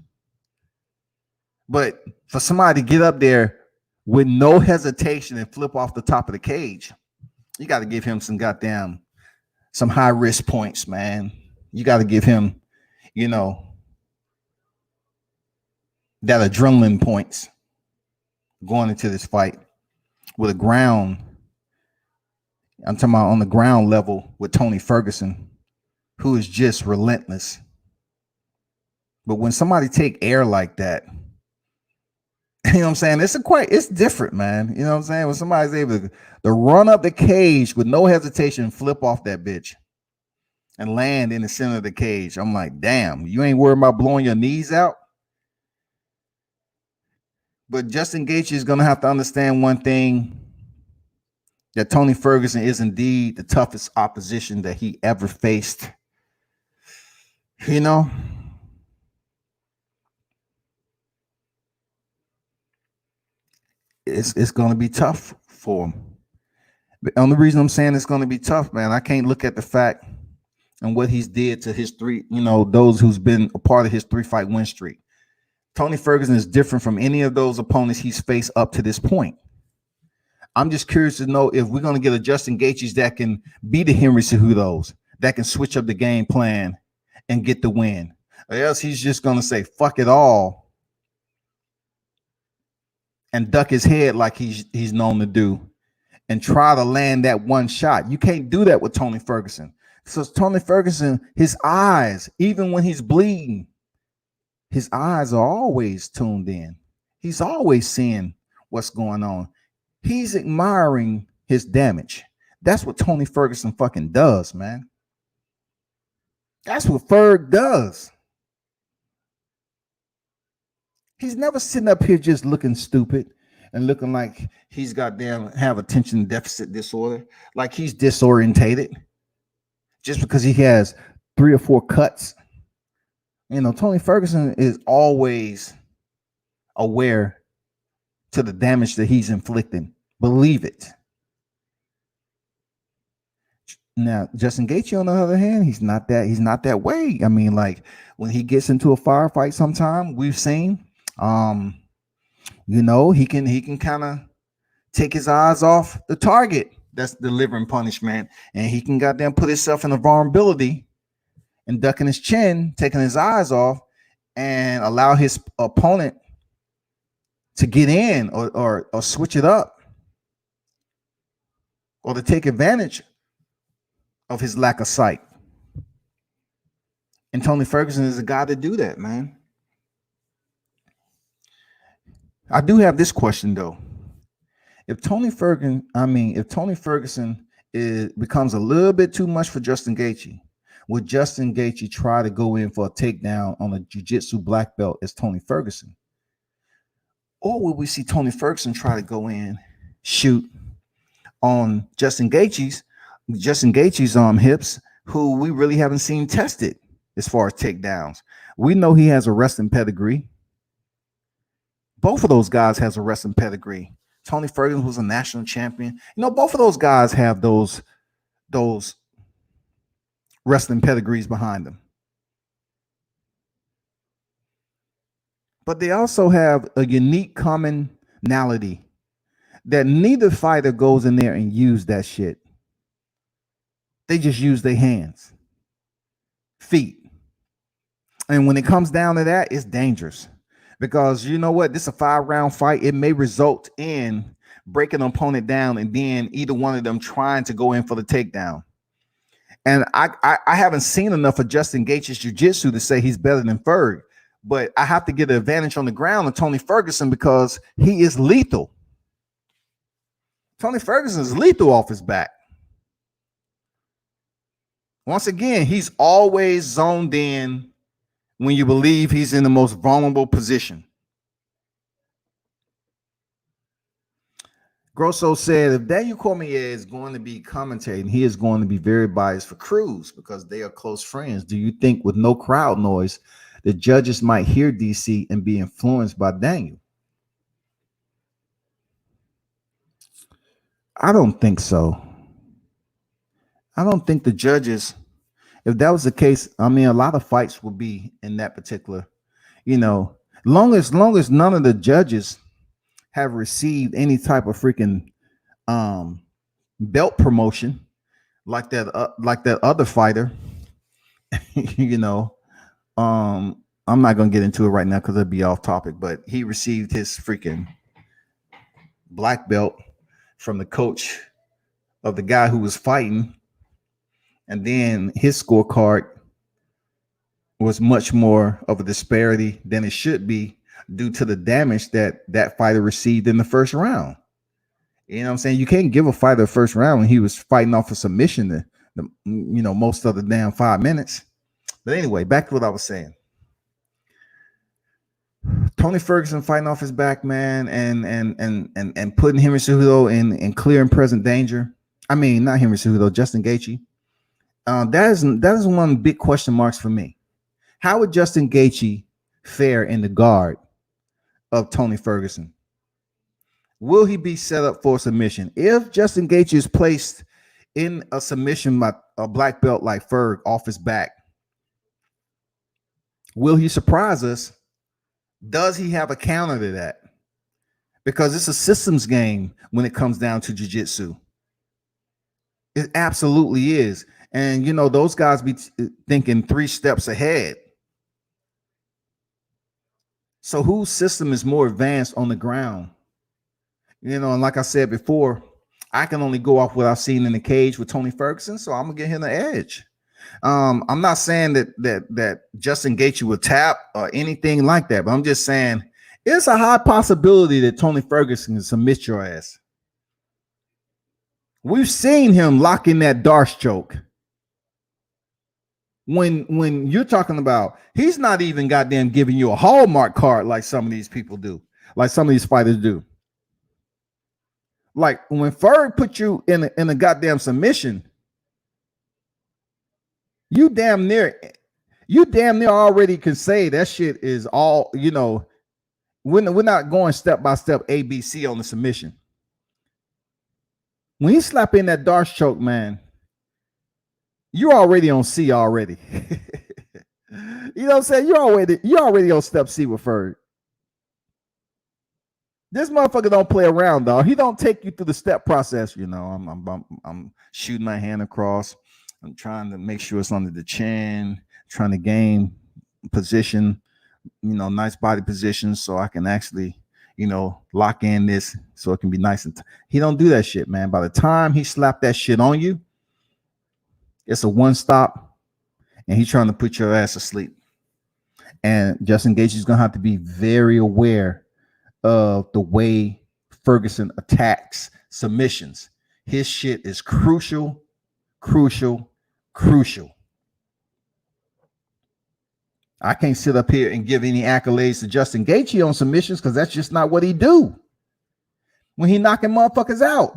But for somebody to get up there with no hesitation and flip off the top of the cage, you got to give him some high risk points, man. You got to give him, you know, that adrenaline points going into this fight with a ground. I'm talking about on the ground level with Tony Ferguson, who is just relentless. But when somebody take air like that, you know what I'm saying? It's different, man. You know what I'm saying? When somebody's able to run up the cage with no hesitation, flip off that bitch and land in the center of the cage. I'm like, damn, you ain't worried about blowing your knees out? But Justin Gaethje is going to have to understand one thing, that Tony Ferguson is indeed the toughest opposition that he ever faced. You know? It's going to be tough for him. The only reason I'm saying it's going to be tough, man, I can't look at the fact and what he's did to his those who's been a part of his 3-fight win streak. Tony Ferguson is different from any of those opponents he's faced up to this point. I'm just curious to know if we're going to get a Justin Gaethje that can be the Henry Cejudos, that can switch up the game plan and get the win. Or else he's just going to say, fuck it all, and duck his head like he's known to do and try to land that one shot. You can't do that with Tony Ferguson. So Tony Ferguson, his eyes, even when he's bleeding, his eyes are always tuned in. He's always seeing what's going on. He's admiring his damage. That's what Tony Ferguson fucking does, man. That's what Ferg does. He's never sitting up here just looking stupid and looking like he's goddamn have attention deficit disorder, like he's disorientated. just because he has 3 or 4 cuts. You know, Tony Ferguson is always aware to the damage that he's inflicting. Believe it. Now, Justin Gaethje, on the other hand, he's not that way. I mean, like when he gets into a firefight, sometime we've seen, you know, he can kind of take his eyes off the target that's delivering punishment, and he can goddamn put himself in a vulnerability and ducking his chin, taking his eyes off, and allow his opponent to get in or switch it up, or to take advantage of his lack of sight. And Tony Ferguson is a guy to do that, man. I do have this question though. If Tony Ferguson becomes a little bit too much for Justin Gaethje, would Justin Gaethje try to go in for a takedown on a jiu-jitsu black belt as Tony Ferguson? Or will we see Tony Ferguson try to go in, shoot on Justin Gaethje's hips, who we really haven't seen tested as far as takedowns? We know he has a wrestling pedigree. Both of those guys has a wrestling pedigree. Tony Ferguson was a national champion. You know, both of those guys have those wrestling pedigrees behind them. But they also have a unique commonality that neither fighter goes in there and use that shit. They just use their hands, feet. And when it comes down to that, it's dangerous. Because you know what? This is a 5-round fight. It may result in breaking an opponent down and then either one of them trying to go in for the takedown. And I haven't seen enough of Justin Gaethje's jiu-jitsu to say he's better than Ferg. But I have to get the advantage on the ground of Tony Ferguson because he is lethal. Tony Ferguson is lethal off his back. Once again, he's always zoned in when you believe he's in the most vulnerable position. Grosso said, if Daniel Cormier is going to be commentating, he is going to be very biased for Cruz because they are close friends. Do you think with no crowd noise, the judges might hear DC and be influenced by Daniel? I don't think so. I don't think the judges, if that was the case, I mean, a lot of fights would be in that particular, you know, long as none of the judges have received any type of freaking belt promotion like that other fighter, you know. I'm not gonna get into it right now because it'll be off topic, but he received his freaking black belt from the coach of the guy who was fighting, and then his scorecard was much more of a disparity than it should be due to the damage that fighter received in the first round. You know what I'm saying? You can't give a fighter a first round when he was fighting off a submission most of the damn 5 minutes. But anyway, back to what I was saying. Tony Ferguson fighting off his back, man, and putting Henry Cejudo in clear and present danger. I mean, not Henry Cejudo, Justin Gaethje. That is one of the big question marks for me. How would Justin Gaethje fare in the guard of Tony Ferguson? Will he be set up for submission? If Justin Gaethje is placed in a submission by a black belt like Ferg off his back, will he surprise us? Does he have a counter to that? Because it's a systems game when it comes down to jiu-jitsu. It absolutely is. And, you know, those guys be thinking 3 steps ahead. So whose system is more advanced on the ground? You know, and like I said before, I can only go off what I've seen in the cage with Tony Ferguson, so I'm going to get him the edge. I'm not saying that Justin Gaethje will tap or anything like that, but I'm just saying it's a high possibility that Tony Ferguson can submit your ass. We've seen him lock in that Darce choke. When you're talking about, he's not even goddamn giving you a Hallmark card like some of these people do, like some of these fighters do. Like when Ferg put you in a goddamn submission, You damn near already can say that shit is all, we're not going step by step ABC on the submission. When he slap in that Darce choke, man, you're already on C already. You know what I'm saying? You're already on step C with Ferg. This motherfucker don't play around, dog. He don't take you through the step process. I'm shooting my hand across. I'm trying to make sure it's under the chin, trying to gain position, nice body position so I can actually, lock in this so it can be nice. He don't do that shit, man. By the time he slapped that shit on you, it's a one stop and he's trying to put your ass asleep. And Justin Gaethje is going to have to be very aware of the way Ferguson attacks submissions. His shit is crucial. I can't sit up here and give any accolades to Justin Gaethje on submissions because that's just not what he do when he knocking motherfuckers out.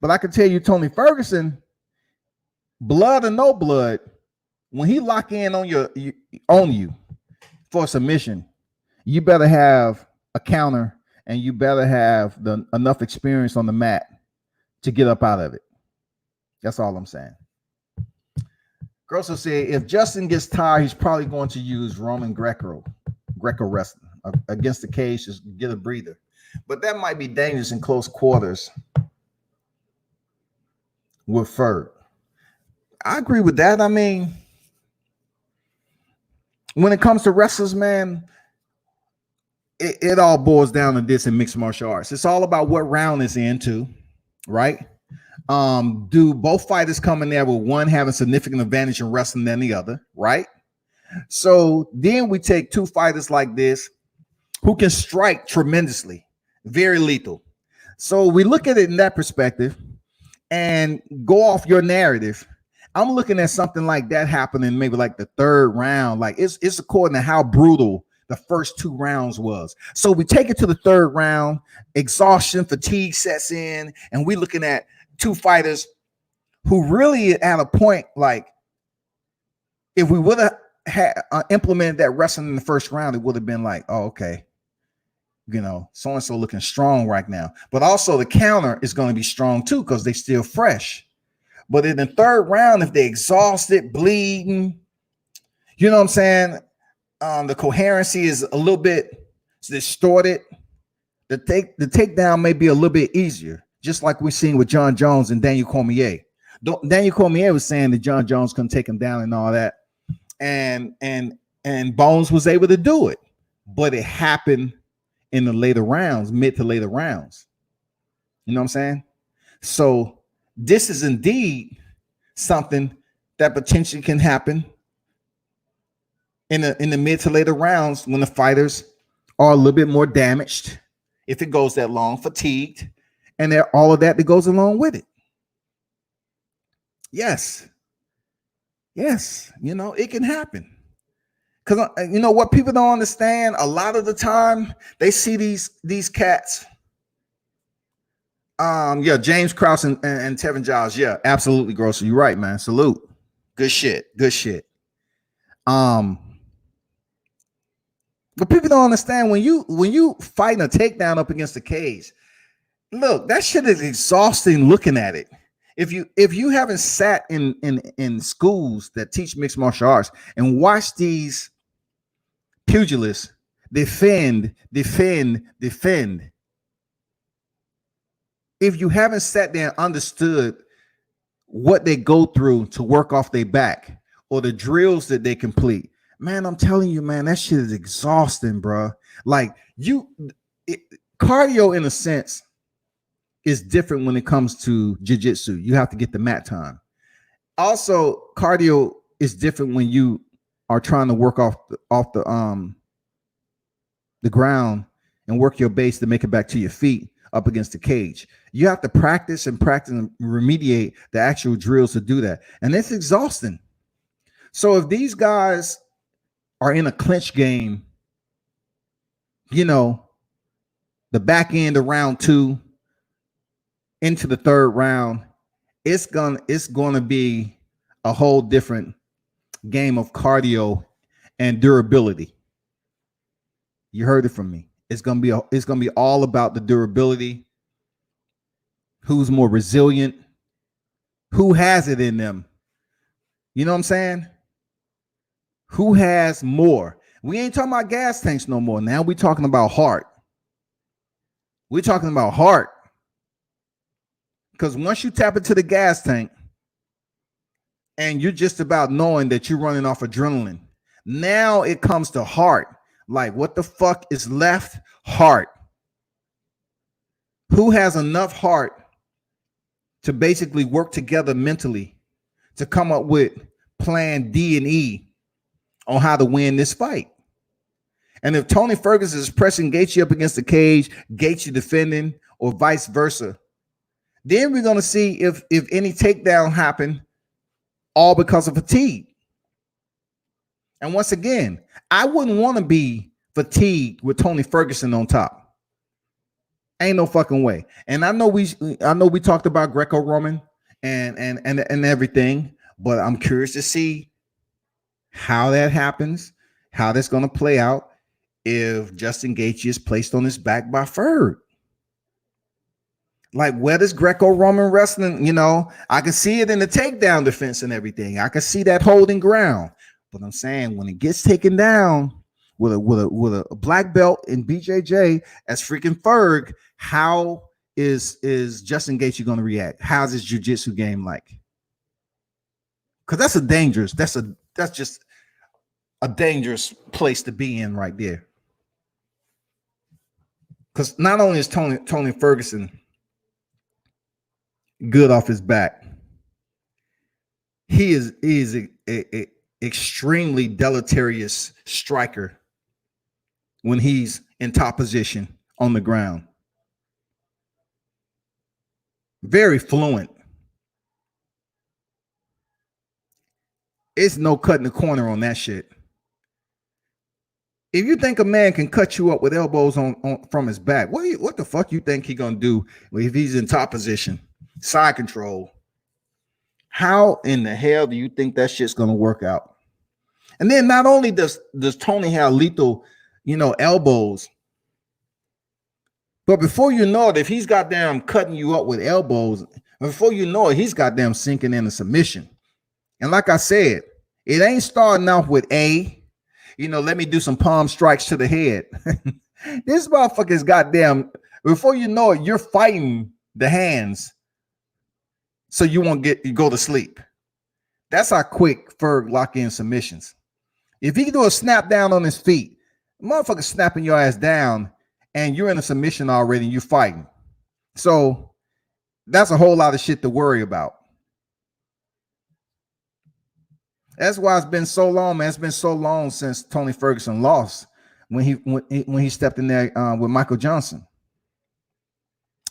But I can tell you, Tony Ferguson, blood or no blood, when he lock in on you for a submission, you better have a counter and you better have enough experience on the mat to get up out of it. That's all I'm saying. Grosso said if Justin gets tired, he's probably going to use Roman Greco wrestling against the cage, just get a breather. But that might be dangerous in close quarters with Ferg. I agree with that. I mean, when it comes to wrestlers, man, it all boils down to this in mixed martial arts. It's all about what round it's into, right? Do both fighters come in there with one having significant advantage in wrestling than the other, right? So then we take two fighters like this who can strike tremendously, very lethal. So we look at it in that perspective and go off your narrative. I'm looking at something like that happening maybe like the third round. Like it's according to how brutal the first two rounds was. So we take it to the third round, exhaustion, fatigue sets in, and we're looking at two fighters who really at a point, like if we would have implemented that wrestling in the first round, it would have been like, oh, okay, so-and-so looking strong right now. But also the counter is going to be strong too because they're still fresh. But in the third round, if they're exhausted, bleeding, you know what I'm saying? The coherency is a little bit distorted. The takedown may be a little bit easier, just like we're seeing with John Jones and Daniel Cormier. Daniel Cormier was saying that John Jones couldn't take him down and all that, and Bones was able to do it, but it happened in the later rounds, mid to later rounds. You know what I'm saying? So this is indeed something that potentially can happen in the mid to later rounds when the fighters are a little bit more damaged, if it goes that long, fatigued, and all of that goes along with it. Yes, it can happen. Because what people don't understand, a lot of the time they see these cats. James Krause and Tevin Giles. Yeah, absolutely, Grosser. You're right, man. Salute. Good shit. But people don't understand when you fighting a takedown up against the cage. Look, that shit is exhausting looking at it. If you haven't sat in schools that teach mixed martial arts and watch these pugilists defend. If you haven't sat there and understood what they go through to work off their back or the drills that they complete, man, I'm telling you, man, that shit is exhausting, bro. Like cardio in a sense is different when it comes to jiu-jitsu. You have to get the mat time. Also, cardio is different when you are trying to work off the ground and work your base to make it back to your feet up against the cage. You have to practice and remediate the actual drills to do that. And it's exhausting. So if these guys are in a clinch game, the back end of round 2 into the third round, it's gonna be a whole different game of cardio and durability. You heard it from me. It's gonna be all about the durability. Who's more resilient? Who has it in them? You know what I'm saying? Who has more? We ain't talking about gas tanks no more. Now we're talking about heart. We're talking about heart. Because once you tap into the gas tank and you're just about knowing that you're running off adrenaline, now it comes to heart. Like, what the fuck is left? Heart. Who has enough heart to basically work together mentally to come up with plan D and E on how to win this fight? And if Tony Ferguson is pressing Gaethje up against the cage, Gaethje defending, or vice versa, then we're going to see if any takedown happen, all because of fatigue. And once again, I wouldn't want to be fatigued with Tony Ferguson on top. Ain't no fucking way. And I know we talked about Greco-Roman and everything, but I'm curious to see how that happens, how that's going to play out if Justin Gaethje is placed on his back by Ferg. Like, where does Greco-Roman wrestling, I can see it in the takedown defense and everything. I can see that holding ground. But I'm saying when it gets taken down with a black belt in BJJ as freaking Ferg, how is Justin Gaethje going to react? How's his jiu-jitsu game like? Because that's just a dangerous place to be in right there. Because not only is Tony Ferguson good off his back, he is a extremely deleterious striker when he's in top position on the ground. Very fluent. It's no cutting the corner on that shit. If you think a man can cut you up with elbows on from his back, what the fuck you think he gonna do if he's in top position, side control? How in the hell do you think that shit's gonna work out? And then not only does Tony have lethal, elbows, but before you know it, if he's goddamn cutting you up with elbows, before you know it, he's goddamn sinking in a submission. And like I said, it ain't starting off with let me do some palm strikes to the head. This motherfucker's goddamn, before you know it, you're fighting the hands so you won't go to sleep. That's how quick Ferg lock in submissions. If he can do a snap down on his feet, the motherfucker snapping your ass down and you're in a submission already and you're fighting. So that's a whole lot of shit to worry about. That's why it's been so long, man. It's been so long since Tony Ferguson lost when he stepped in there with Michael Johnson.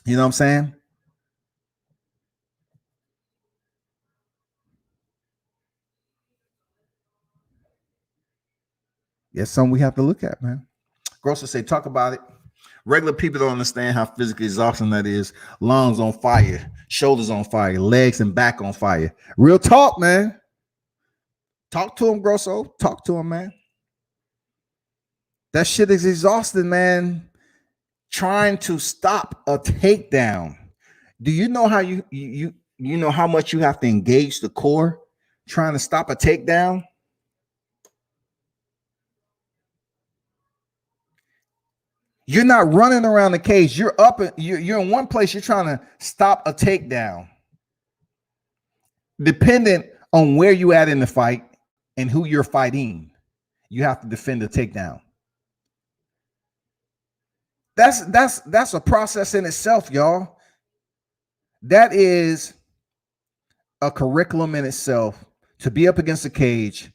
You know what I'm saying? That's something we have to look at, man. Grosser say, talk about it. Regular people don't understand how physically exhausting that is. Lungs on fire, shoulders on fire, legs and back on fire. Real talk, man. Talk to him, Grosso. Talk to him, man. That shit is exhausting, man. Trying to stop a takedown. Do you know how you know how much you have to engage the core trying to stop a takedown? You're not running around the cage. You're in one place. You're trying to stop a takedown. Dependent on where you at in the fight and who you're fighting, you have to defend the takedown. That's a process in itself, y'all. That is a curriculum in itself to be up against the cage,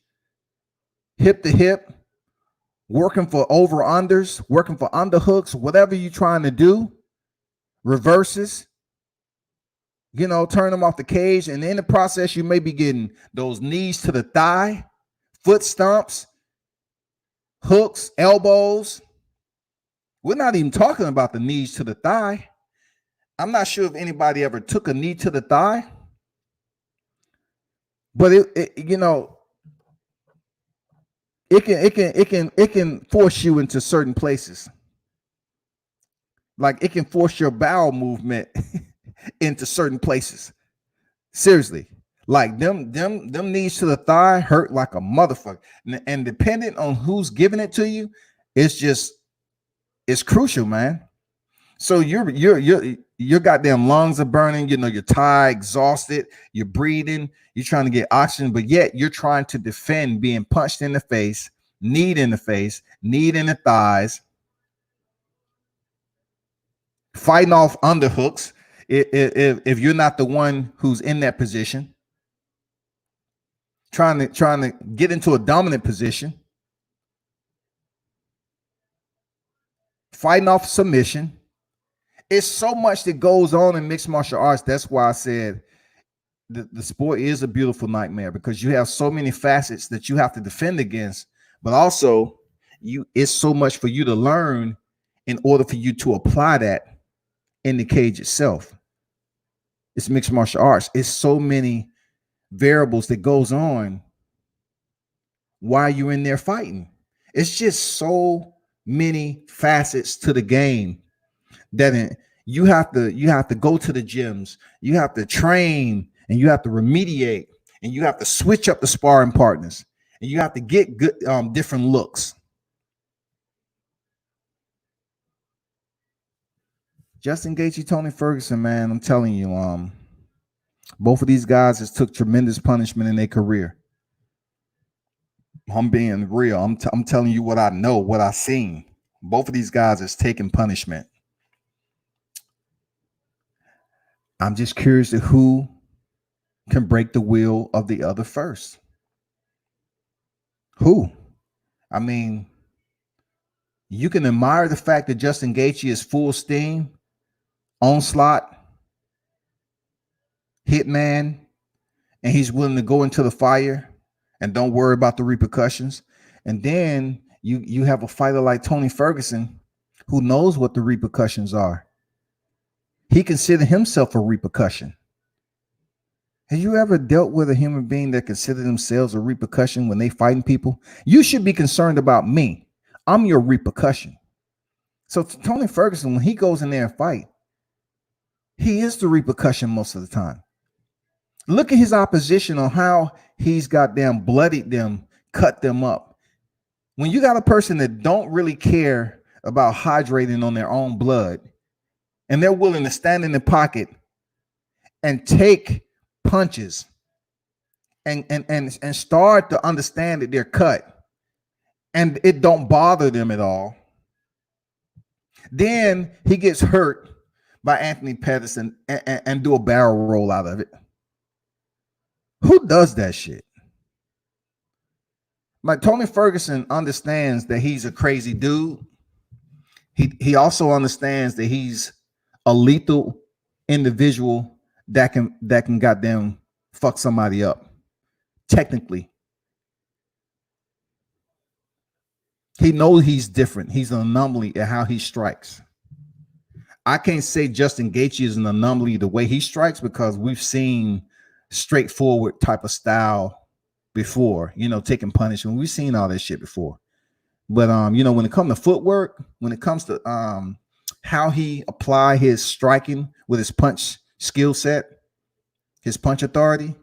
hip to hip, working for over-unders, working for underhooks, whatever you're trying to do, reverses, turn them off the cage. And in the process, you may be getting those knees to the thigh, foot stomps, hooks, elbows. We're not even talking about the knees to the thigh. I'm not sure if anybody ever took a knee to the thigh. But it can force you into certain places. Like it can force your bowel movement into certain places. Seriously. Like them knees to the thigh hurt like a motherfucker. And depending on who's giving it to you, it's crucial, man. So your goddamn lungs are burning, you're tired, exhausted, you're breathing, you're trying to get oxygen, but yet you're trying to defend being punched in the face, knee in the face, knee in the thighs, fighting off underhooks if you're not the one who's in that position, trying to get into a dominant position, fighting off submission. It's so much that goes on in mixed martial arts. That's why I said the sport is a beautiful nightmare, because you have so many facets that you have to defend against, but also it's so much for you to learn in order for you to apply that in the cage itself. It's mixed martial arts. It's so many variables that goes on while you're in there fighting. It's just so many facets to the game that you have to go to the gyms, you have to train, and you have to remediate, and you have to switch up the sparring partners, and you have to get good different looks. Justin Gaethje, Tony Ferguson, man, I'm telling you, both of these guys has took tremendous punishment in their career. I'm being real. I'm telling you what I know, what I've seen. Both of these guys has taken punishment. I'm just curious to who can break the will of the other first. Who? I mean, you can admire the fact that Justin Gaethje is full steam, onslaught, hitman, and he's willing to go into the fire and don't worry about the repercussions. And then you have a fighter like Tony Ferguson who knows what the repercussions are. He considered himself a repercussion. Have you ever dealt with a human being that considered themselves a repercussion when they fighting people? You should be concerned about me. I'm your repercussion. So Tony Ferguson, when he goes in there and fight, he is the repercussion most of the time. Look at his opposition on how he's goddamn bloodied them, cut them up. When you got a person that don't really care about hydrating on their own blood, and they're willing to stand in the pocket and take punches and start to understand that they're cut and it don't bother them at all, then he gets hurt by Anthony Pattis and do a barrel roll out of it. Who does that shit? Like, Tony Ferguson understands that he's a crazy dude. He also understands that he's a lethal individual that can goddamn fuck somebody up. Technically, he knows he's different. He's an anomaly at how he strikes. I can't say Justin Gaethje is an anomaly the way he strikes, because we've seen straightforward type of style before, taking punishment. We've seen all this shit before. But when it comes to footwork, when it comes to how he apply his striking with his punch skill set, his punch authority,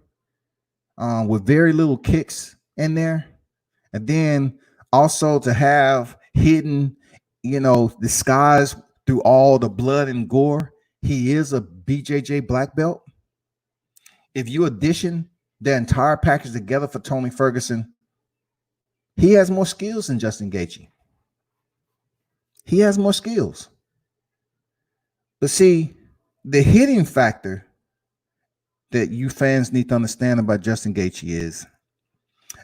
with very little kicks in there, and then also to have hidden, disguise through all the blood and gore, he is a BJJ black belt. If you addition the entire package together for Tony Ferguson, he has more skills than Justin Gaethje. He has more skills. But see, the hitting factor that you fans need to understand about Justin Gaethje is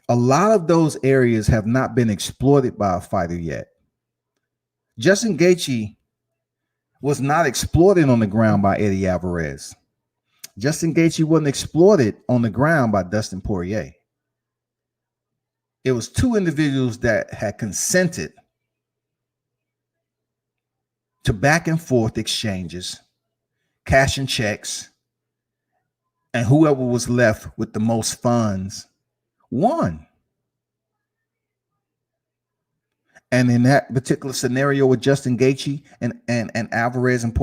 a lot of those areas have not been exploited by a fighter yet. Justin Gaethje was not exploited on the ground by Eddie Alvarez. Justin Gaethje wasn't exploited on the ground by Dustin Poirier. It was two individuals that had consented to back and forth exchanges, cashing checks, And whoever was left with the most funds won. And in that particular scenario with Justin Gaethje and Alvarez and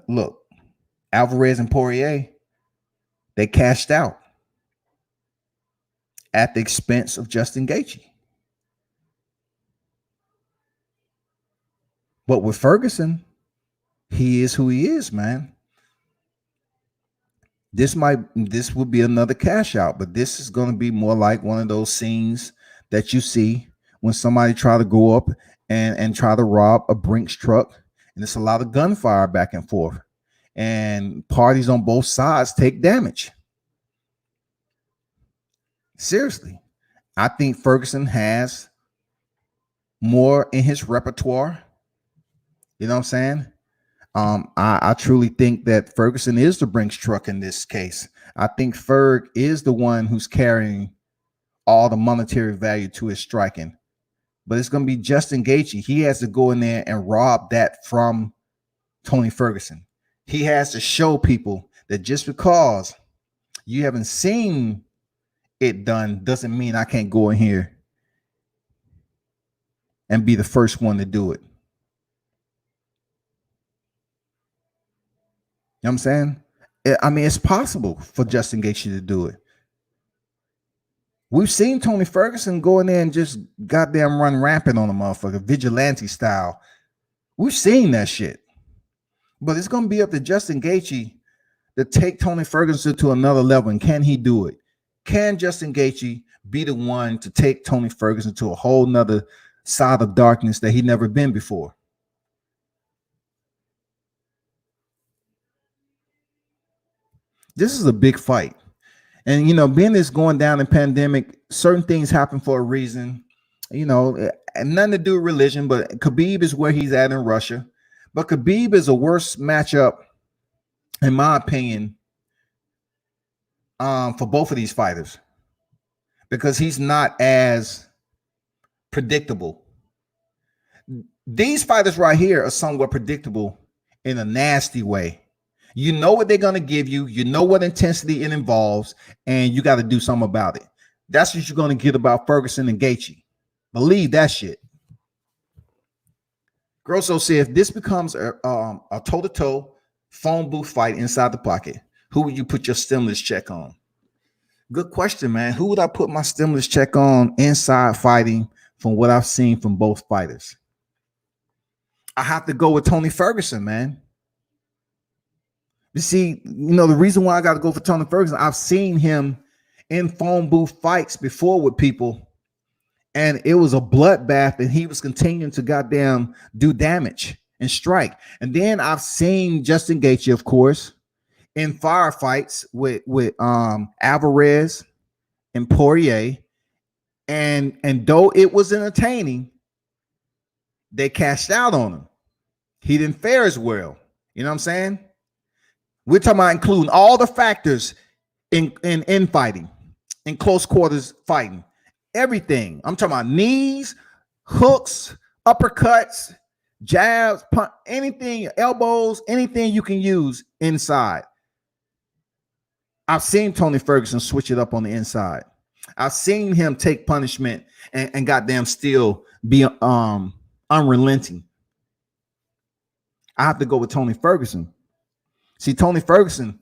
look, Alvarez and Poirier, they cashed out at the expense of Justin Gaethje. But with Ferguson, he is who he is, man. This would be another cash out, but this is going to be more like one of those scenes that you see when somebody try to go up and try to rob a Brinks truck, and it's a lot of gunfire back and forth, and parties on both sides take damage. Seriously, I think Ferguson has more in his repertoire. You know what I'm saying? I truly think that Ferguson is the Brinks truck in this case. I think Ferg is the one who's carrying all the monetary value to his striking. But it's going to be Justin Gaethje. He has to go in there and rob that from Tony Ferguson. He has to show people that just because you haven't seen it done doesn't mean I can't go in here and be the first one to do it. You know what I'm saying? I mean, it's possible for Justin Gaethje to do it. We've seen Tony Ferguson go in there and just goddamn run rampant on a motherfucker, vigilante style. We've seen that shit. But it's going to be up to Justin Gaethje to take Tony Ferguson to another level. And can he do it? Can Justin Gaethje be the one to take Tony Ferguson to a whole nother side of darkness that he'd never been before? This is a big fight. And, you know, being this going down in pandemic, certain things happen for a reason, you know, and nothing to do with religion, but Khabib is where he's at in Russia. But Khabib is a worse matchup, in my opinion, for both of these fighters, because he's not as predictable. These fighters right here are somewhat predictable in a nasty way. You know what they're going to give you. You know what intensity it involves, and you got to do something about it. That's what you're going to get about Ferguson and Gaethje. Believe that shit. Grosso said, if this becomes a toe-to-toe phone booth fight inside the pocket, who would you put your stimulus check on? Good question, man. Who would I put my stimulus check on inside fighting from what I've seen from both fighters? I have to go with Tony Ferguson, man. You see, you know, the reason why I got to go for Tony Ferguson, I've seen him in phone booth fights before with people, and it was a bloodbath, and he was continuing to goddamn do damage and strike. And then I've seen Justin Gaethje, of course, in firefights with Alvarez and Poirier, and though it was entertaining, they cashed out on him. He didn't fare as well. You know what I'm saying? We're talking about including all the factors in fighting, in close quarters fighting, everything. I'm talking about knees, hooks, uppercuts, jabs, punch, anything, elbows, anything you can use inside. I've seen Tony Ferguson switch it up on the inside. I've seen him take punishment and goddamn still be unrelenting. I have to go with Tony Ferguson. See, Tony Ferguson,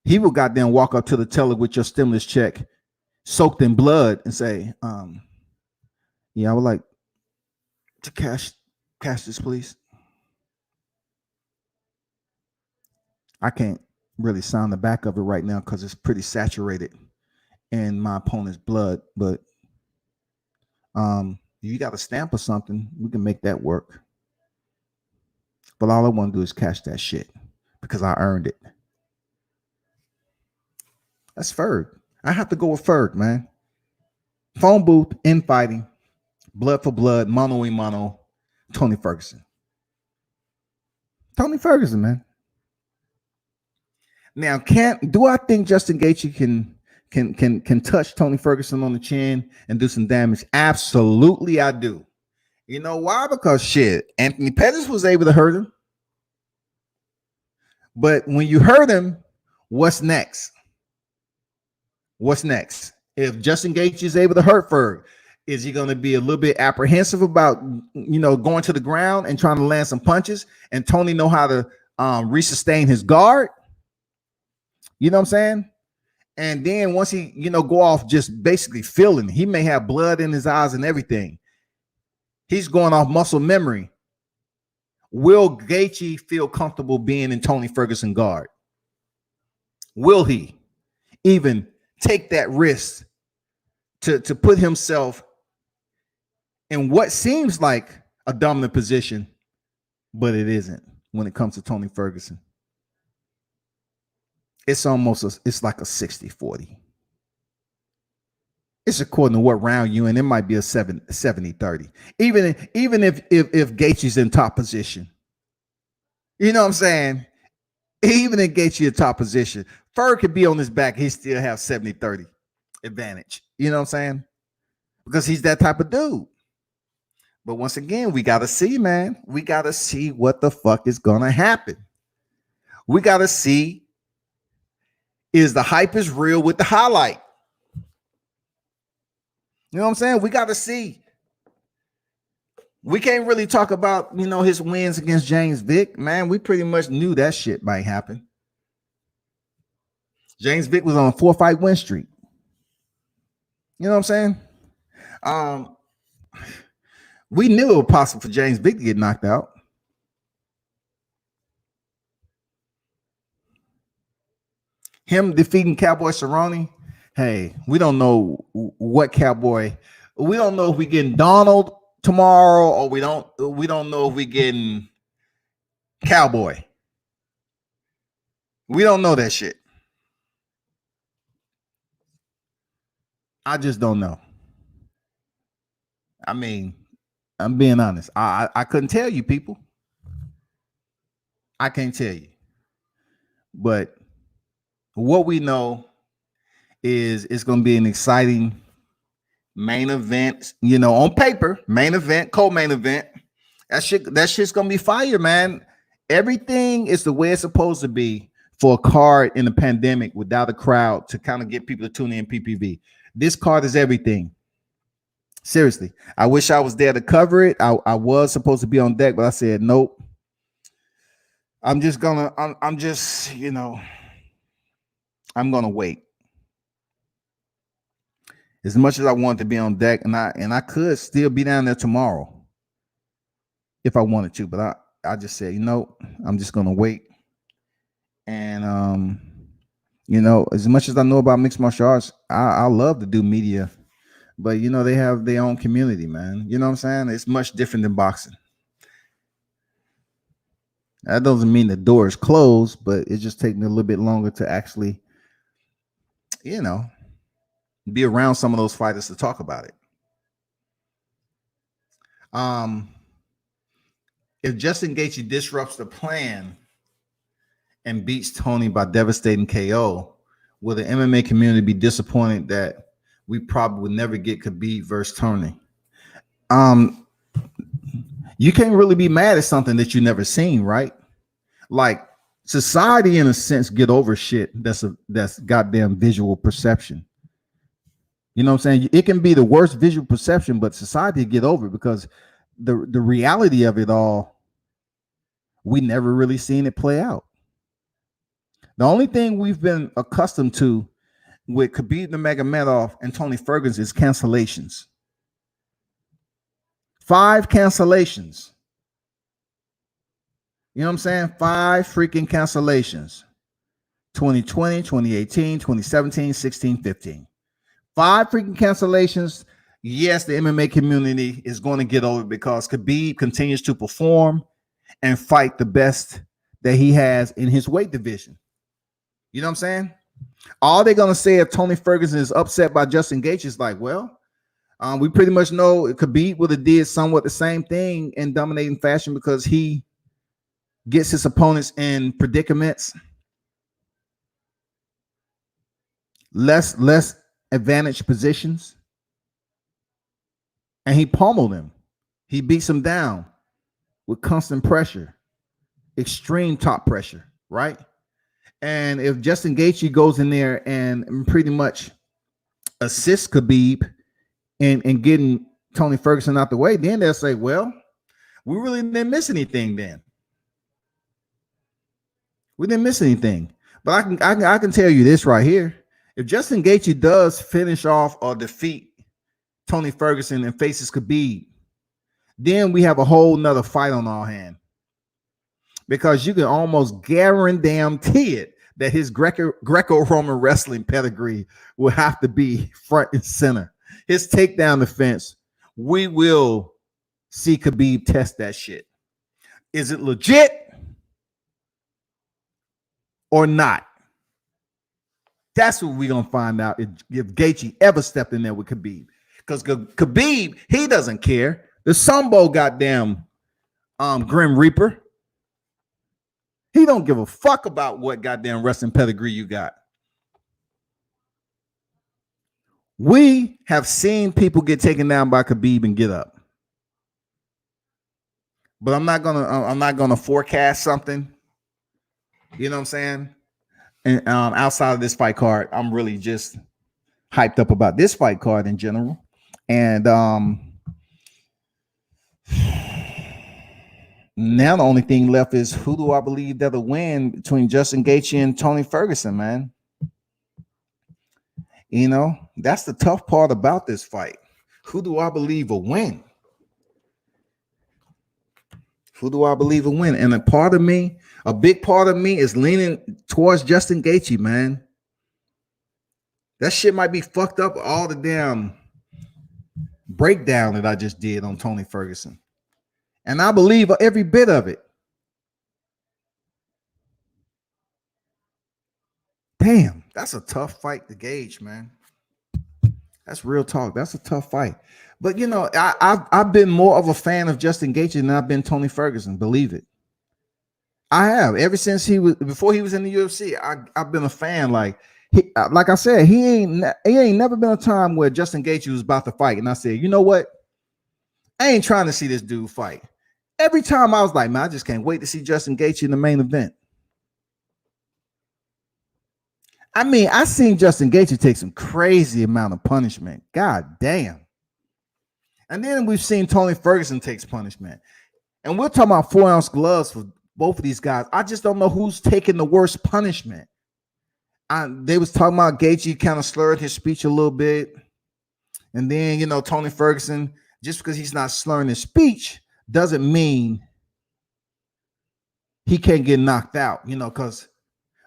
he will goddamn walk up to the teller with your stimulus check soaked in blood and say, yeah, I would like to cash this, please. I can't really sound the back of it right now because it's pretty saturated in my opponent's blood, but you got a stamp or something, we can make that work. But all I want to do is cash that shit, because I earned it. That's Ferg. I have to go with Ferg, man. Phone booth, infighting, blood for blood, mano a mano, Tony Ferguson. Tony Ferguson, man. Now, do I think Justin Gaethje can touch Tony Ferguson on the chin and do some damage? Absolutely, I do. You know why? Because shit, Anthony Pettis was able to hurt him. But when you hurt him What's next? What's next? If Justin Gaethje is able to hurt Ferg, is he going to be a little bit apprehensive about, going to the ground and trying to land some punches? And Tony know how to resustain his guard. You know what I'm saying? And then once he, go off just basically feeling, he may have blood in his eyes and everything. He's going off muscle memory. Will Gaethje feel comfortable being in Tony Ferguson guard? Will he even take that risk to put himself in what seems like a dominant position, but it isn't when it comes to Tony Ferguson? It's it's like a 60-40. It's according to what round you in. It might be a 70-30. Even if Gaethje's in top position. You know what I'm saying? Even if Gaethje in top position, Ferg could be on his back. He still have 70-30 advantage. You know what I'm saying? Because he's that type of dude. But once again, we got to see, man. We got to see what the fuck is going to happen. We got to see, is the hype is real with the highlight? You know what I'm saying? We got to see. We can't really talk about, his wins against James Vick. Man, we pretty much knew that shit might happen. James Vick was on a 4-fight win streak. You know what I'm saying? We knew it was possible for James Vick to get knocked out. Him defeating Cowboy Cerrone. Hey, we don't know what Cowboy. We don't know if we getting Donald tomorrow, or we don't know if we getting Cowboy. We don't know that shit. I just don't know. I mean, I'm being honest. I couldn't tell you, people. I can't tell you. But what we know is it's going to be an exciting main event, on paper, main event, co-main event. That shit's going to be fire, man. Everything is the way it's supposed to be for a card in a pandemic without a crowd to kind of get people to tune in PPV. This card is everything. Seriously. I wish I was there to cover it. I was supposed to be on deck, but I said, nope. I'm going to wait. As much as I want to be on deck, and I could still be down there tomorrow if I wanted to, but I just said, I'm just going to wait. And, as much as I know about mixed martial arts, I love to do media, but, they have their own community, man. You know what I'm saying? It's much different than boxing. That doesn't mean the door is closed, but it just takes me a little bit longer to actually, be around some of those fighters to talk about it. If Justin Gaethje disrupts the plan and beats Tony by devastating KO, will the MMA community be disappointed that we probably would never get Khabib versus Tony? You can't really be mad at something that you never seen, right? Like, society, in a sense, get over shit that's goddamn visual perception. You know what I'm saying? It can be the worst visual perception, but society get over it because the reality of it all, we never really seen it play out. The only thing we've been accustomed to with Khabib Nurmagomedov and Tony Ferguson is cancellations. 5 cancellations. You know what I'm saying? 5 freaking cancellations. 2020, 2018, 2017, 16, 15. 5 freaking cancellations. Yes, the MMA community is going to get over it because Khabib continues to perform and fight the best that he has in his weight division. You know what I'm saying? All they're going to say if Tony Ferguson is upset by Justin Gaethje is like, well, we pretty much know Khabib would have did somewhat the same thing in dominating fashion because he gets his opponents in predicaments, less advantage positions, and he pummeled him. He beats him down with constant pressure, extreme top pressure, right? And if Justin Gaethje goes in there and pretty much assists Khabib in getting Tony Ferguson out the way, then they'll say, well, we really didn't miss anything then. We didn't miss anything. But I can tell you this right here. If Justin Gaethje does finish off or defeat Tony Ferguson and faces Khabib, then we have a whole nother fight on our hand. Because you can almost guarantee it that his Greco-Roman wrestling pedigree will have to be front and center. His takedown defense, we will see Khabib test that shit. Is it legit or not? That's what we're going to find out if Gaethje ever stepped in there with Khabib. Because Khabib, he doesn't care. The Sambo goddamn Grim Reaper. He don't give a fuck about what goddamn wrestling pedigree you got. We have seen people get taken down by Khabib and get up. But I'm not gonna forecast something. You know what I'm saying? And outside of this fight card, I'm really just hyped up about this fight card in general. And now the only thing left is who do I believe that'll win between Justin Gaethje and Tony Ferguson, man. You know, that's the tough part about this fight. Who do I believe will win? Who do I believe will win? And a big part of me is leaning towards Justin Gaethje, man. That shit might be fucked up, all the damn breakdown that I just did on Tony Ferguson. And I believe every bit of it. Damn, that's a tough fight to gauge, man. That's real talk. That's a tough fight. But, you know, I've been more of a fan of Justin Gaethje than I've been Tony Ferguson. Believe it. I have. Ever since before he was in the UFC, I've been a fan. Like I said, he ain't never been a time where Justin Gaethje was about to fight. And I said, you know what? I ain't trying to see this dude fight. Every time I was like, man, I just can't wait to see Justin Gaethje in the main event. I mean, I seen Justin Gaethje take some crazy amount of punishment. God damn. And then we've seen Tony Ferguson takes punishment. And we're talking about 4-ounce gloves for both of these guys. I just don't know who's taking the worst punishment. They was talking about Gaethje kind of slurred his speech a little bit. And then, you know, Tony Ferguson, just because he's not slurring his speech doesn't mean he can't get knocked out, you know, because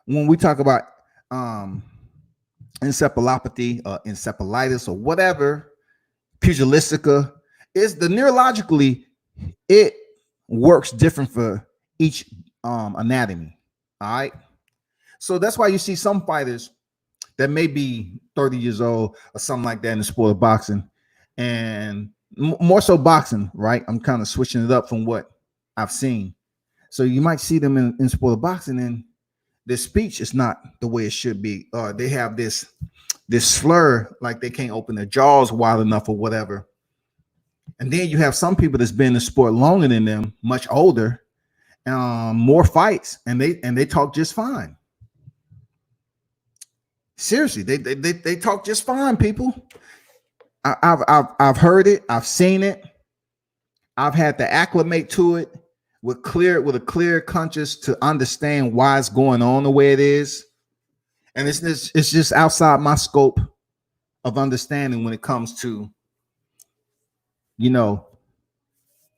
when we talk about encephalopathy or encephalitis or whatever, pugilistica, is the neurologically, it works different for each anatomy. All right. So that's why you see some fighters that may be 30 years old or something like that in the sport of boxing, and more so boxing, right? I'm kind of switching it up from what I've seen. So you might see them in sport of boxing and their speech is not the way it should be. They have this slur, like they can't open their jaws wide enough or whatever. And then you have some people that's been in the sport longer than them, much older, more fights, and they talk just fine. Seriously, they talk just fine, people. I've heard it, I've seen it, I've had to acclimate to it with a clear conscience to understand why it's going on the way it is. And it's just outside my scope of understanding when it comes to, you know,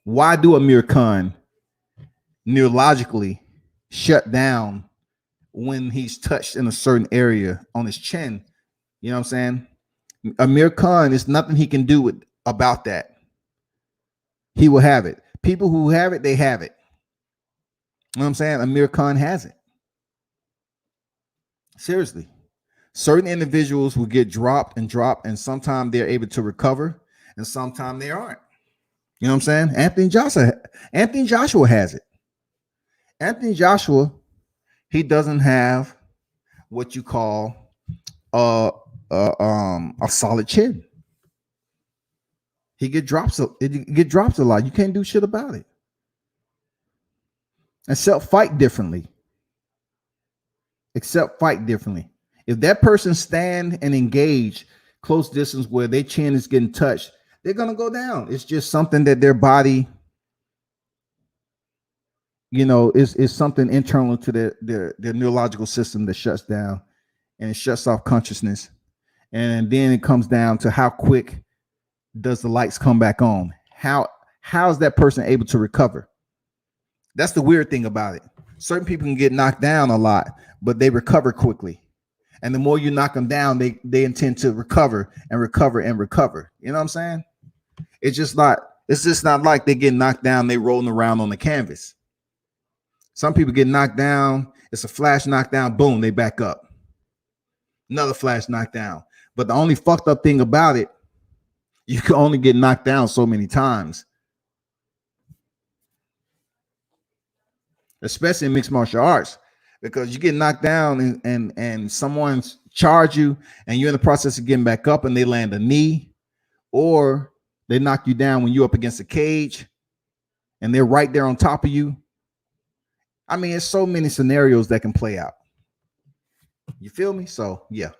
why do Amir Khan neurologically shut down when he's touched in a certain area on his chin? You know what I'm saying? Amir Khan, there's nothing he can do about that. He will have it. People who have it, they have it. You know what I'm saying? Amir Khan has it. Seriously. Certain individuals will get dropped, and sometimes they're able to recover, and sometimes they aren't. You know what I'm saying? Anthony Joshua has it. Anthony Joshua, he doesn't have what you call a solid chin. He get drops a lot. You can't do shit about it. And fight differently. except fight differently. If that person stand and engage close distance where their chin is getting touched, they're gonna go down. It's just something that their body, is something internal to their neurological system that shuts down and it shuts off consciousness. And then it comes down to how quick does the lights come back on? How is that person able to recover? That's the weird thing about it. Certain people can get knocked down a lot, but they recover quickly. And the more you knock them down, they intend to recover and recover and recover. You know what I'm saying? It's just not like they get knocked down, they rolling around on the canvas. Some people get knocked down, it's a flash knockdown, boom, they back up. Another flash knockdown. But the only fucked up thing about it, you can only get knocked down so many times. Especially in mixed martial arts, because you get knocked down and someone's charge you and you're in the process of getting back up and they land a knee, or they knock you down when you're up against a cage and they're right there on top of you. I mean, it's so many scenarios that can play out. You feel me? So yeah.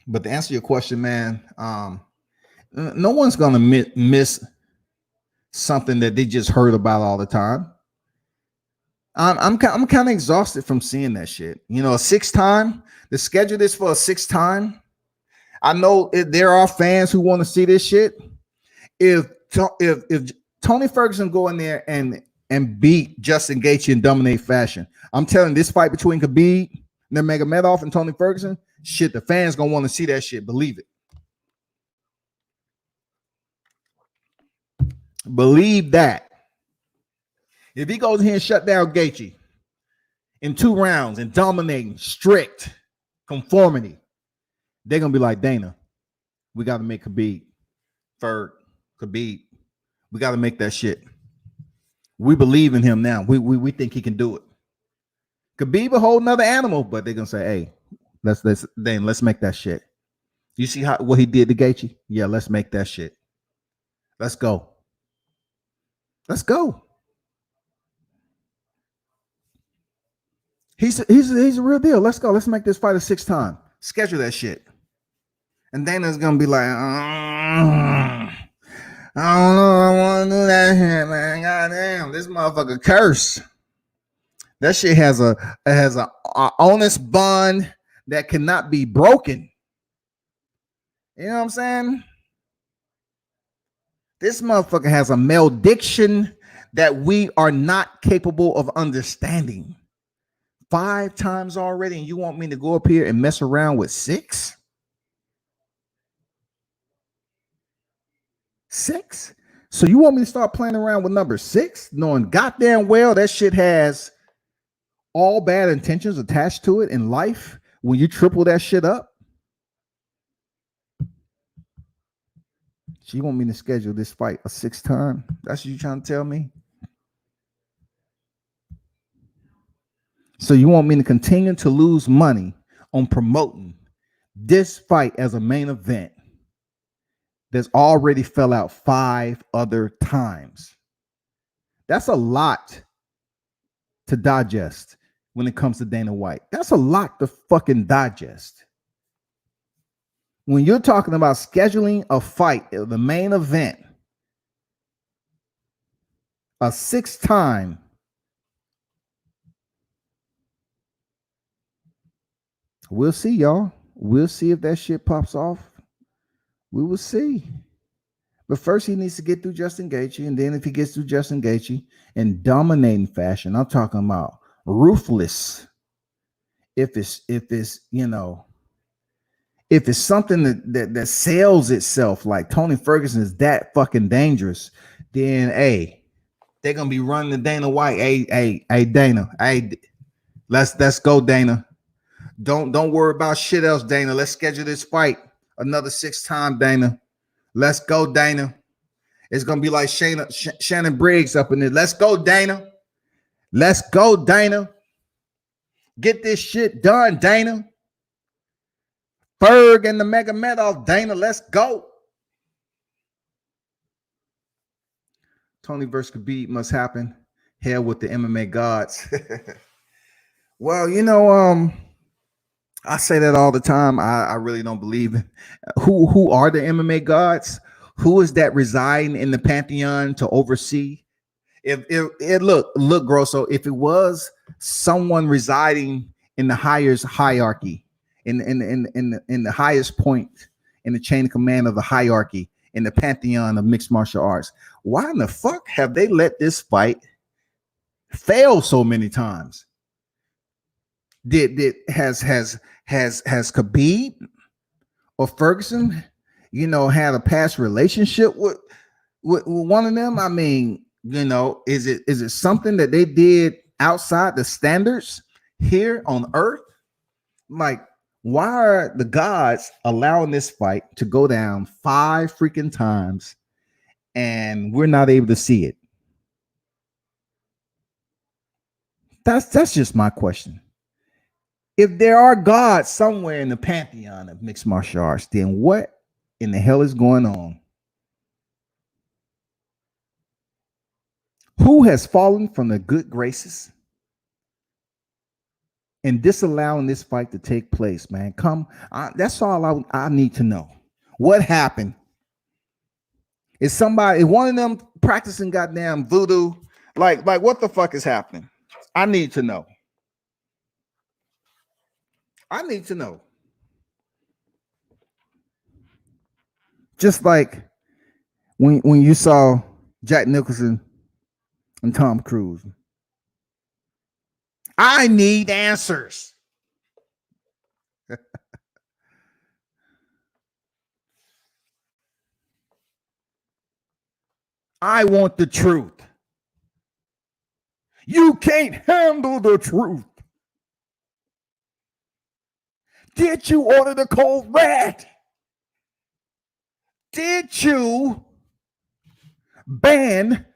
But to answer your question, man, no one's gonna miss something that they just heard about all the time. I'm kind of exhausted from seeing that shit. A 6th time. The schedule is for a 6th time. I know there are fans who want to see this shit. If Tony Ferguson go in there and beat Justin Gaethje in dominate fashion, I'm telling you, this fight between Khabib, Nurmagomedov, and Tony Ferguson, shit, the fans gonna want to see that shit. Believe it. Believe that. If he goes here and shut down Gaethje in 2 rounds and dominating strict conformity, they're gonna be like, Dana, we got to make Khabib. We got to make that shit. We believe in him now. We think he can do it. Khabib a whole nother animal, but they're gonna say, hey, let's make that shit. You see what he did to Gaethje? Yeah, let's make that shit. Let's go. Let's go. He's a real deal. Let's go. Let's make this fight a 6th time. Schedule that shit. And Dana's gonna be like, I don't know. I want to do that shit, man. Goddamn, this motherfucker curse. That shit has a honest bond that cannot be broken. You know what I'm saying? This motherfucker has a malediction that we are not capable of understanding. 5 times already, and you want me to go up here and mess around with 6? 6? So you want me to start playing around with number 6, knowing goddamn well that shit has all bad intentions attached to it in life when you triple that shit up? So you want me to schedule this fight a 6th time? That's what you trying to tell me? So you want me to continue to lose money on promoting this fight as a main event that's already fell out 5 other times? That's a lot to digest when it comes to Dana White. That's a lot to fucking digest. When you're talking about scheduling a fight, the main event, a 6th time, we'll see, y'all. We'll see if that shit pops off. We will see. But first, he needs to get through Justin Gaethje, and then if he gets through Justin Gaethje in dominating fashion, I'm talking about ruthless. If it's something that sells itself, like Tony Ferguson is that fucking dangerous, then hey, they're gonna be running to Dana White. Hey, Dana. Hey, let's go, Dana. Don't worry about shit else, Dana. Let's schedule this fight another 6th time, Dana. Let's go, Dana. It's gonna be like Shannon Briggs up in there. Let's go, Dana. Let's go, Dana. Get this shit done, Dana. Ferg and the Nurmagomedov, Dana. Let's go. Tony versus Khabib must happen. Hell with the MMA gods. Well, I say that all the time. I really don't believe in who are the MMA gods? Who is that residing in the pantheon to oversee? If it look Grosso, if it was someone residing in the highest hierarchy, in the highest point in the chain of command of the hierarchy in the pantheon of mixed martial arts, why in the fuck have they let this fight fail so many times? Has Khabib or Ferguson, had a past relationship with one of them? I mean, is it something that they did outside the standards here on Earth? Like, why are the gods allowing this fight to go down 5 freaking times and we're not able to see it? That's just my question. If there are gods somewhere in the pantheon of mixed martial arts, then what in the hell is going on? Who has fallen from the good graces and disallowing this fight to take place, man? That's all I need to know. What happened? Is one of them practicing goddamn voodoo? Like what the fuck is happening? I need to know. Just like when you saw Jack Nicholson and Tom Cruise. I need answers. I want the truth. You can't handle the truth. Did you order the cold red? Did you ban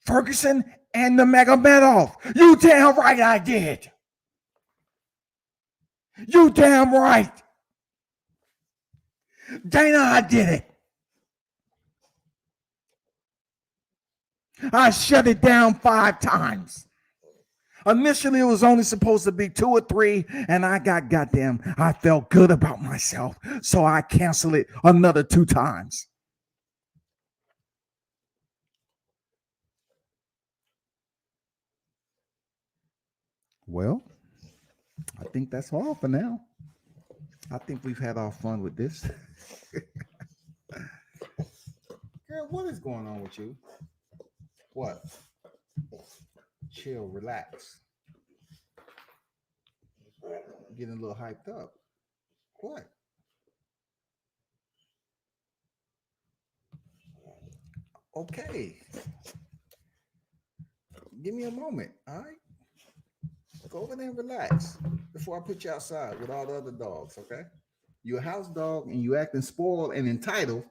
Ferguson and the Magomedov? You damn right I did. You damn right. Dana, I did it. I shut it down 5 times. Initially, it was only supposed to be 2 or 3, and I felt good about myself, so I canceled it another 2 times. Well, I think that's all for now. I think we've had our fun with this. Girl, what is going on with you? What? Chill, relax. Getting a little hyped up. What? Okay. Give me a moment, all right? Go over there and relax before I put you outside with all the other dogs, okay? You're a house dog and you acting spoiled and entitled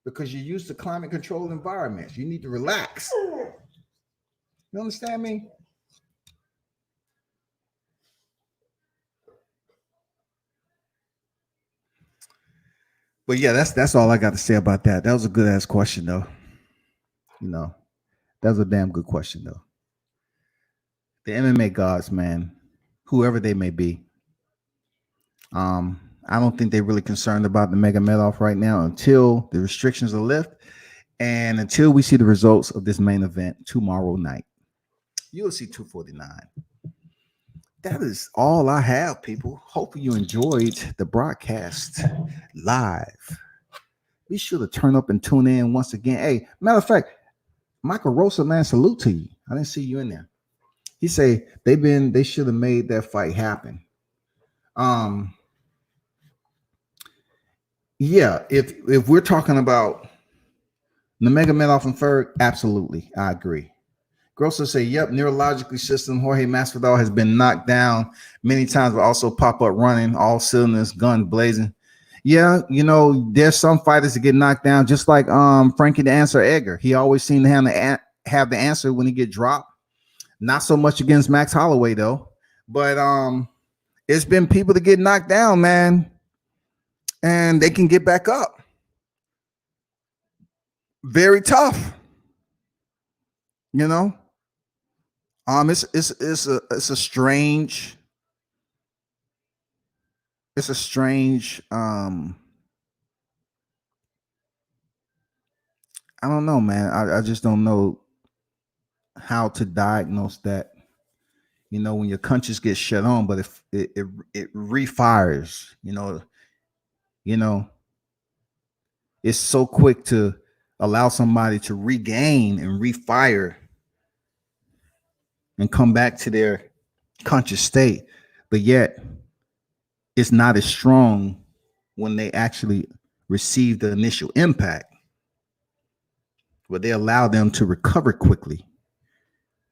because you're used to climate controlled environments. You need to relax. You understand me? But yeah, that's all I got to say about that. That was a good ass question, though. That was a damn good question, though. The MMA gods, man, whoever they may be, I don't think they're really concerned about the Magomedov right now until the restrictions are lifted and until we see the results of this main event tomorrow night. UFC 249. That is all I have, people. Hope you enjoyed the broadcast live. Be sure to turn up and tune in once again. Hey, matter of fact, Michael Rosa, man, salute to you. I didn't see you in there. He say they should have made that fight happen. Yeah, if we're talking about Nurmagomedov and Ferg, absolutely, I agree. Grosso say, yep, neurologically system Jorge Masvidal has been knocked down many times, but also pop up running, all cylinders, gun blazing. Yeah, there's some fighters that get knocked down, just like Frankie the Answer Edgar. He always seemed to have the answer when he get dropped. Not so much against Max Holloway though, but it's been people that get knocked down, man, and they can get back up. Very tough, It's a strange I don't know, man. I just don't know how to diagnose that. You know, when your conscience gets shut on, but if it refires, you know, it's so quick to allow somebody to regain and refire and come back to their conscious state, but yet it's not as strong when they actually receive the initial impact, but they allow them to recover quickly.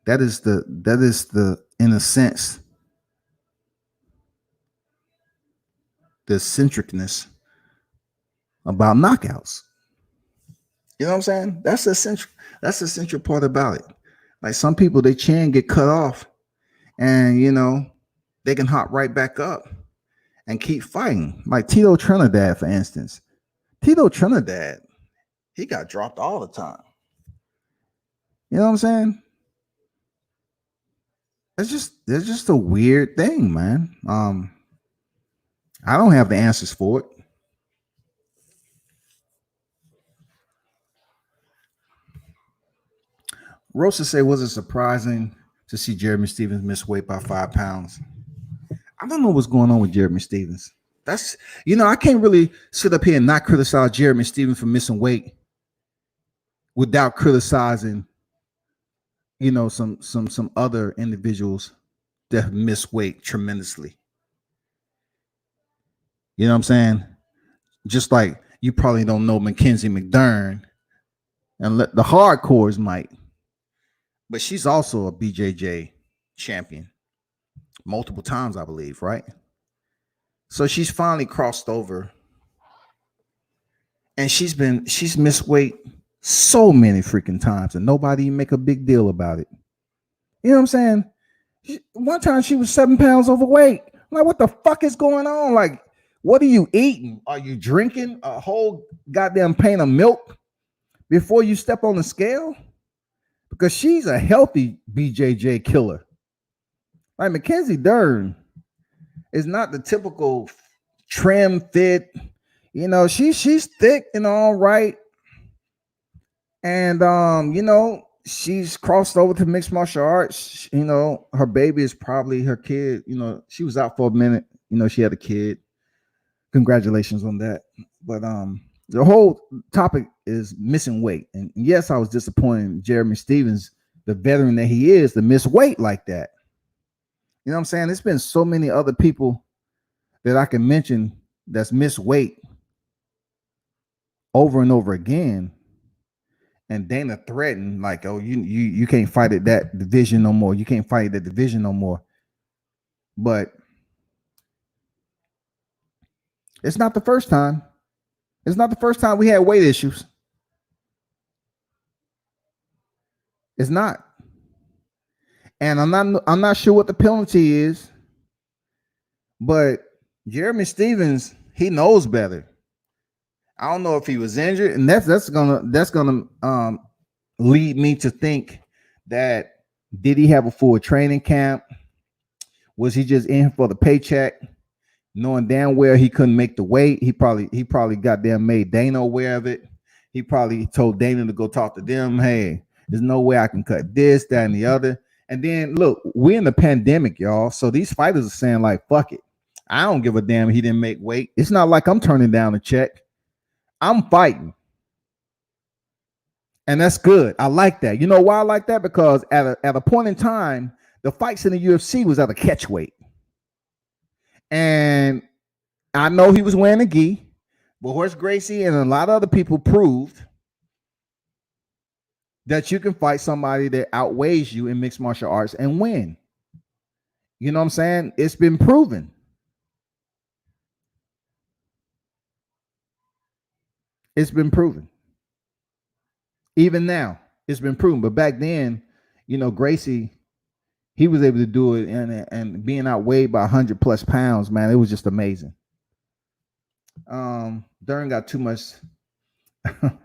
That is the in a sense the eccentricness about knockouts. You know what I'm saying? That's the central part about it. Like some people, they chin get cut off, and they can hop right back up and keep fighting. Like Tito Trinidad, for instance. Tito Trinidad, he got dropped all the time. You know what I'm saying? It's just a weird thing, man. I don't have the answers for it. Rosa say, was it surprising to see Jeremy Stephens miss weight by 5 pounds? I don't know what's going on with Jeremy Stephens. That's, I can't really sit up here and not criticize Jeremy Stephens for missing weight without criticizing, some other individuals that have missed weight tremendously. You know what I'm saying? Just like you probably don't know Mackenzie McDermott, and the hardcores might, but she's also a BJJ champion multiple times, I believe, right? So she's finally crossed over, and she's missed weight so many freaking times, and nobody make a big deal about it. You know what I'm saying? One time she was 7 pounds overweight. Like, what the fuck is going on? Like, what are you eating? Are you drinking a whole goddamn pint of milk before you step on the scale? Because she's a healthy BJJ killer. Like Mackenzie Dern is not the typical trim fit. She's thick and all right. And she's crossed over to mixed martial arts. Her baby is probably her kid. She was out for a minute. She had a kid. Congratulations on that. But the whole topic is missing weight. And yes, I was disappointed in Jeremy Stephens, the veteran that he is, to miss weight like that. You know what I'm saying? There's been so many other people that I can mention that's missed weight over and over again. And Dana threatened, like, oh, you can't fight at that division no more. You can't fight at that division no more. But it's not the first time. It's not the first time we had weight issues. It's not. And I'm not sure what the penalty is, but Jeremy Stephens, he knows better. I don't know if he was injured, and that's gonna lead me to think that, did he have a full training camp? Was he just in for the paycheck, knowing damn well he couldn't make the weight? He probably goddamn made Dana aware of it. He probably told Dana to go talk to them. Hey, there's no way I can cut this, that, and the other. And then look, we're in the pandemic, y'all. So these fighters are saying, like, fuck it. I don't give a damn if he didn't make weight. It's not like I'm turning down a check. I'm fighting. And that's good. I like that. You know why I like that? Because at a point in time, the fights in the UFC was at a catch weight. And I know he was wearing a gi, but Horace Gracie and a lot of other people proved that you can fight somebody that outweighs you in mixed martial arts and win. You know what I'm saying? It's been proven. It's been proven. Even now, it's been proven. But back then, Gracie, he was able to do it, and being outweighed by 100 plus pounds, man, it was just amazing. Dern got too much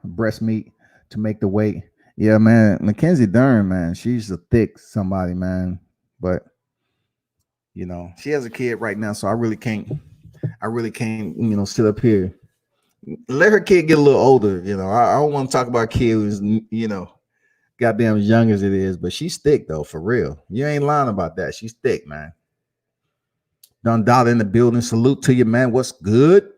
breast meat to make the weight. Yeah, man. Mackenzie Dern, man. She's a thick somebody, man. But you know, she has a kid right now, so I really can't, sit up here. Let her kid get a little older. You know, I don't want to talk about a kid who's, goddamn as young as it is, but she's thick though, for real. You ain't lying about that. She's thick, man. Done Dollar in the building. Salute to you, man. What's good?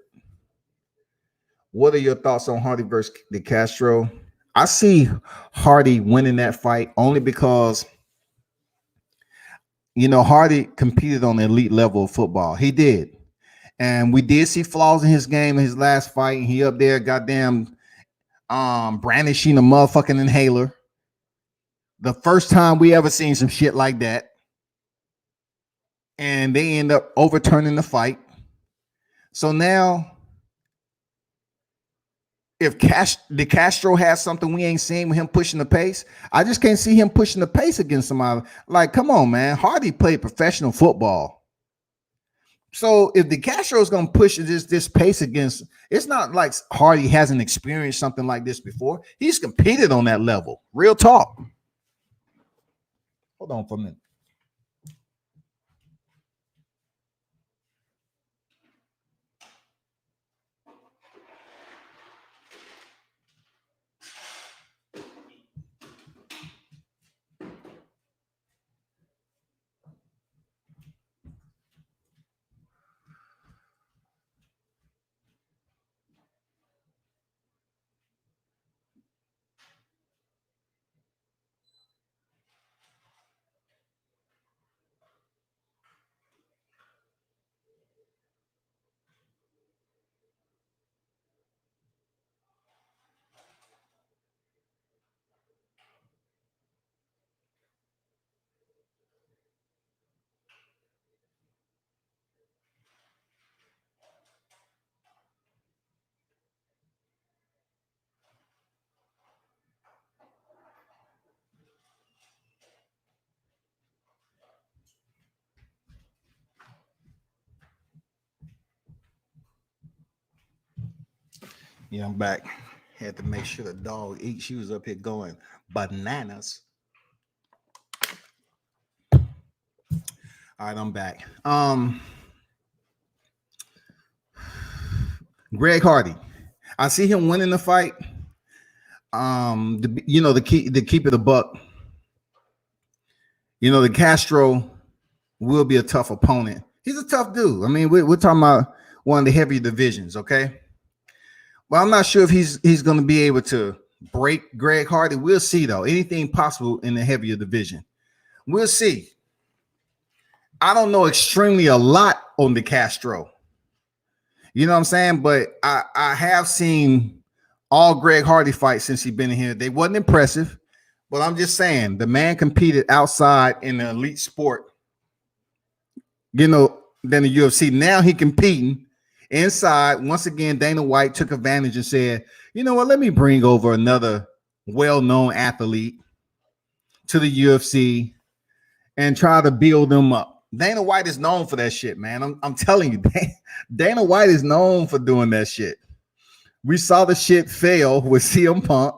What are your thoughts on Hardy versus the Castro? I see Hardy winning that fight only because, Hardy competed on the elite level of football. He did. And we did see flaws in his game in his last fight. And he up there, goddamn, brandishing a motherfucking inhaler. The first time we ever seen some shit like that. And they end up overturning the fight. So now, if the Castro has something we ain't seen with him pushing the pace, I just can't see him pushing the pace against somebody. Like, come on, man. Hardy played professional football. So if the Castro is going to push this pace against, it's not like Hardy hasn't experienced something like this before. He's competed on that level. Real talk. Hold on for a minute. Yeah, I'm back. Had to make sure the dog eats. She was up here going bananas. All right, I'm back. Greg Hardy. I see him winning the fight. To keep it a buck. The Castro will be a tough opponent. He's a tough dude. I mean, we're talking about one of the heavier divisions, okay? Well, I'm not sure if he's going to be able to break Greg Hardy. We'll see, though. Anything possible in the heavier division. We'll see. I don't know extremely a lot on the Castro. You know what I'm saying? But I have seen all Greg Hardy fights since he's been in here. They wasn't impressive. But I'm just saying, the man competed outside in the elite sport, than the UFC. Now he competing inside. Once again, Dana White took advantage and said, you know what, let me bring over another well-known athlete to the UFC and try to build them up. Dana White is known for that shit, man. I'm telling you, Dana White is known for doing that shit. We saw the shit fail with CM Punk.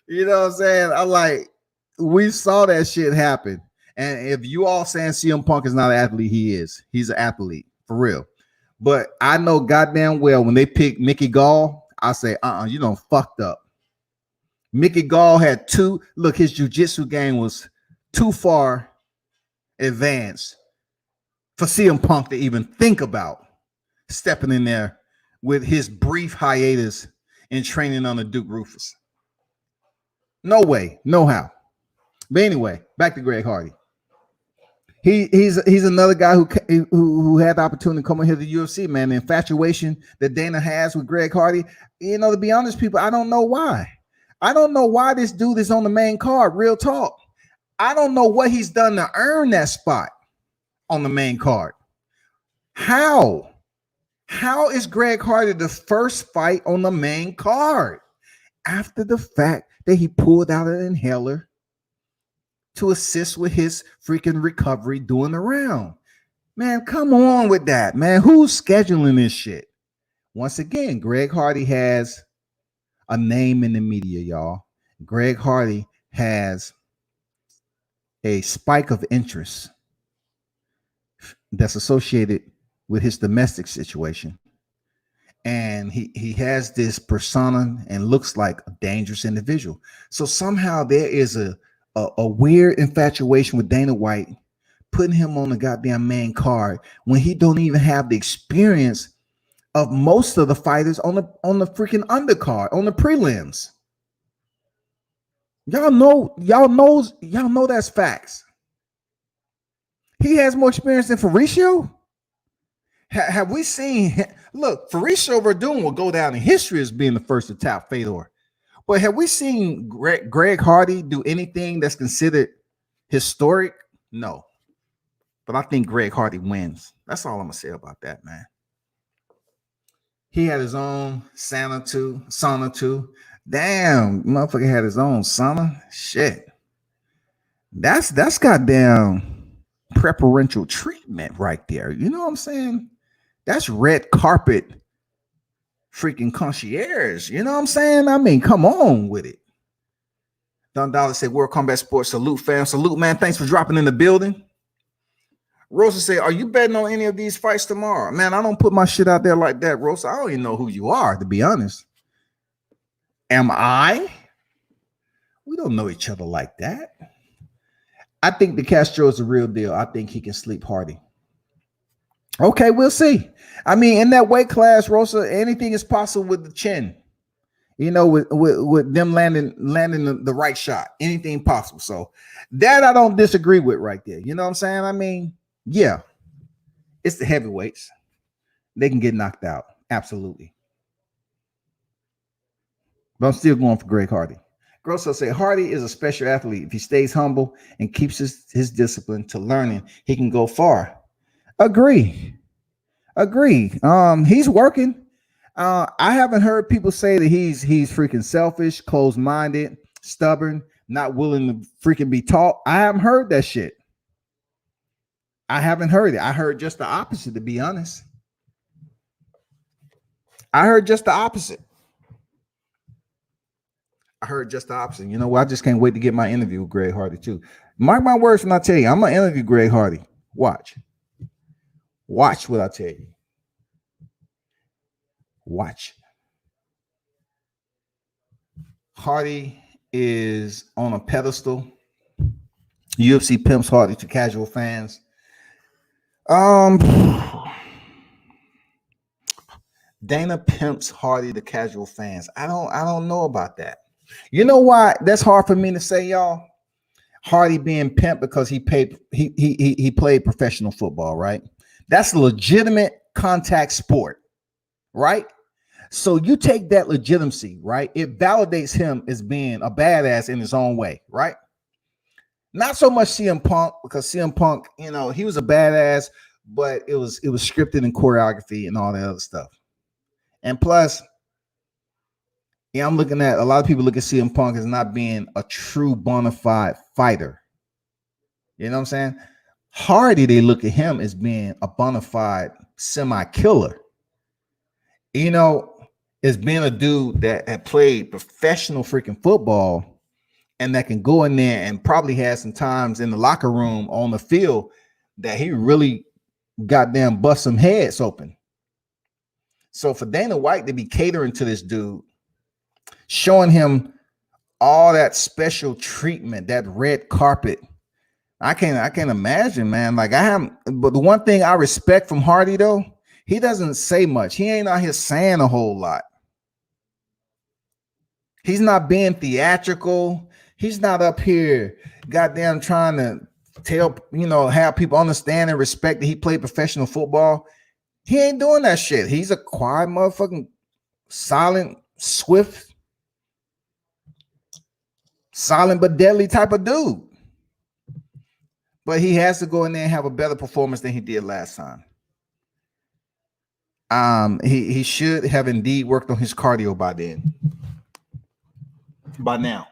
You know what I'm saying? We saw that shit happen. And if you all saying CM Punk is not an athlete, he is. He's an athlete, for real. But I know goddamn well when they pick Mickey Gall, I say, you done fucked up. Mickey Gall had his jiu-jitsu game was too far advanced for CM Punk to even think about stepping in there with his brief hiatus in training under Duke Rufus. No way, no how. But anyway, back to Greg Hardy. He's another guy who had the opportunity to come in here to the UFC, man. The infatuation that Dana has with Greg Hardy, to be honest, people, I don't know why. I don't know why this dude is on the main card. Real talk. I don't know what he's done to earn that spot on the main card. How is Greg Hardy the first fight on the main card after the fact that he pulled out an inhaler to assist with his freaking recovery doing the round? Man, come on with that, man. Who's scheduling this shit? Once again, Greg Hardy has a name in the media, y'all. Greg Hardy has a spike of interest that's associated with his domestic situation. And he has this persona and looks like a dangerous individual. So somehow there is a weird infatuation with Dana White, putting him on the goddamn main card when he don't even have the experience of most of the fighters on the freaking undercard, on the prelims. Y'all know that's facts. He has more experience than Fabrizio. Have we seen? Look, Fabrizio Verdum will go down in history as being the first to tap Fedor. But have we seen Greg Hardy do anything that's considered historic? No. But I think Greg Hardy wins. That's all I'm gonna say about that, man. He had his own sauna too. Damn, motherfucker had his own sauna. Shit. That's goddamn preferential treatment right there. You know what I'm saying? That's red carpet freaking concierge. You know what I'm saying? I mean, come on with it. Don Dollar said, World Combat Sports, salute, fam. Salute, man. Thanks for dropping in the building. Rosa said, are you betting on any of these fights tomorrow? Man, I don't put my shit out there like that, Rosa. I don't even know who you are, to be honest. Am I? We don't know each other like that. I think the Castro is the real deal. I think he can sleep Hardy. Okay, we'll see. I mean, in that weight class, Rosa, anything is possible with the chin. You know, with them landing the right shot. Anything possible. So that I don't disagree with right there. You know what I'm saying? I mean, yeah, it's the heavyweights. They can get knocked out. Absolutely. But I'm still going for Greg Hardy. Grosso said Hardy is a special athlete. If he stays humble and keeps his discipline to learning, he can go far. Agree. He's working. I haven't heard people say that he's freaking selfish, closed-minded, stubborn, not willing to freaking be taught. I haven't heard that shit. I haven't heard it. I heard just the opposite, to be honest. I heard just the opposite. You know what? I just can't wait to get my interview with Greg Hardy, too. Mark my words when I tell you, I'm going to interview Greg Hardy. Watch what I tell you. Watch. Hardy is on a pedestal. UFC pimps Hardy to casual fans. Dana pimps Hardy to casual fans. I don't know about that. You know why that's hard for me to say, y'all? Hardy being pimped because he played professional football, right? That's a legitimate contact sport, right? So you take that legitimacy, right? It validates him as being a badass in his own way, right? Not so much CM Punk, because CM Punk, you know, he was a badass, but it was scripted in choreography and all that other stuff. And plus, yeah, I'm looking at a lot of people look at CM Punk as not being a true bona fide fighter. You know what I'm saying? Hardy, they look at him as being a bona fide semi-killer. You know, as being a dude that had played professional freaking football and that can go in there and probably had some times in the locker room on the field that he really goddamn bust some heads open. So for Dana White to be catering to this dude, showing him all that special treatment, that red carpet, I can't imagine, man. Like but the one thing I respect from Hardy though, he doesn't say much. He ain't out here saying a whole lot. He's not being theatrical. He's not up here goddamn trying to tell, you know, have people understand and respect that he played professional football. He ain't doing that shit. He's a quiet motherfucking silent, swift, silent but deadly type of dude. But he has to go in there and have a better performance than he did last time. He should have indeed worked on his cardio by then. By now.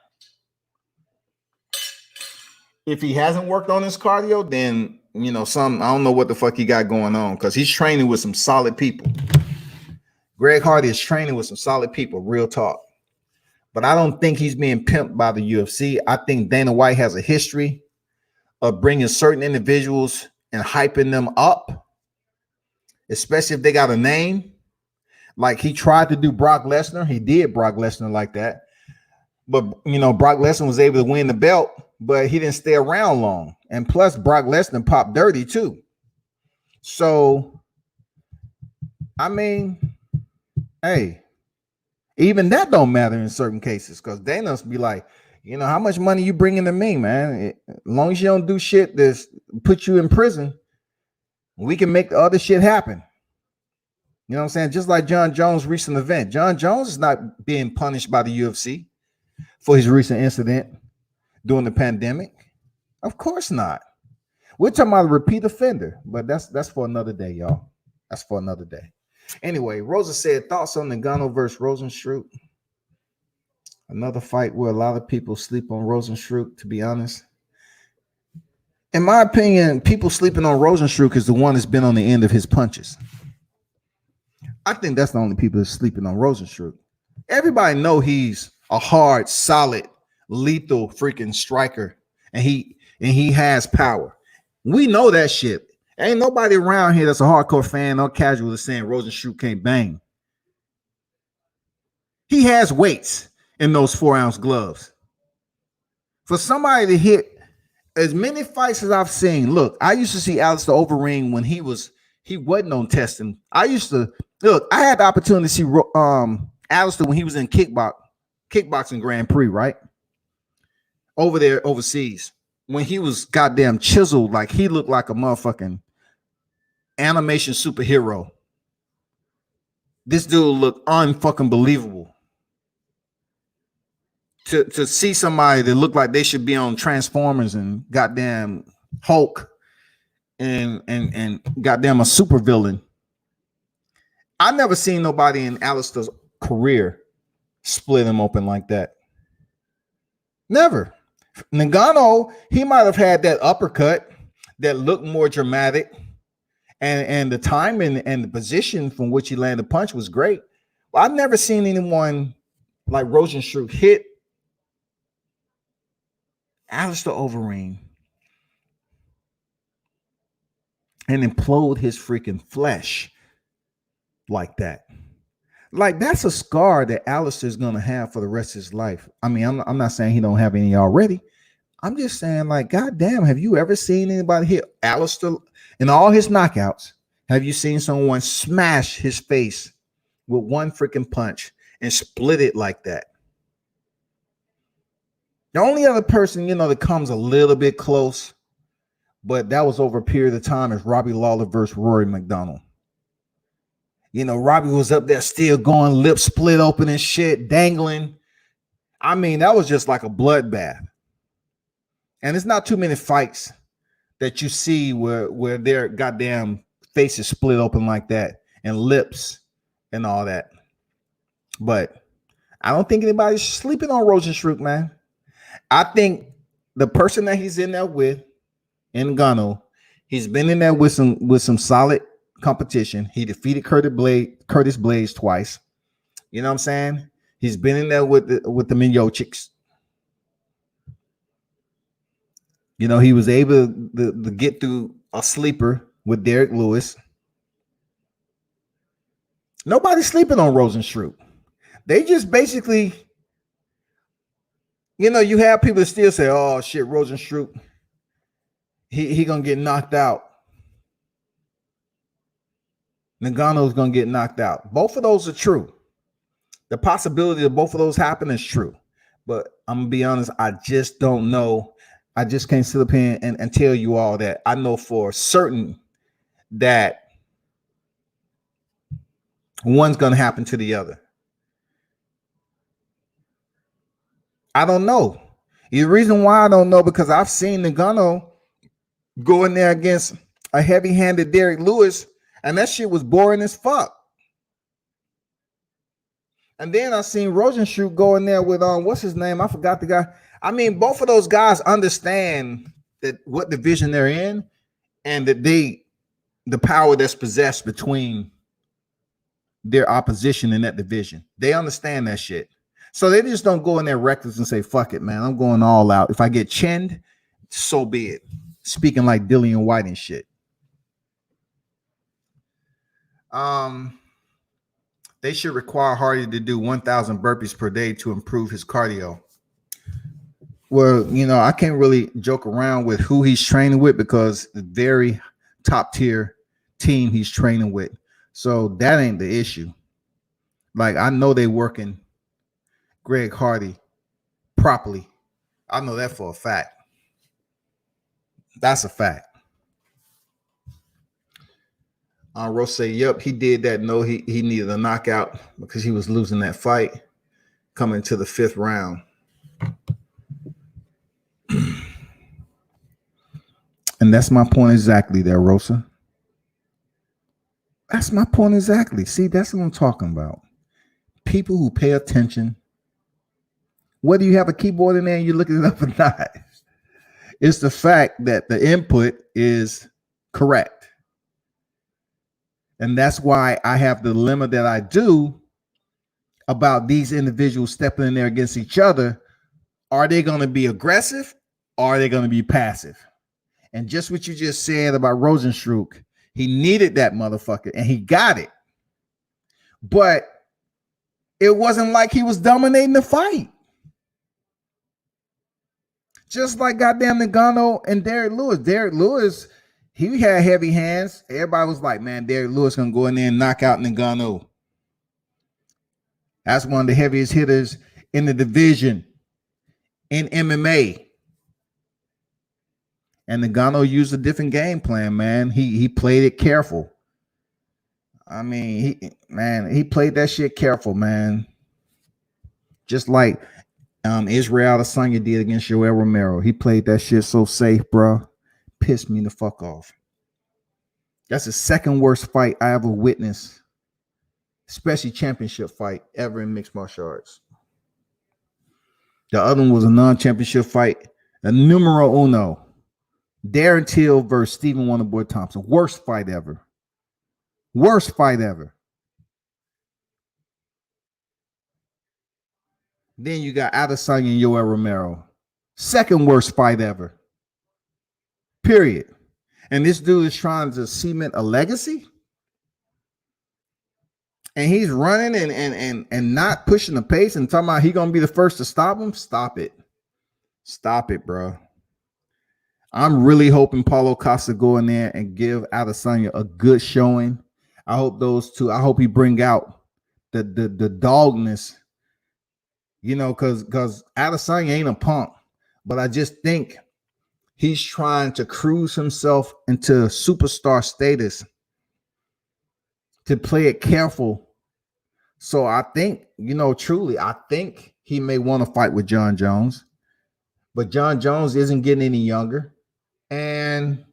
If he hasn't worked on his cardio, then, you know, I don't know what the fuck he got going on, because he's training with some solid people. Greg Hardy is training with some solid people, real talk. but I don't think he's being pimped by the UFC. I think Dana White has a history of bringing certain individuals and hyping them up, especially if they got a name. Like he tried to do Brock Lesnar. He did Brock Lesnar like that. But, you know, Brock Lesnar was able to win the belt, but he didn't stay around long. And plus, Brock Lesnar popped dirty too. So, I mean, hey, even that don't matter in certain cases because Dana's be like, you know, how much money you bringing to me, man? As long as you don't do shit that's put you in prison, we can make the other shit happen. You know what I'm saying? Just like John Jones' recent event. John Jones is not being punished by the UFC for his recent incident during the pandemic. Of course not. We're talking about a repeat offender, but that's for another day, y'all. That's for another day. Anyway, Rosa said, thoughts on Ngannou versus Rosenstruck? Another fight where a lot of people sleep on Rosenstruck, to be honest. In my opinion, people sleeping on Rosenstruck is the one that's been on the end of his punches. I think that's the only people that's sleeping on Rosenstruck. Everybody know he's a hard, solid, lethal freaking striker, and he has power. We know that shit. Ain't nobody around here that's a hardcore fan or casual that's saying Rosenstruck can't bang. He has weights in those 4-ounce gloves. For somebody to hit as many fights as I've seen, look, I used to see Alistair Overeem when he wasn't on testing. I had the opportunity to see Alistair when he was in kickboxing Grand Prix, right? Over there overseas. When he was goddamn chiseled, like he looked like a motherfucking animation superhero. This dude looked unfucking believable. To see somebody that looked like they should be on Transformers and goddamn Hulk and goddamn a supervillain. I never seen nobody in Alistair's career split him open like that. Never. Ngannou, he might have had that uppercut that looked more dramatic, and the timing and the position from which he landed the punch was great. But I've never seen anyone like Rosenstruck hit Alistair Overeem and implode his freaking flesh like that. Like, that's a scar that Alistair's gonna have for the rest of his life. I mean, I'm not saying he don't have any already. I'm just saying, like, goddamn, have you ever seen anybody hit Alistair in all his knockouts? Have you seen someone smash his face with one freaking punch and split it like that? The only other person, you know, that comes a little bit close, but that was over a period of time, is Robbie Lawler versus Rory McDonald. You know, Robbie was up there still going, lips split open and shit, dangling. I mean, that was just like a bloodbath. And it's not too many fights that you see where their goddamn faces split open like that and lips and all that. But I don't think anybody's sleeping on Rosenstruck, man. I think the person that he's in there with, Ngannou, he's been in there with some solid competition. He defeated Curtis Blades twice. You know what I'm saying? He's been in there with the Miocics. You know, he was able to get through a sleeper with Derek Lewis. Nobody's sleeping on Rosenstruck. They just basically, you know, you have people that still say, oh shit, Rosenstruck, he gonna get knocked out. Ngannou's gonna get knocked out. Both of those are true. The possibility of both of those happen is true. But I'm gonna be honest, I just don't know. I just can't sit up here and tell you all that. I know for certain that one's gonna happen to the other. I don't know. The reason why I don't know, because I've seen Ngannou go in there against a heavy-handed Derek Lewis, and that shit was boring as fuck. And then I seen Rosenstruck go in there with what's his name? I forgot the guy. I mean, both of those guys understand that what division they're in, and that the power that's possessed between their opposition in that division. They understand that shit. So they just don't go in there reckless and say, fuck it, man. I'm going all out. If I get chinned, so be it. Speaking like Dillian White and shit. They should require Hardy to do 1,000 burpees per day to improve his cardio. Well, I can't really joke around with who he's training with because the very top tier team he's training with. So that ain't the issue. Like, I know they working Greg Hardy properly. I know that for a fact. That's a fact. Rose say, yep, he did that. No, he needed a knockout because he was losing that fight coming to the 5th round. And that's my point exactly there, Rosa. That's my point exactly. See, that's what I'm talking about. People who pay attention, whether you have a keyboard in there and you're looking it up or not, it's the fact that the input is correct. And that's why I have the dilemma that I do about these individuals stepping in there against each other. Are they going to be aggressive or are they going to be passive? And just what you just said about Rosenstruck, he needed that motherfucker and he got it. But it wasn't like he was dominating the fight. Just like goddamn Ngannou and Derek Lewis. Derek Lewis, he had heavy hands. Everybody was like, man, Derek Lewis gonna go in there and knock out Ngannou. That's one of the heaviest hitters in the division in MMA. And Ngannou used a different game plan, man. He played it careful. I mean, he played that shit careful, man. Just like Israel Adesanya did against Joel Romero. He played that shit so safe, bro. Pissed me the fuck off. That's the second worst fight I ever witnessed, especially championship fight ever in mixed martial arts. The other one was a non-championship fight, a numero uno. Darren Till versus Stephen Wonderboy Thompson. Worst fight ever. Worst fight ever. Then you got Adesanya and Yoel Romero. Second worst fight ever. Period. And this dude is trying to cement a legacy. And he's running and not pushing the pace and talking about he gonna be the first to stop him. Stop it. Stop it, bro. I'm really hoping Paulo Costa go in there and give Adesanya a good showing. I hope those two, I hope he bring out the dogness, because Adesanya ain't a punk, but I just think he's trying to cruise himself into superstar status to play it careful. So I think, truly, I think he may want to fight with John Jones, but John Jones isn't getting any younger. And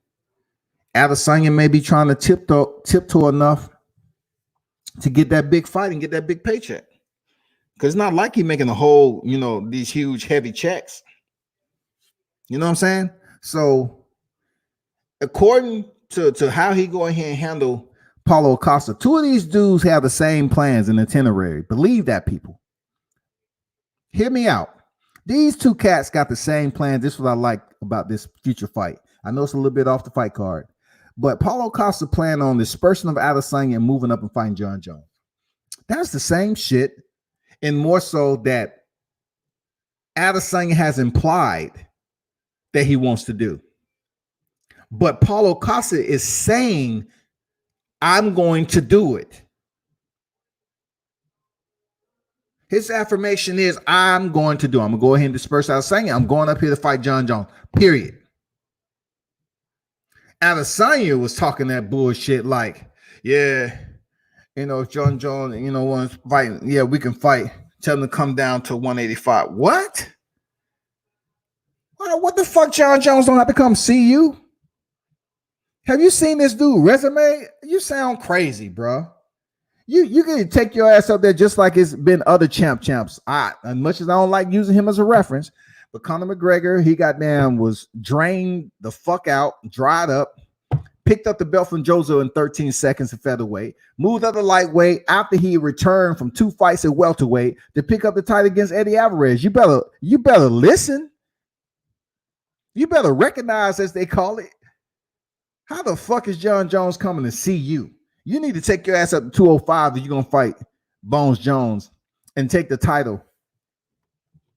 Adesanya may be trying to tiptoe enough to get that big fight and get that big paycheck. Because it's not like he's making a whole, these huge, heavy checks. You know what I'm saying? So, according to how he go ahead and handle Paulo Costa, two of these dudes have the same plans in the itinerary. Believe that, people. Hear me out. These two cats got the same plans. This is what I like about this future fight. I know it's a little bit off the fight card, but Paulo Costa planned on dispersion of Adesanya and moving up and fighting John Jones. That's the same shit, and more so that Adesanya has implied that he wants to do. But Paulo Costa is saying, I'm going to do it. His affirmation is, I'm going to do it. I'm going to go ahead and disperse Adesanya. I'm going up here to fight John Jones, period. Adesanya was talking that bullshit like, yeah, if John Jones, wants to fight, yeah, we can fight. Tell him to come down to 185. What? What the fuck? John Jones don't have to come see you? Have you seen this dude resume? You sound crazy, bro. You can take your ass up there just like it's been other champs. As much as I don't like using him as a reference, but Conor McGregor, he goddamn was drained the fuck out, dried up, picked up the belt from Jozo in 13 seconds at featherweight, moved up to lightweight after he returned from 2 fights at welterweight to pick up the title against Eddie Alvarez. You better listen. You better recognize, as they call it. How the fuck is John Jones coming to see you? You need to take your ass up to 205 if you're going to fight Bones Jones and take the title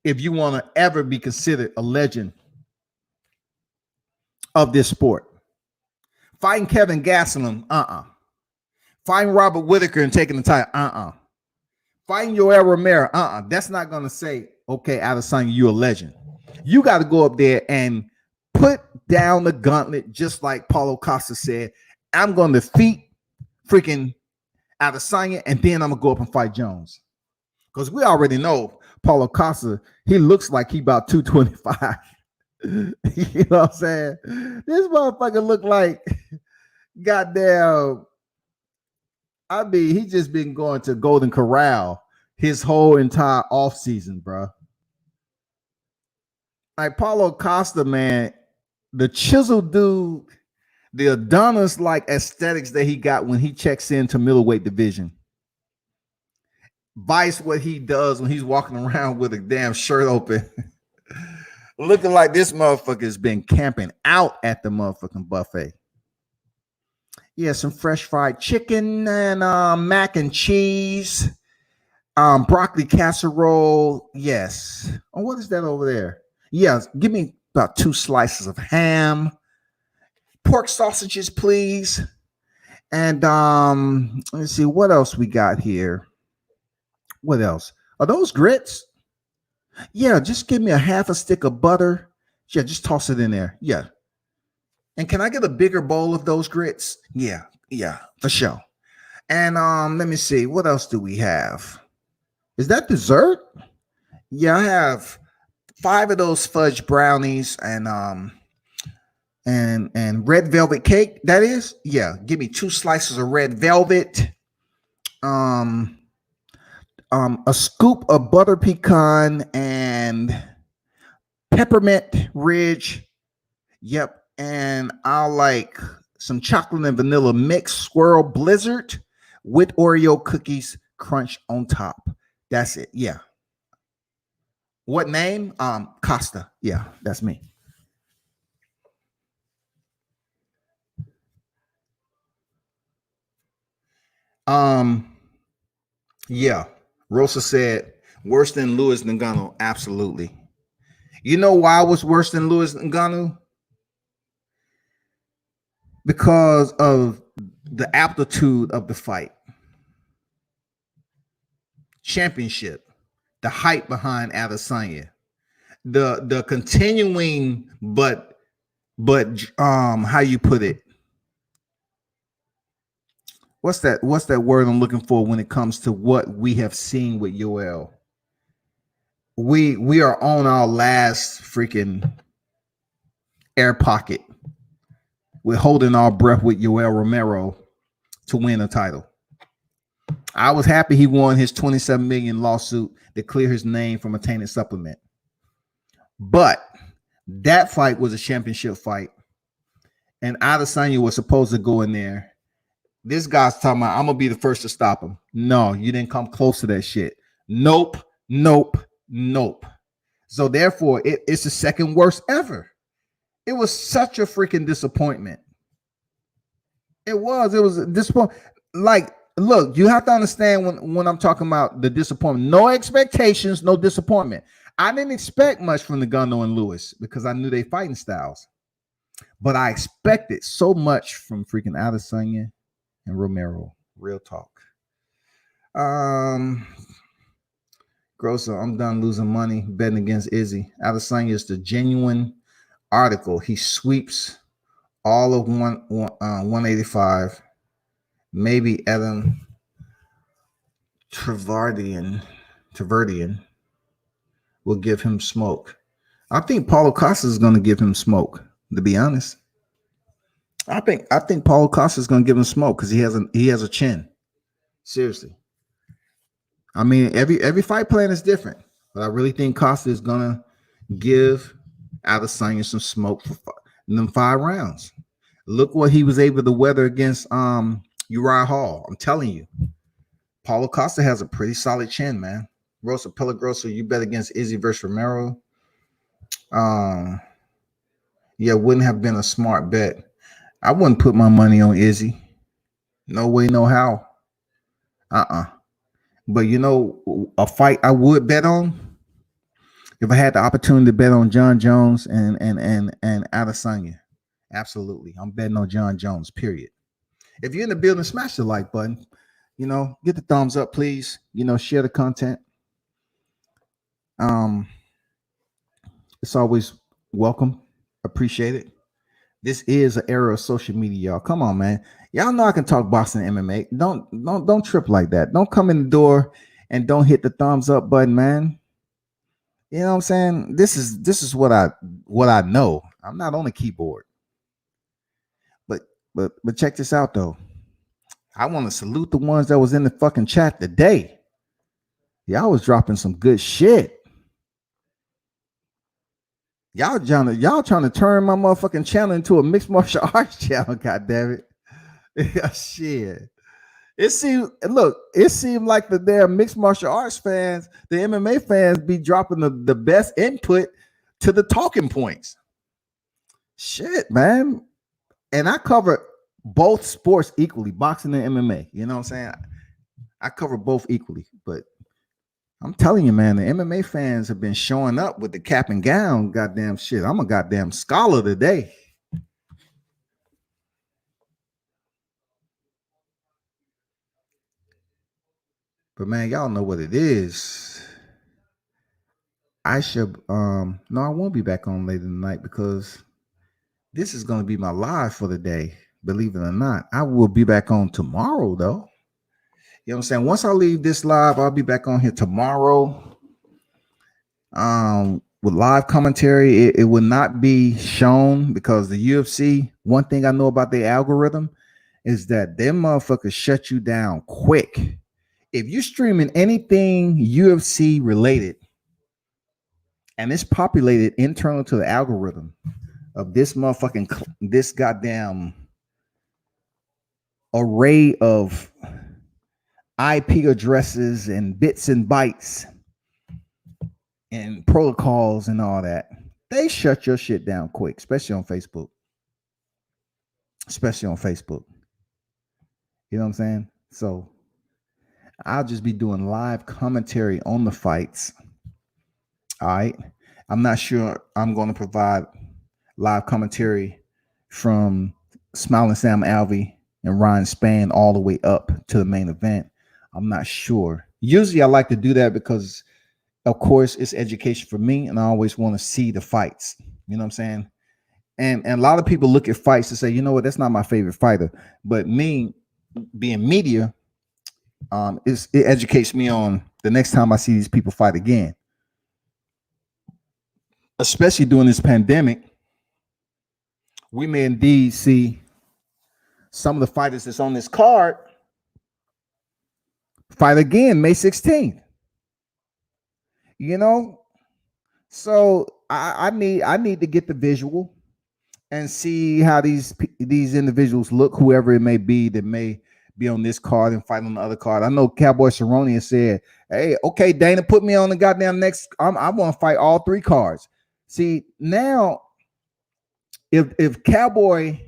if you want to ever be considered a legend of this sport. Fighting Kevin Gastelum, Fighting Robert Whittaker and taking the title, Fighting Yoel Romero, That's not going to say, okay, Adesanya, you're a legend. You got to go up there and put down the gauntlet, just like Paulo Costa said. I'm going to defeat freaking Adesanya, and then I'm going to go up and fight Jones. Because we already know Paulo Costa, he looks like he about 225. You know what I'm saying? This motherfucker look like goddamn. I mean, he just been going to Golden Corral his whole entire offseason, bro. Like Paulo Costa, man, the chiseled dude, the Adonis-like aesthetics that he got when he checks into middleweight division. Vice what he does when he's walking around with a damn shirt open. Looking like this motherfucker's been camping out at the motherfucking buffet. Yeah, some fresh fried chicken and mac and cheese, broccoli casserole. Yes. Oh, what is that over there? Yeah, give me about 2 slices of ham, pork sausages, please. And let's see what else we got here. What else? Are those grits? Yeah, just give me a half a stick of butter. Yeah, just toss it in there. Yeah. And can I get a bigger bowl of those grits? Yeah, for sure. And let me see. What else do we have? Is that dessert? Yeah, I have 5 of those fudge brownies and red velvet cake. That is? Yeah, give me 2 slices of red velvet. A scoop of butter pecan and peppermint ridge. Yep. And I'll like some chocolate and vanilla mix swirl blizzard with Oreo cookies crunch on top. That's it. Yeah. What name? Costa. Yeah, that's me. Yeah. Rosa said, worse than Luis Ngannou. Absolutely. You know why I was worse than Luis Ngannou? Because of the aptitude of the fight. Championship. The hype behind Adesanya. The continuing, but how you put it? What's that word I'm looking for when it comes to what we have seen with Yoel? We are on our last freaking air pocket. We're holding our breath with Yoel Romero to win a title. I was happy he won his $27 million lawsuit to clear his name from a tainted supplement. But that fight was a championship fight. And Adesanya was supposed to go in there. This guy's talking about, I'm going to be the first to stop him. No, you didn't come close to that shit. Nope. So therefore, it's the second worst ever. It was such a freaking disappointment. It was a disappointment. Like, look, you have to understand when I'm talking about the disappointment. No expectations, no disappointment. I didn't expect much from Ngannou and Lewis because I knew their fighting styles. But I expected so much from freaking Adesanya and Romero. Real talk. Grosser, I'm done losing money betting against Izzy. Adesanya is the genuine article. He sweeps all of 185. Maybe Adam Trevardian will give him smoke. I think Paulo Costa is going to give him smoke, to be honest. I think Paulo Costa is going to give him smoke because he has a chin. Seriously. I mean, every fight plan is different, but I really think Costa is going to give Adesanya some smoke for them 5 rounds. Look what he was able to weather against Uriah Hall. I'm telling you, Paulo Costa has a pretty solid chin, man. Rosa Pelagrosa, you bet against Izzy versus Romero. Yeah, wouldn't have been a smart bet. I wouldn't put my money on Izzy. No way, no how. But you know, a fight I would bet on if I had the opportunity to bet on John Jones and Adesanya. Absolutely, I'm betting on John Jones. Period. If you're in the building, smash the like button. You know, get the thumbs up, please. You know, share the content. It's always welcome. Appreciate it. This is an era of social media, y'all. Come on, man. Y'all know I can talk boxing and MMA. Don't trip like that. Don't come in the door and don't hit the thumbs up button, man. You know what I'm saying? This is what I know. I'm not on the keyboard. But check this out though. I want to salute the ones that was in the fucking chat today. Y'all was dropping some good shit. Y'all trying to turn my motherfucking channel into a mixed martial arts channel. God damn it. Shit. It seemed like the damn mixed martial arts fans, the MMA fans, be dropping the best input to the talking points. Shit, man. And I cover both sports equally, boxing and MMA. You know what I'm saying? I cover both equally, but I'm telling you, man, the MMA fans have been showing up with the cap and gown. Goddamn shit. I'm a goddamn scholar today. But man, y'all know what it is. I should no, I won't be back on later tonight because this is going to be my live for the day. Believe it or not, I will be back on tomorrow though. You know what I'm saying? Once I leave this live, I'll be back on here tomorrow. With live commentary, it will not be shown because the UFC, one thing I know about their algorithm is that them motherfuckers shut you down quick. If you're streaming anything UFC related and it's populated internal to the algorithm of this goddamn array of IP addresses and bits and bytes and protocols and all that, they shut your shit down quick, especially on Facebook. You know what I'm saying? So I'll just be doing live commentary on the fights. All right. I'm not sure I'm going to provide live commentary from Smiling Sam Alvey and Ryan Spann all the way up to the main event. I'm not sure. Usually I like to do that because, of course, it's education for me, and I always want to see the fights. You know what I'm saying? And a lot of people look at fights and say, you know what, that's not my favorite fighter. But me being media, it educates me on the next time I see these people fight again. Especially during this pandemic, we may indeed see some of the fighters that's on this card fight again May 16th. You know, so I need to get the visual and see how these individuals look, whoever it may be that may be on this card and fight on the other card. I know Cowboy Cerrone has said, "Hey, okay, Dana, put me on the goddamn next. I want to fight all three cards." See, now if Cowboy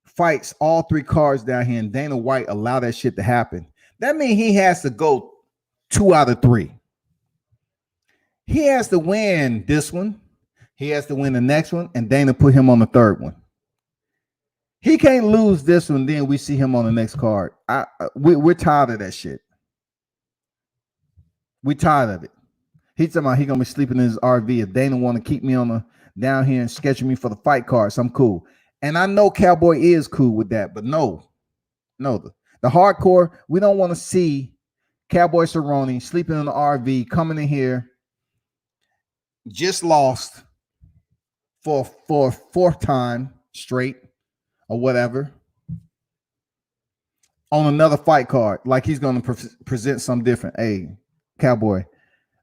fights all three cards down here and Dana White allow that shit to happen, that means he has to go 2 out of 3. He has to win this one. He has to win the next one, and Dana put him on the third one. He can't lose this one, then we see him on the next card. We're tired of that shit. We're tired of it. He's talking about he gonna be sleeping in his RV. If Dana want to keep me down here and schedule me for the fight cards, I'm cool. And I know Cowboy is cool with that, but no, the hardcore, we don't want to see Cowboy Cerrone sleeping in the RV, coming in here, just lost for a 4th time straight or whatever on another fight card, like he's going to present something different. Hey, Cowboy,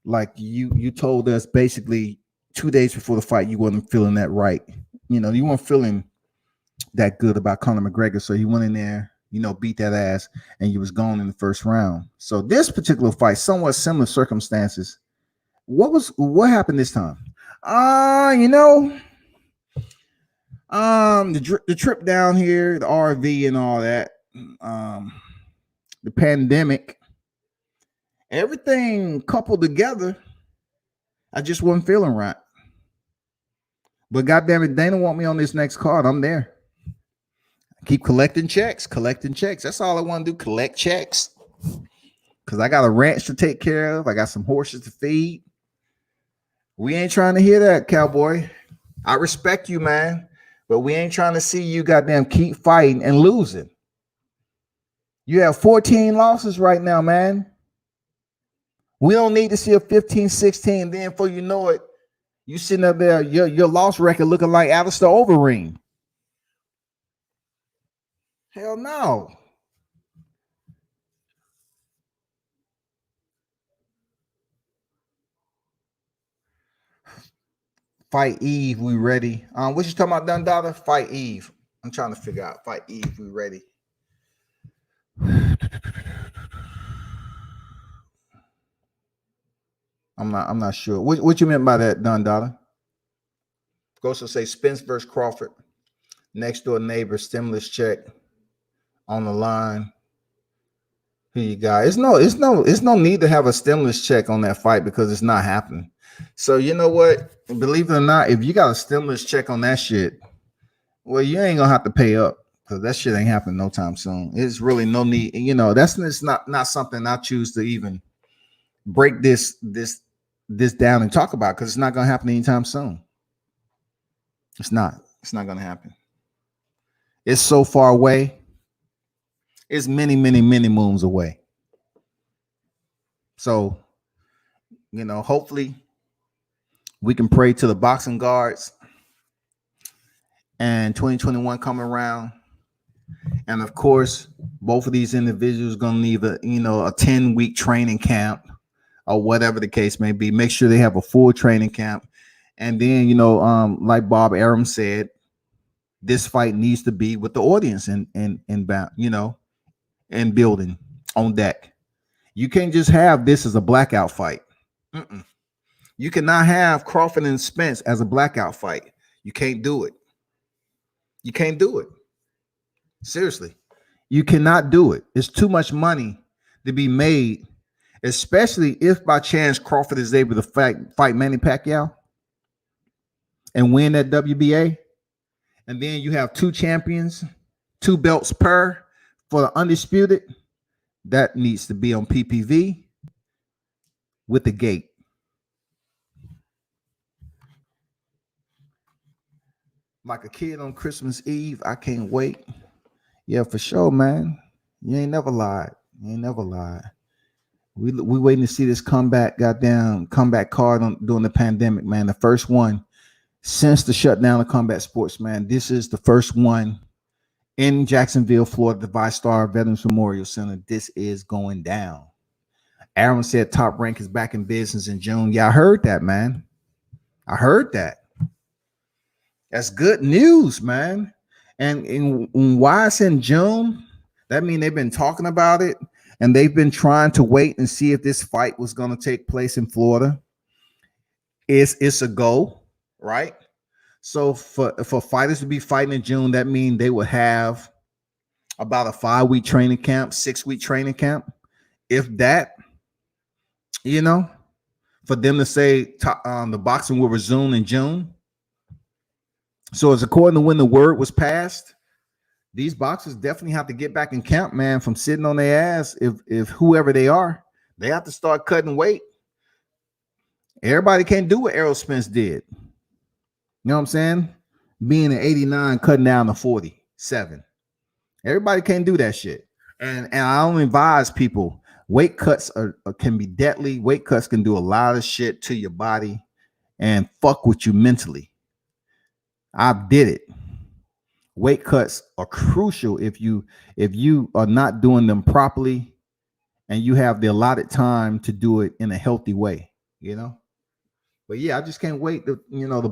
like you told us basically 2 days before the fight you wasn't feeling that right. You know, you weren't feeling that good about Conor McGregor. So he went in there, beat that ass, and he was gone in the first round. So this particular fight, somewhat similar circumstances. What happened this time? The trip down here, the RV and all that, the pandemic, everything coupled together, I just wasn't feeling right. But goddamn it, Dana want me on this next card. I'm there. Keep collecting checks. That's all I want to do, collect checks. Because I got a ranch to take care of. I got some horses to feed. We ain't trying to hear that, Cowboy. I respect you, man. But we ain't trying to see you goddamn keep fighting and losing. You have 14 losses right now, man. We don't need to see a 15, 16. Then before you know it, you sitting up there, your loss record looking like Alistair Overeem. Hell no. Fight Eve, we ready. What you talking about, Dundada? Fight Eve. I'm trying to figure out. Fight Eve, we ready. I'm not sure. What you meant by that, Dundada? Goes to say Spence versus Crawford. Next door neighbor, stimulus check on the line. Who you got? It's no need to have a stimulus check on that fight because it's not happening. So you know what? Believe it or not, if you got a stimulus check on that shit, well, you ain't gonna have to pay up because that shit ain't happening no time soon. It's really no need. That's not something I choose to even break this down and talk about because it's not gonna happen anytime soon. It's not gonna happen. It's so far away. It's many, many, many moons away. So, hopefully we can pray to the boxing guards and 2021 come around. And of course, both of these individuals going to need a 10-week training camp or whatever the case may be. Make sure they have a full training camp. And then, like Bob Arum said, this fight needs to be with the audience and building on deck. You can't just have this as a blackout fight. You cannot have Crawford and Spence as a blackout fight. You can't do it. You can't do it. Seriously. You cannot do it. It's too much money to be made, especially if by chance Crawford is able to fight Manny Pacquiao and win that WBA. And then you have two champions, 2 belts per for the undisputed. That needs to be on PPV with the gate. Like a kid on Christmas Eve, I can't wait. Yeah, for sure, man. You ain't never lied. We waiting to see this comeback card during the pandemic, man. The first one since the shutdown of combat sports, man. This is the first one in Jacksonville, Florida, the ViStar Veterans Memorial Center. This is going down. Aaron said Top Rank is back in business in June. Yeah, I heard that, man. I heard that. That's good news, man. And why it's in June? That means they've been talking about it and they've been trying to wait and see if this fight was going to take place in Florida. It's a go, right? So for fighters to be fighting in June, that means they would have about a 5-week training camp, 6-week training camp. If that, for them to say the boxing will resume in June. So as according to when the word was passed, these boxers definitely have to get back in camp, man, from sitting on their ass. If whoever they are, they have to start cutting weight. Everybody can't do what Errol Spence did. You know what I'm saying? Being an 89, cutting down to 47. Everybody can't do that shit. And I only advise people, weight cuts can be deadly. Weight cuts can do a lot of shit to your body and fuck with you mentally. I did it. Weight cuts are crucial if you are not doing them properly and you have the allotted time to do it in a healthy way, But yeah, I just can't wait the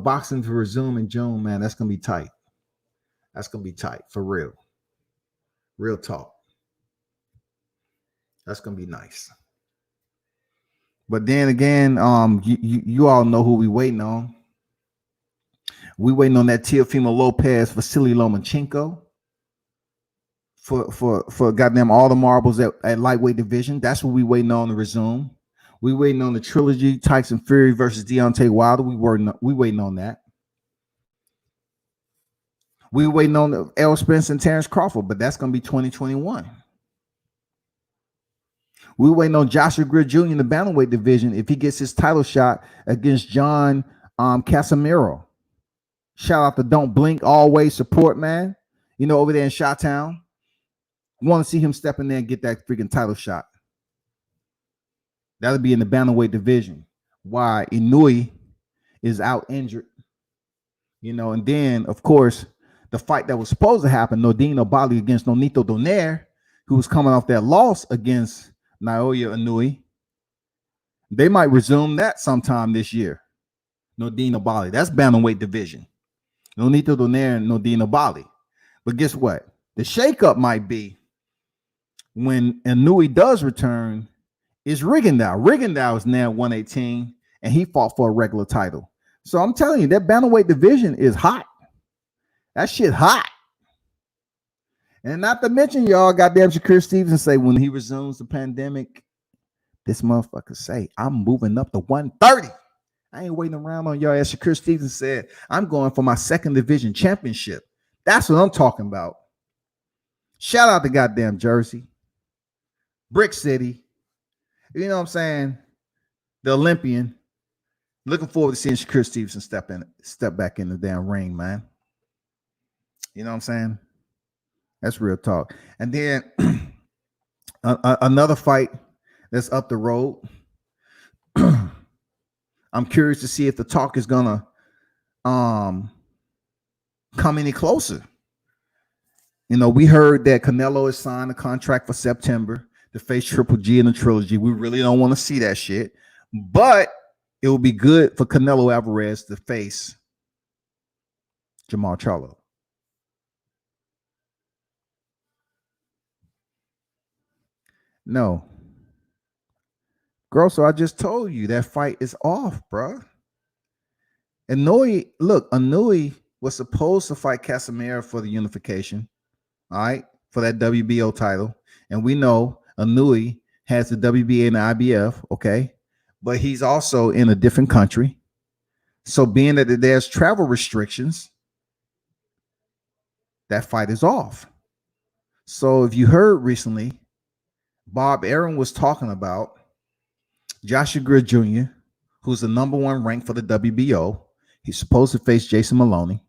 boxing to resume in June, man. That's gonna be tight. That's gonna be tight for real. Real talk. That's gonna be nice. But then again, you all know who we waiting on. We waiting on that Teofimo Lopez, Vasily Lomachenko for goddamn all the marbles at lightweight division. That's what we waiting on to resume. We waiting on the trilogy Tyson Fury versus Deontay Wilder. We waiting on that. We waiting on the Errol Spence and Terrence Crawford, but that's gonna be 2021. We waiting on Joshua Greer Jr. in the bantamweight division if he gets his title shot against John Casimiro. Shout out to Don't Blink, always support, man. You know, over there in Chi-Town. Want to see him step in there and get that freaking title shot. That'll be in the bantamweight division. Why? Inoue is out injured. You know, and then, of course, the fight that was supposed to happen, Nordine Obali against Nonito Donaire, who was coming off that loss against Naoya Inoue. They might resume that sometime this year. Nordine Obali. That's bantamweight division. Nonito Donaire and Nordine Obali. But guess what? The shakeup might be when Inoue does return is Rigondeaux. Rigondeaux is now 118, and he fought for a regular title. So I'm telling you, that bantamweight division is hot. That shit hot. And not to mention, y'all, goddamn Shakur Stevenson say when he resumes the pandemic, this motherfucker say, I'm moving up to 130. I ain't waiting around on y'all. As Shakur Stevenson said, I'm going for my second division championship. That's what I'm talking about. Shout out to goddamn Jersey. Brick City. You know what I'm saying? The Olympian. Looking forward to seeing Shakur Stevenson step back in the damn ring, man. You know what I'm saying? That's real talk. And then another fight that's up the road. I'm curious to see if the talk is gonna come any closer. You know, we heard that Canelo has signed a contract for September to face Triple G in the trilogy. We really don't want to see that shit, but it will be good for Canelo Alvarez to face Jamal Charlo. No. Grosso, I just told you that fight is off, bro. Inoue was supposed to fight Casimiro for the unification, all right, for that WBO title. And we know Inoue has the WBA and the IBF, okay? But he's also in a different country. So being that there's travel restrictions, that fight is off. So if you heard recently, Bob Arum was talking about Joshua Greer Jr., who's the number one ranked for the WBO. He's supposed to face Jason Maloney,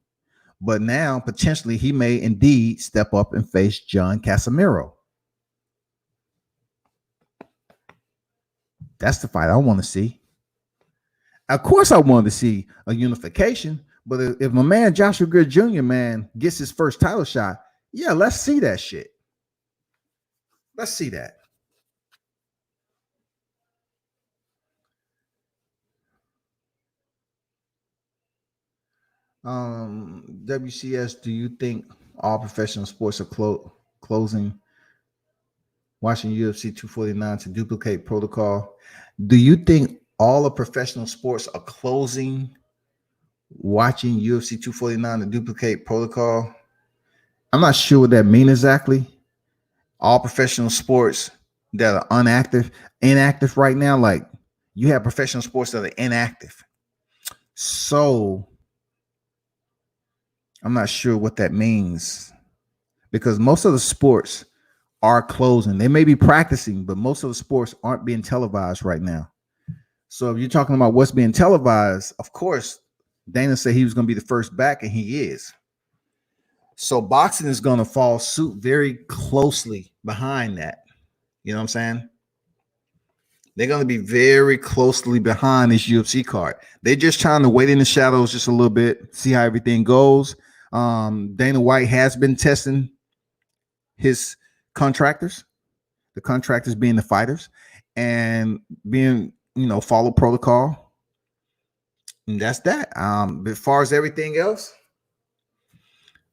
but now potentially he may indeed step up and face John Casimiro. That's the fight I want to see. Of course, I wanted to see a unification, but if my man Joshua Greer Jr., man, gets his first title shot, yeah, let's see that shit. Let's see that. WCS, do you think all professional sports are closing watching UFC 249 to duplicate protocol? Do you think all the professional sports are closing watching UFC 249 to duplicate protocol? I'm not sure what that means exactly. All professional sports that are inactive right now, like you have professional sports that are inactive. So I'm not sure what that means because most of the sports are closing. They may be practicing, but most of the sports aren't being televised right now. So if you're talking about what's being televised, of course, Dana said he was going to be the first back, and he is. So boxing is going to fall suit very closely behind that. You know what I'm saying? They're going to be very closely behind this UFC card. They're just trying to wait in the shadows just a little bit, see how everything goes. Dana White has been testing his contractors, the contractors being the fighters, and being, follow protocol. And that's that. As far as everything else,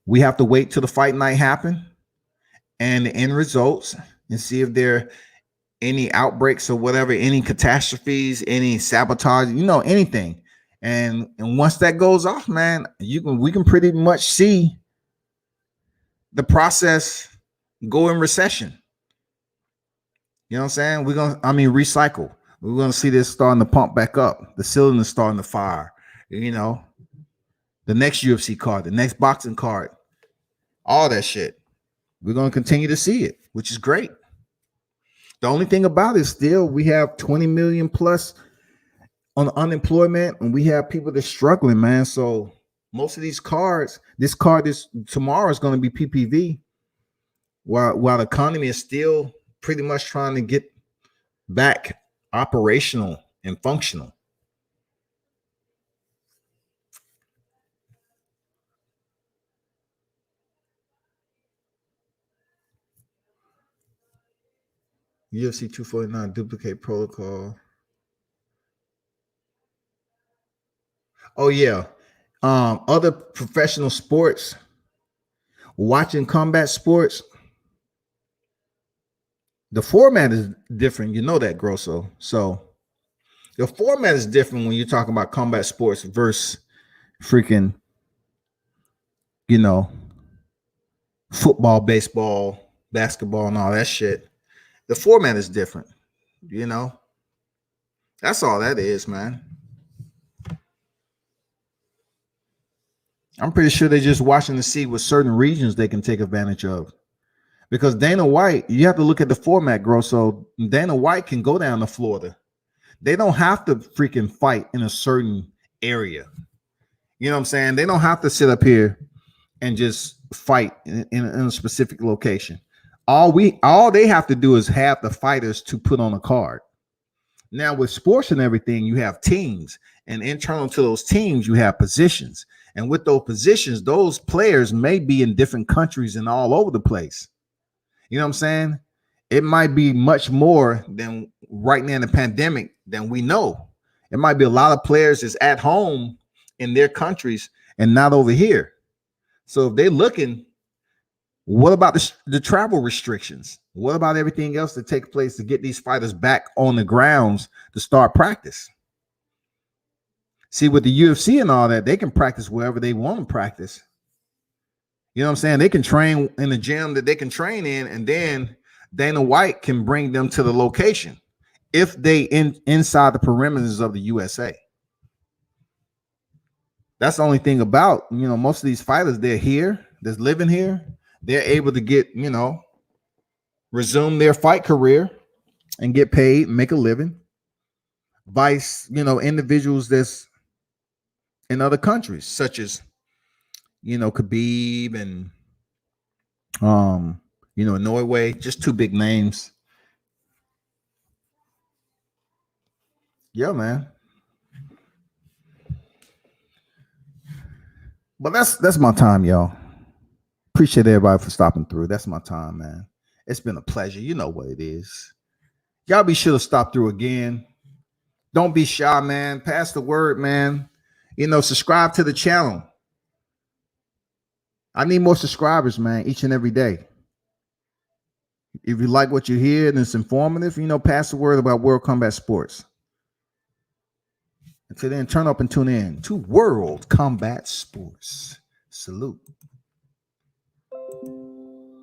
We have to wait till the fight night happen and the end results and see if there are any outbreaks or whatever, any catastrophes, any sabotage, anything. And once that goes off, man, we can pretty much see the process go in recession. You know what I'm saying? Recycle. We're gonna see this starting to pump back up. The cylinder starting to fire. The next UFC card, the next boxing card, all that shit. We're gonna continue to see it, which is great. The only thing about it, still, we have 20 million plus on unemployment, and we have people that's struggling, man. So most of these cards, this tomorrow is going to be PPV, while the economy is still pretty much trying to get back operational and functional. UFC 249 duplicate protocol. Oh yeah. Other professional sports, watching combat sports, the format is different. You know that, Grosso. So the format is different when you're talking about combat sports versus freaking, football, baseball, basketball, and all that shit. The format is different. That's all that is, man. I'm pretty sure they're just watching to see what certain regions they can take advantage of. Because Dana White, you have to look at the format, Grosso. Dana White can go down to Florida. They don't have to freaking fight in a certain area. You know what I'm saying? They don't have to sit up here and just fight in a specific location. All they have to do is have the fighters to put on a card. Now with sports and everything, you have teams, and internal to those teams, you have positions. And with those positions, those players may be in different countries and all over the place. You know what I'm saying? It might be much more than right now in the pandemic than we know. It might be a lot of players that's at home in their countries and not over here. So if they're looking, what about the travel restrictions? What about everything else that takes place to get these fighters back on the grounds to start practice? See, with the UFC and all that, they can practice wherever they want to practice. You know what I'm saying? They can train in the gym that they can train in, and then Dana White can bring them to the location if they inside the perimeters of the USA. That's the only thing about, most of these fighters, they're here, that's living here. They're able to get, resume their fight career and get paid, make a living. Vice, individuals that's in other countries, such as, Khabib and, Norway, just two big names. Yeah, man. But that's my time, y'all. Appreciate everybody for stopping through. That's my time, man. It's been a pleasure. You know what it is. Y'all be sure to stop through again. Don't be shy, man. Pass the word, man. Subscribe to the channel. I need more subscribers, man, each and every day. If you like what you hear and it's informative, pass the word about World Combat Sports. Until then, turn up and tune in to World Combat Sports. Salute.